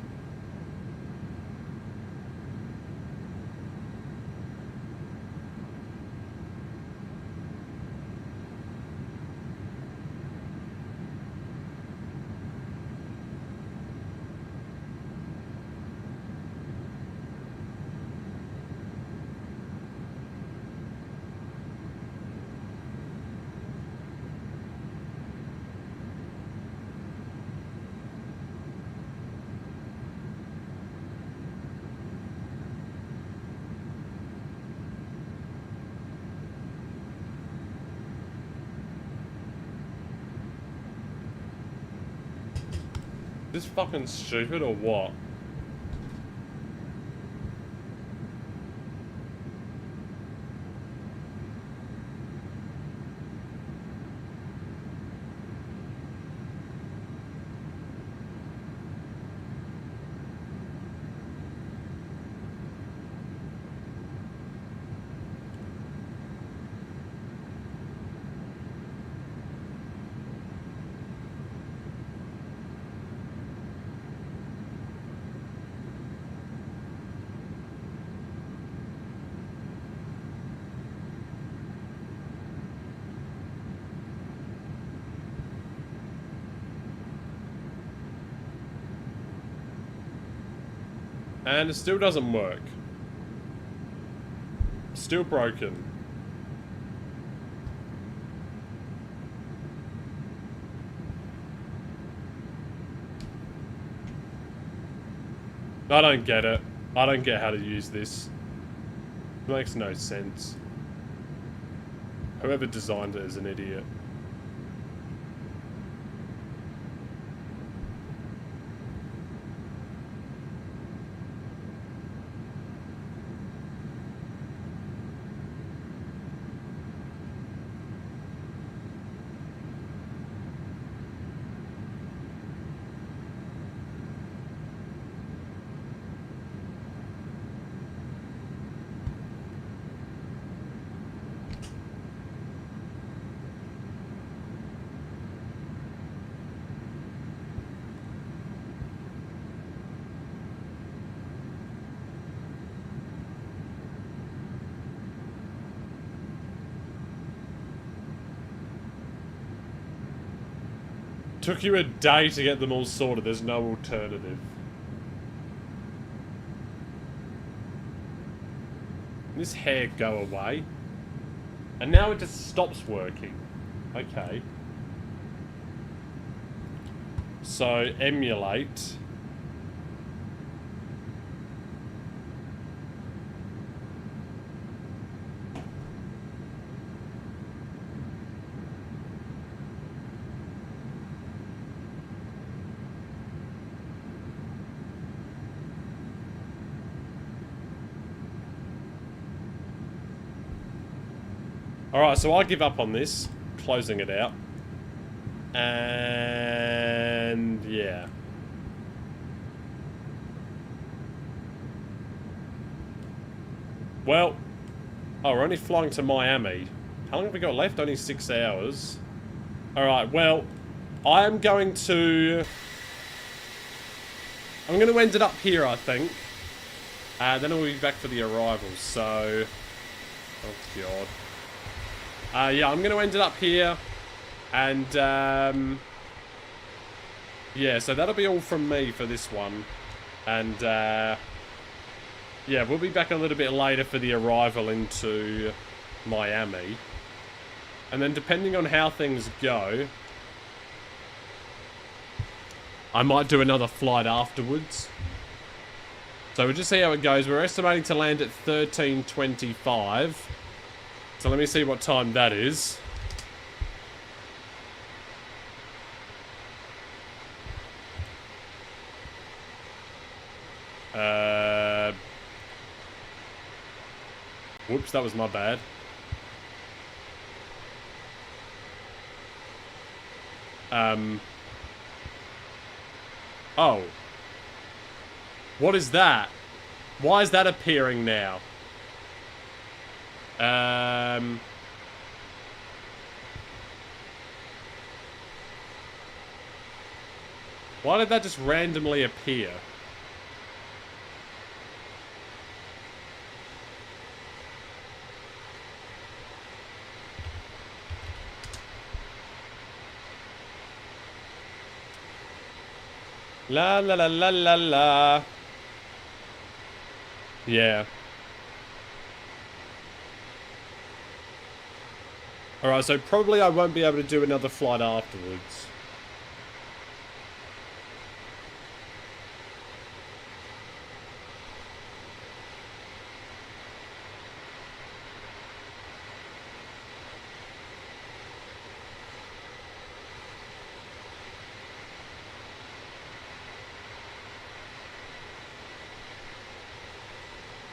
Is this fucking stupid or what? And it still doesn't work. Still broken. I don't get it. I don't get how to use this. It makes no sense. Whoever designed it is an idiot. Took you a day to get them all sorted. There's no alternative. This hair go away. And now it just stops working. Okay. So, emulate. Alright, so I give up on this, closing it out. And yeah. Well, oh, we're only flying to Miami. How long have we got left? Only 6 hours. Alright, well, I'm going to end it up here, I think. Then I'll be back for the arrivals, so... Oh, God. Yeah, I'm going to end it up here. And, yeah, so that'll be all from me for this one. And, yeah, we'll be back a little bit later for the arrival into Miami. And then depending on how things go, I might do another flight afterwards. So we'll just see how it goes. We're estimating to land at 13:25. So let me see what time that is. Whoops, that was my bad. Oh. What is that? Why is that appearing now? Why did that just randomly appear? La la la la la la. Yeah. Alright, so probably I won't be able to do another flight afterwards.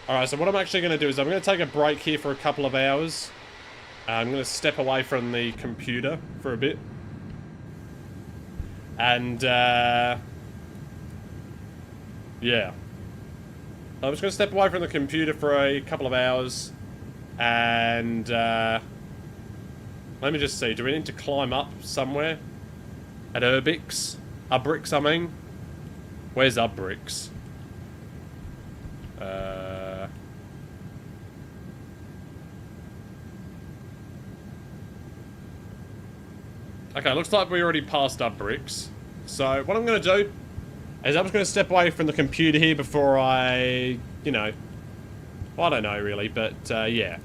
Alright, so what I'm actually going to do is I'm going to take a break here for a couple of hours. I'm going to step away from the computer for a bit. And, yeah. I'm just going to step away from the computer for a couple of hours. And, let me just see. Do we need to climb up somewhere? At Urbix? Ubrix, I mean. Where's Ubrix? Okay, looks like we already passed up bricks. So, what I'm going to do is I'm just going to step away from the computer here before I, you know, I don't know really, but yeah.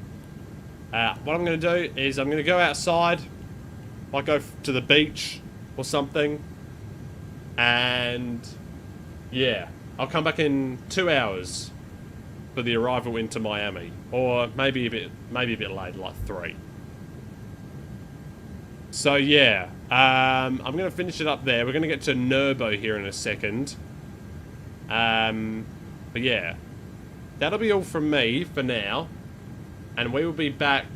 What I'm going to do is I'm going to go outside, might go to the beach or something, and yeah, I'll come back in 2 hours for the arrival into Miami, or maybe a bit later, like 3. So yeah, I'm going to finish it up there. We're going to get to Nerbo here in a second. But yeah, that'll be all from me for now. And we will be back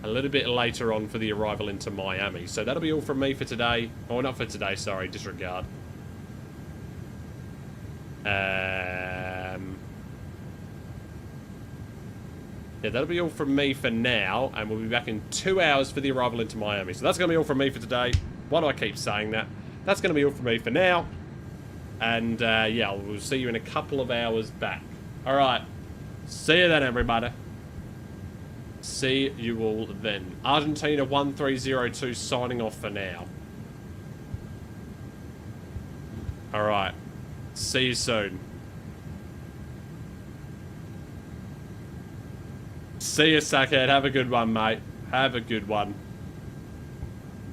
a little bit later on for the arrival into Miami. So that'll be all from me for today. Oh, not for today, sorry, disregard. Yeah, that'll be all from me for now, and we'll be back in 2 hours for the arrival into Miami. So that's going to be all from me for today. Why do I keep saying that? That's going to be all from me for now. And, yeah, we'll see you in a couple of hours back. Alright. See you then, everybody. See you all then. Argentina 1302 signing off for now. Alright. See you soon. See you, Sackhead. Have a good one, mate. Have a good one.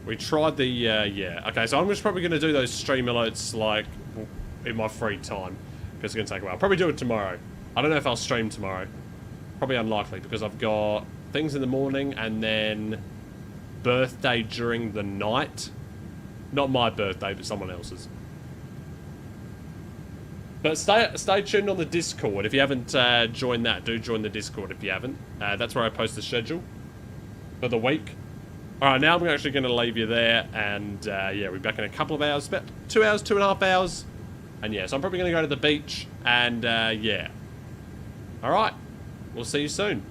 We tried the, yeah. Okay, so I'm just probably going to do those stream alerts, like, in my free time. Because it's going to take a while. I'll probably do it tomorrow. I don't know if I'll stream tomorrow. Probably unlikely, because I've got things in the morning and then birthday during the night. Not my birthday, but someone else's. But stay tuned on the Discord. If you haven't joined that, do join the Discord if you haven't. That's where I post the schedule for the week. Alright, now I'm actually going to leave you there. And yeah, we'll be back in a couple of hours. About 2 hours, 2.5 hours. And yeah, so I'm probably going to go to the beach. And yeah. Alright, we'll see you soon.